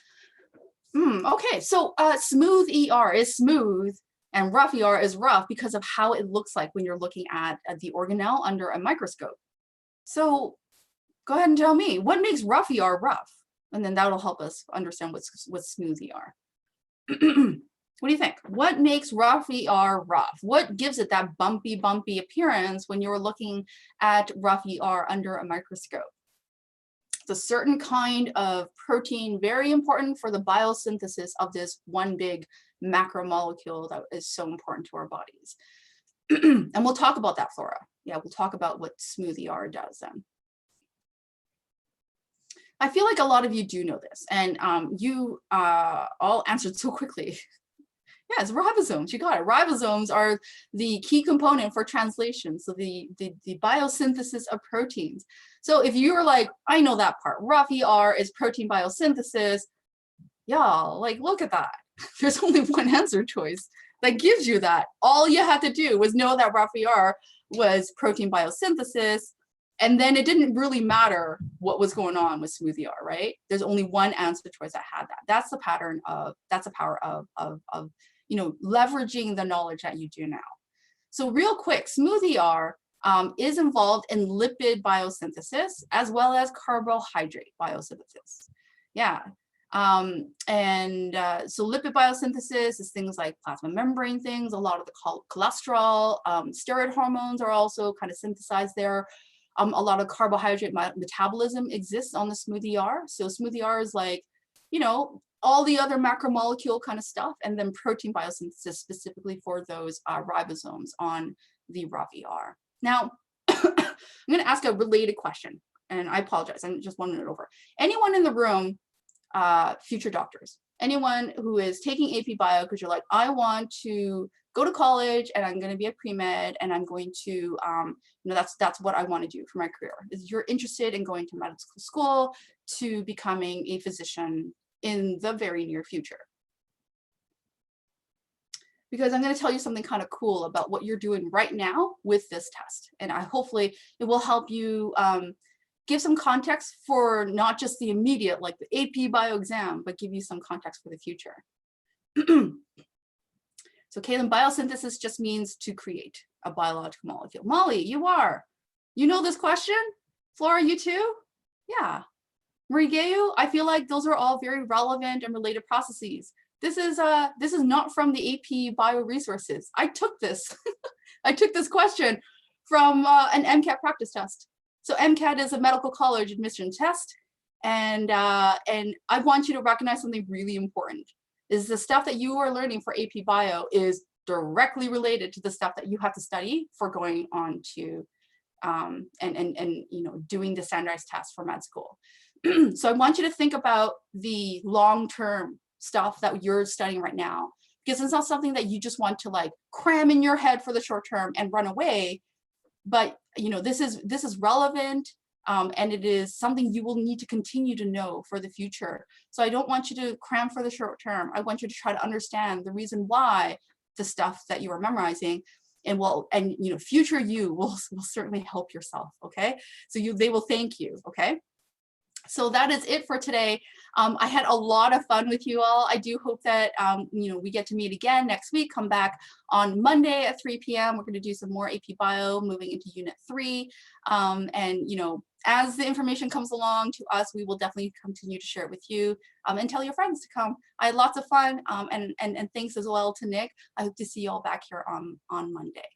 okay, so smooth ER is smooth and rough ER is rough because of how it looks like when you're looking at the organelle under a microscope. So go ahead and tell me, what makes rough ER rough? And then that'll help us understand what's smooth ER. What do you think? What makes rough ER rough? What gives it that bumpy appearance when you're looking at rough ER under a microscope? It's a certain kind of protein, very important for the biosynthesis of this one big macromolecule that is so important to our bodies. And we'll talk about that, Flora. Yeah, we'll talk about what smooth ER does then. I feel like a lot of you do know this, and you all answered so quickly. Yes, ribosomes, you got it. Ribosomes are the key component for translation, so the biosynthesis of proteins. So if you were like, I know that part, rough ER is protein biosynthesis, y'all, like, look at that. There's only one answer choice that gives you that. All you had to do was know that rough ER was protein biosynthesis, And then it didn't really matter what was going on with Smoothie R, right? There's only one answer choice that had that. That's the power of you know, leveraging the knowledge that you do now. So real quick, Smoothie R is involved in lipid biosynthesis as well as carbohydrate biosynthesis. Yeah. So lipid biosynthesis is things like plasma membrane things, a lot of the cholesterol, steroid hormones are also kind of synthesized there. A lot of carbohydrate metabolism exists on the Smoothie R. So Smoothie R is like, you know, all the other macromolecule kind of stuff, and then protein biosynthesis specifically for those ribosomes on the RAVI-R. Now, I'm going to ask a related question, and I apologize, I'm just 1 minute over. Anyone in the room, future doctors, anyone who is taking AP Bio because you're like, I want to go to college and I'm going to be a pre-med and I'm going to, you know, that's what I want to do for my career. Is you're interested in going to medical school to becoming a physician in the very near future. Because I'm going to tell you something kind of cool about what you're doing right now with this test. And hopefully it will help you give some context for not just the immediate, like the AP Bio exam, but give you some context for the future. So Kaylin, biosynthesis just means to create a biological molecule. Molly, you know this question? Flora, you too? Yeah. Marigeyu, I feel like those are all very relevant and related processes. This is not from the AP Bio resources. I took this. I took this question from an MCAT practice test. So MCAT is a medical college admission test, and I want you to recognize something really important. Is the stuff that you are learning for AP Bio is directly related to the stuff that you have to study for going on to and you know, doing the standardized test for med school. So I want you to think about the long-term stuff that you're studying right now, because it's not something that you just want to like cram in your head for the short term and run away. But you know, this is relevant, and it is something you will need to continue to know for the future. So I don't want you to cram for the short term. I want you to try to understand the reason why the stuff that you are memorizing, and you know, future you will certainly help yourself. Okay, so they will thank you. Okay. So that is it for today. I had a lot of fun with you all. I do hope that you know, we get to meet again next week. Come back on Monday at 3 p.m. We're going to do some more AP Bio, moving into Unit 3. And you know, as the information comes along to us, we will definitely continue to share it with you, and tell your friends to come. I had lots of fun, and thanks as well to Nick. I hope to see you all back here on Monday.